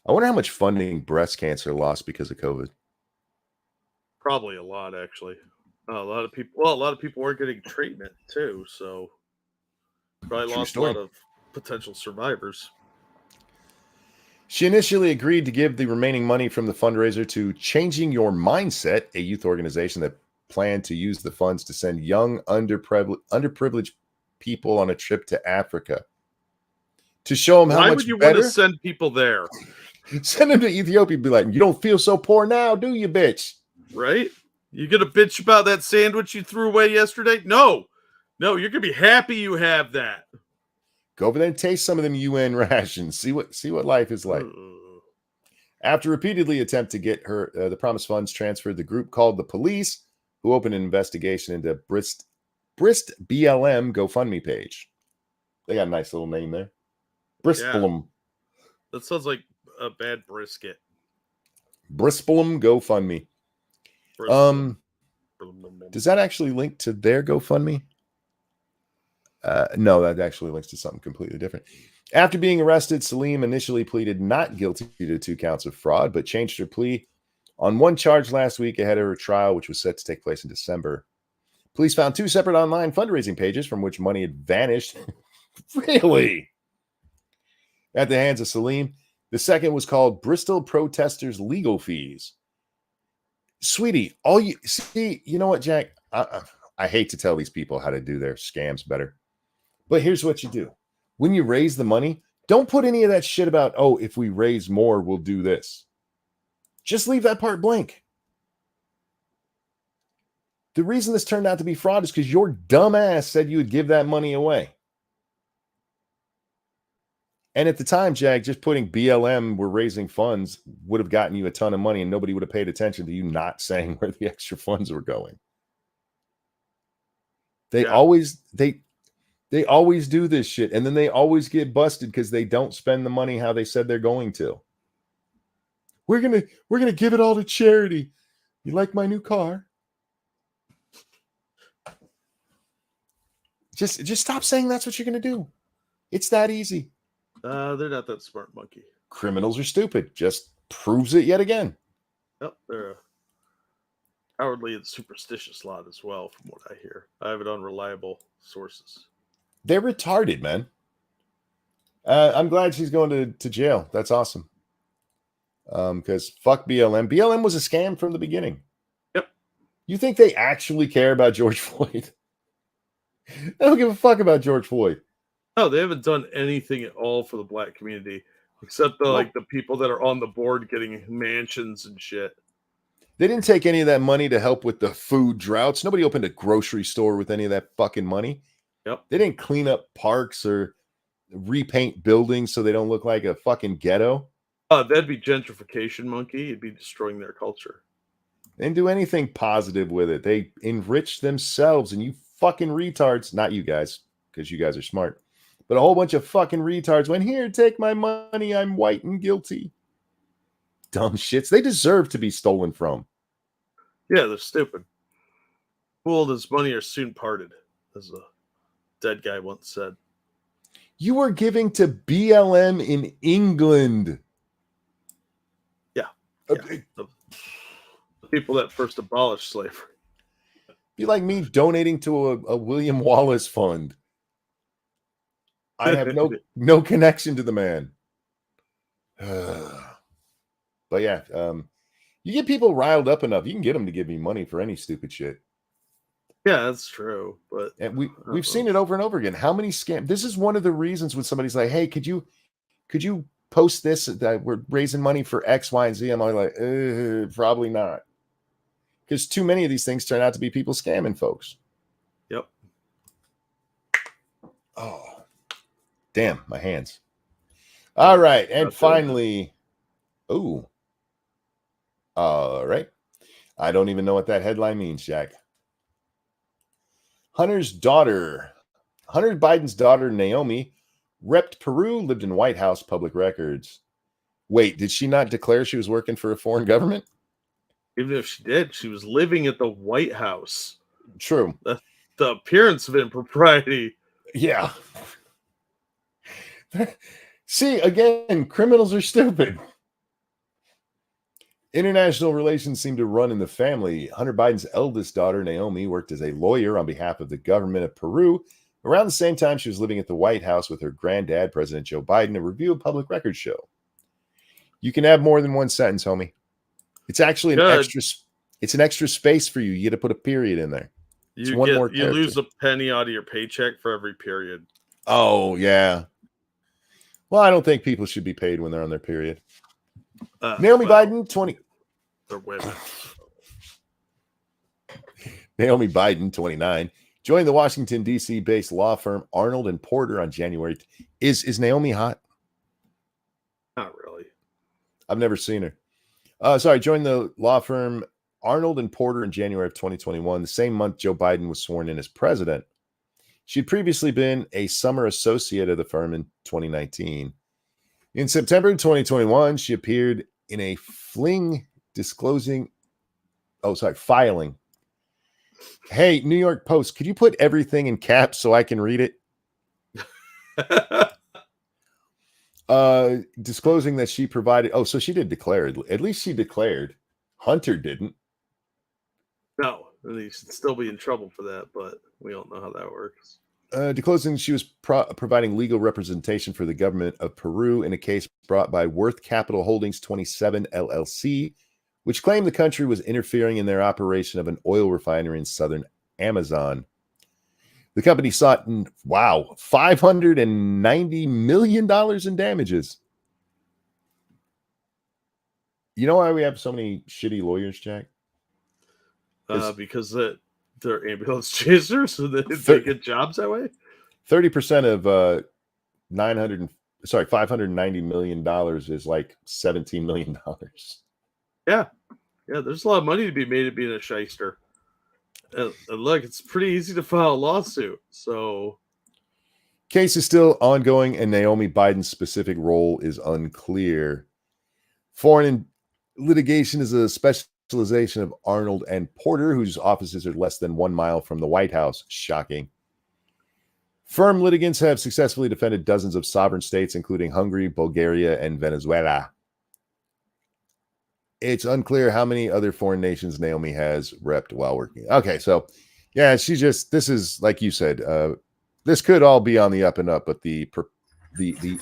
I wonder how much funding breast cancer lost because of COVID. Probably a lot, actually. A lot of people weren't getting treatment too, so probably True lost story. a lot of potential survivors. She initially agreed to give the remaining money from the fundraiser to Changing Your Mindset, a youth organization that planned to use the funds to send young, underprivileged people on a trip to Africa to show them how Why much would you better. want to send people there? Send them to Ethiopia and be like, you don't feel so poor now, do you, bitch? Right? You gonna bitch about that sandwich you threw away yesterday? No, you're gonna be happy you have that. Go over there and taste some of them UN rations. See what life is like. After repeatedly attempt to get her the promised funds transferred, the group called the police, who opened an investigation into Brist BLM GoFundMe page. They got a nice little name there. Bristolum. That sounds like a bad brisket. Bristolum GoFundMe. Does that actually link to their GoFundMe? No, that actually links to something completely different. After being arrested, Salim initially pleaded not guilty to 2 counts of fraud, but changed her plea on one charge last week ahead of her trial, which was set to take place in December. Police found 2 separate online fundraising pages from which money had vanished. Really? At the hands of Salim. The second was called Bristol Protesters Legal Fees. Sweetie, all you see, you know what, Jack? I hate to tell these people how to do their scams better. But here's what you do. When you raise the money, don't put any of that shit about, oh, if we raise more, we'll do this. Just leave that part blank. The reason this turned out to be fraud is because your dumb ass said you would give that money away. And at the time, Jack, just putting BLM, we're raising funds, would have gotten you a ton of money and nobody would have paid attention to you not saying where the extra funds were going. They always do this shit, and then they always get busted because they don't spend the money how they said they're going to. We're gonna give it all to charity. You like my new car? Just stop saying that's what you're gonna do. It's that easy. They're not that smart, monkey. Criminals are stupid. Just proves it yet again. Yep, they're a cowardly and superstitious lot as well, from what I hear. I have it on reliable sources. They're retarded, man. I'm glad she's going to jail. That's awesome. Because fuck BLM. BLM was a scam from the beginning. Yep. You think they actually care about George Floyd? They don't give a fuck about George Floyd. No, they haven't done anything at all for the black community, except the people that are on the board getting mansions and shit. They didn't take any of that money to help with the food droughts. Nobody opened a grocery store with any of that fucking money. Yep. They didn't clean up parks or repaint buildings so they don't look like a fucking ghetto. That'd be gentrification, monkey. You'd be destroying their culture. They didn't do anything positive with it. They enriched themselves, and you fucking retards, not you guys, because you guys are smart, but a whole bunch of fucking retards went, here, take my money. I'm white and guilty. Dumb shits. They deserve to be stolen from. Yeah, they're stupid. Fooled as money are soon parted, as a dead guy once said. You are giving to BLM in England. Yeah. The people that first abolished slavery. Be like me donating to a William Wallace fund. I have no connection to the man. But yeah, you get people riled up enough, you can get them to give me money for any stupid shit. Yeah, that's true. But and we've seen it over and over again. How many scams? This is one of the reasons when somebody's like, "Hey, could you post this that we're raising money for X, Y, and Z?" I'm like, probably not, because too many of these things turn out to be people scamming folks. Yep. Oh, damn, my hands. All right, and finally, all right. I don't even know what that headline means, Jack. Hunter Biden's daughter, Naomi, repped Peru, lived in White House public records. Wait, did she not declare she was working for a foreign government? Even if she did, she was living at the White House. True. The appearance of impropriety. Yeah. See, again, criminals are stupid. International relations seem to run in the family. Hunter Biden's eldest daughter, Naomi, worked as a lawyer on behalf of the government of Peru. Around the same time, she was living at the White House with her granddad, President Joe Biden, a review of public records show. You can have more than one sentence, homie. It's actually it's an extra space for you. You get to put a period in there. You lose a penny out of your paycheck for every period. Oh, yeah. Well, I don't think people should be paid when they're on their period. Naomi Biden, 20. They're women. Naomi Biden, 29, joined the Washington, D.C. based law firm Arnold and Porter on January. Is Naomi hot? Not really. I've never seen her. Joined the law firm Arnold and Porter in January of 2021, the same month Joe Biden was sworn in as president. She'd previously been a summer associate of the firm in 2019. In September 2021, she appeared in a filing. Hey, New York Post, could you put everything in caps so I can read it? Disclosing that she provided. Oh, so she did declare. At least she declared. Hunter didn't. No, and he should still be in trouble for that, but we don't know how that works. Disclosing she was providing legal representation for the government of Peru in a case brought by Worth Capital Holdings 27 LLC, which claimed the country was interfering in their operation of an oil refinery in southern Amazon. The company sought, $590 million in damages. You know why we have so many shitty lawyers, Jack? Because they're ambulance chasers, so they get jobs that way. 30% of $590 million is like $17 million. Yeah, there's a lot of money to be made at being a shyster. And look, it's pretty easy to file a lawsuit. So, case is still ongoing, and Naomi Biden's specific role is unclear. Foreign litigation is a specialization of Arnold and Porter, whose offices are less than 1 mile from the White House. Shocking. Firm litigants have successfully defended dozens of sovereign states, including Hungary, Bulgaria, and Venezuela. It's unclear how many other foreign nations Naomi has repped while working. Okay, so yeah, this is like you said, this could all be on the up and up, but the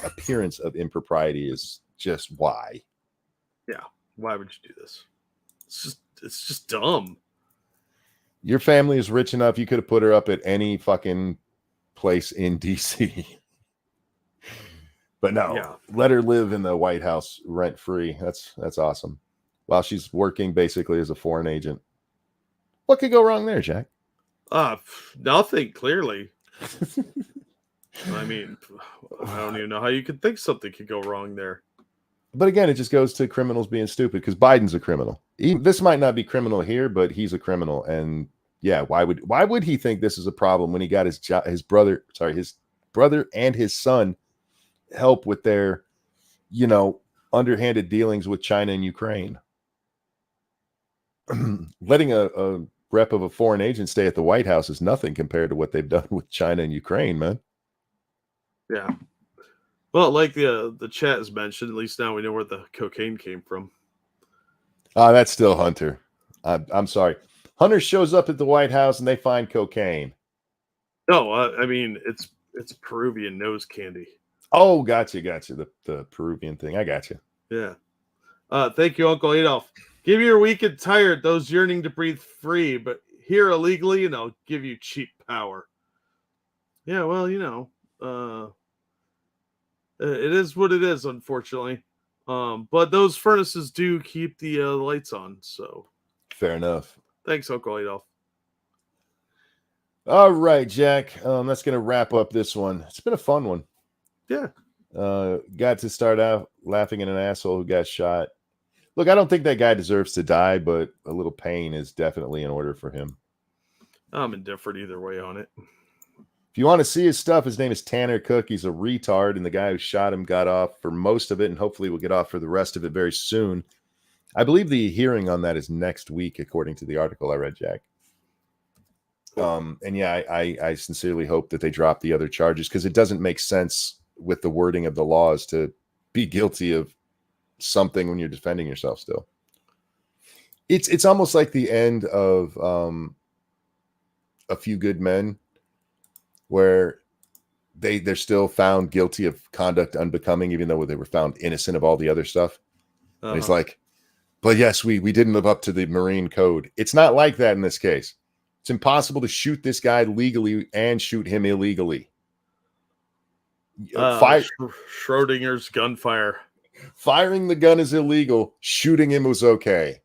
appearance of impropriety is just why. Yeah, why would you do this? It's just dumb. Your family is rich enough, you could have put her up at any fucking place in DC. But no, let her live in the White House rent free. That's awesome. While she's working basically as a foreign agent. What could go wrong there, Jack? Nothing, clearly. I mean, I don't even know how you could think something could go wrong there. But again, it just goes to criminals being stupid, because Biden's a criminal. This might not be criminal here, but he's a criminal. And yeah, why would he think this is a problem when he got his brother and his son help with their, underhanded dealings with China and Ukraine? Letting a rep of a foreign agent stay at the White House is nothing compared to what they've done with China and Ukraine, man. Yeah. Well, like the chat has mentioned, at least now we know where the cocaine came from. That's still Hunter. I'm sorry. Hunter shows up at the White House and they find cocaine. No, I mean, it's Peruvian nose candy. Oh, gotcha. The Peruvian thing. I gotcha. Yeah. Thank you, Uncle Adolf. Give your weak and tired those yearning to breathe free, but here illegally, and I'll give you cheap power. Yeah, well, it is what it is, unfortunately. But those furnaces do keep the lights on, so. Fair enough. Thanks, Uncle Adolf. All right, Jack. That's going to wrap up this one. It's been a fun one. Yeah. Got to start out laughing at an asshole who got shot. Look, I don't think that guy deserves to die, but a little pain is definitely in order for him. I'm indifferent either way on it. If you want to see his stuff, his name is Tanner Cook. He's a retard, and the guy who shot him got off for most of it, and hopefully will get off for the rest of it very soon. I believe the hearing on that is next week, according to the article I read, Jack. And yeah, I sincerely hope that they drop the other charges, because it doesn't make sense with the wording of the laws to be guilty of something when you're defending yourself still. It's almost like the end of A Few Good Men, where they're still found guilty of conduct unbecoming, even though they were found innocent of all the other stuff. And he's like, but yes, we didn't live up to the Marine Code. It's not like that in this case. It's impossible to shoot this guy legally and shoot him illegally. Schrodinger's gunfire. Firing the gun is illegal. Shooting him was okay.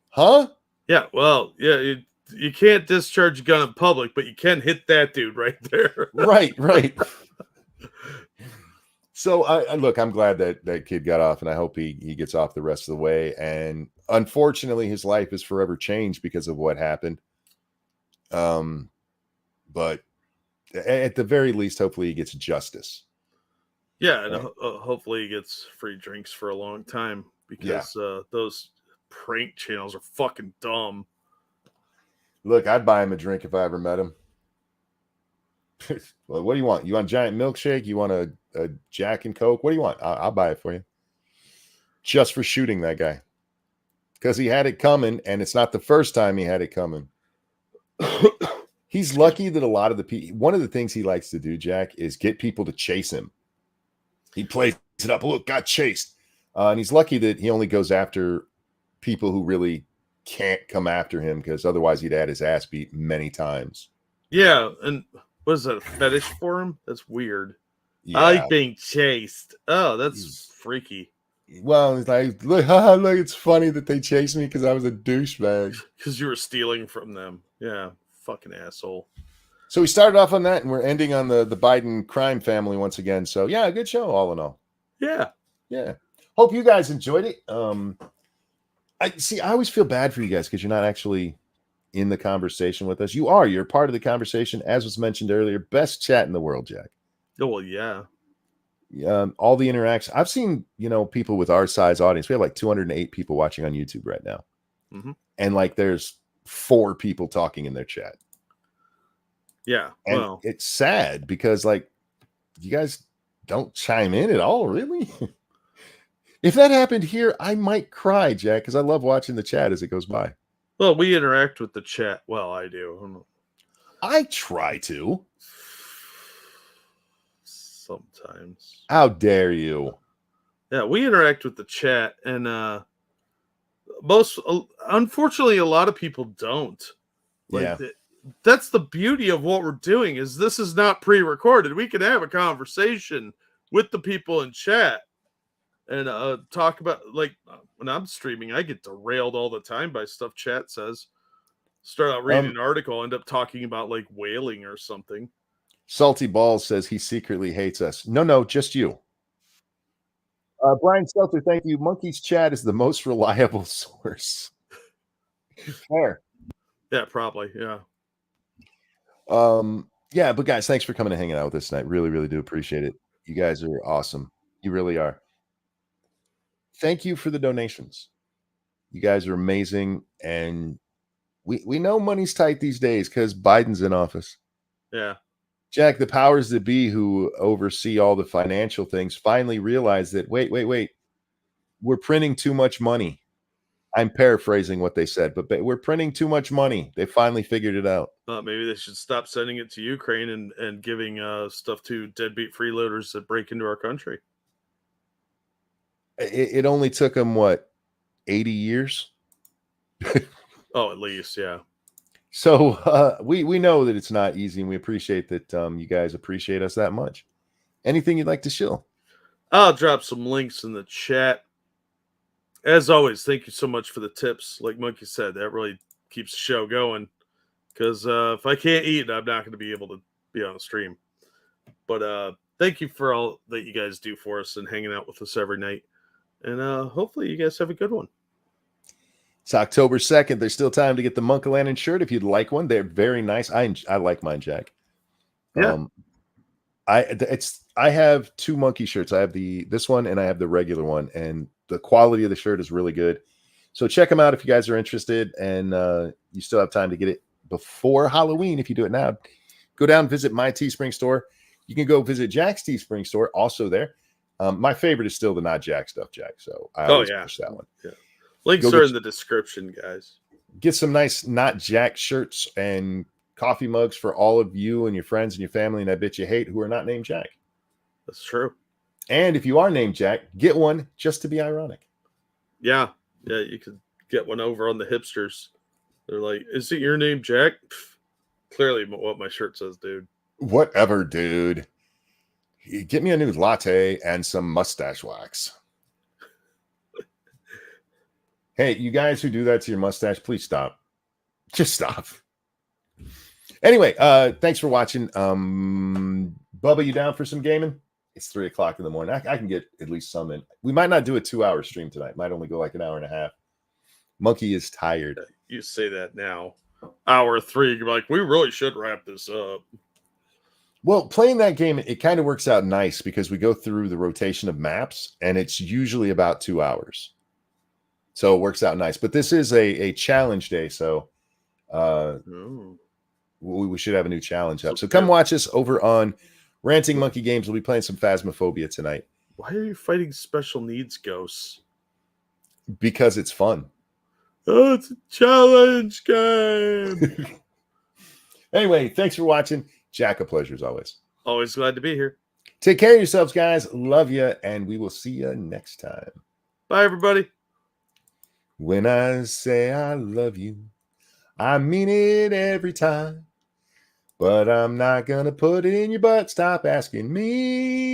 Huh? Yeah, well, yeah, you can't discharge a gun in public, but you can hit that dude right there. Right. So, look, I'm glad that kid got off, and I hope he gets off the rest of the way. And unfortunately, his life is forever changed because of what happened. But at the very least, hopefully he gets justice. Yeah, and hopefully he gets free drinks for a long time, because those prank channels are fucking dumb. Look, I'd buy him a drink if I ever met him. Well, what do you want? You want giant milkshake? You want a Jack and Coke? What do you want? I'll buy it for you. Just for shooting that guy. Because he had it coming, and it's not the first time he had it coming. He's lucky that a lot of the people, one of the things he likes to do, Jack, is get people to chase him. He plays it up. Look, got chased. And he's lucky that he only goes after people who really can't come after him, because otherwise he'd had his ass beat many times. Yeah, and what is that, a fetish for him? That's weird. Yeah. I like being chased. Oh, that's freaky. Well, it's like, look, look, it's funny that they chased me because I was a douchebag. Because you were stealing from them. Yeah, fucking asshole. So we started off on that, and we're ending on the Biden crime family once again. So yeah, good show all in all. Yeah. Hope you guys enjoyed it. I always feel bad for you guys because you're not actually in the conversation with us. You're part of the conversation, as was mentioned earlier. Best chat in the world, Jack. Oh, well, yeah. All the interaction. I've seen, people with our size audience. We have like 208 people watching on YouTube right now. Mm-hmm. And like there's 4 people talking in their chat. Yeah. And well, it's sad because like you guys don't chime in at all, really. If that happened here, I might cry, Jack, because I love watching the chat as it goes by. Well, we interact with the chat. Well, I do. I try to. Sometimes. How dare you? Yeah, we interact with the chat, and unfortunately, a lot of people don't. Yeah. That's the beauty of what we're doing. Is this is not pre-recorded. We can have a conversation with the people in chat and talk about, like, when I'm streaming, I get derailed all the time by stuff chat says. Start out reading an article, end up talking about like whaling or something. Salty Balls says he secretly hates us. No, just you. Brian Stelter, thank you. Monkey's chat is the most reliable source. Fair. Yeah, probably. Yeah. Yeah, but guys, thanks for coming and hanging out with us tonight. Really, really do appreciate it. You guys are awesome. You really are. Thank you for the donations. You guys are amazing. And we know money's tight these days because Biden's in office. Yeah. Jack, the powers that be who oversee all the financial things finally realized that, wait, we're printing too much money. I'm paraphrasing what they said, but we're printing too much money. They finally figured it out. Maybe they should stop sending it to Ukraine and giving stuff to deadbeat freeloaders that break into our country. It only took them, 80 years? Oh, at least, yeah. So we know that it's not easy, and we appreciate that you guys appreciate us that much. Anything you'd like to shill? I'll drop some links in the chat. As always, thank you so much for the tips. Like Monkey said, that really keeps the show going. Because if I can't eat, I'm not going to be able to be on a stream. But thank you for all that you guys do for us and hanging out with us every night. And hopefully you guys have a good one. It's October 2nd. There's still time to get the Monkalannon shirt if you'd like one. They're very nice. I like mine, Jack. Yeah. I have 2 monkey shirts. I have this one and I have the regular one, and the quality of the shirt is really good. So check them out if you guys are interested, and you still have time to get it before Halloween. If you do it now, go down and visit my Teespring store. You can go visit Jack's Teespring store, also there. My favorite is still the Not Jack stuff, Jack. So I always push that one. Yeah. Links are in the description, guys. Get some nice Not Jack shirts and coffee mugs for all of you and your friends and your family, and I bet you hate, who are not named Jack. That's true. And if you are named Jack, get one just to be ironic. Yeah. Yeah, you could get one over on the hipsters. They're like, is it your name, Jack? Pff, clearly what my shirt says, dude. Whatever, dude. Get me a new latte and some mustache wax. Hey, you guys who do that to your mustache, please stop. Just stop. Anyway, thanks for watching. Bubba, you down for some gaming? It's 3:00 in the morning. I can get at least some in. We might not do a 2-hour stream tonight. Might only go like an hour and a half. Monkey is tired. You say that now. Hour 3, you're like, we really should wrap this up. Well, playing that game, it kind of works out nice because we go through the rotation of maps, and it's usually about 2 hours. So it works out nice. But this is a challenge day, so we should have a new challenge up. So come watch us over on Ranting Monkey Games. We'll be playing some Phasmophobia tonight Why are you fighting special needs ghosts? because it's fun. Oh, it's a challenge game. Anyway, thanks for watching. Jack, a pleasure as always. Always glad to be here. Take care of yourselves, guys. Love you, and we will see you next time. Bye, everybody. When I say I love you, I mean it every time. But I'm not gonna put it in your butt. Stop asking me.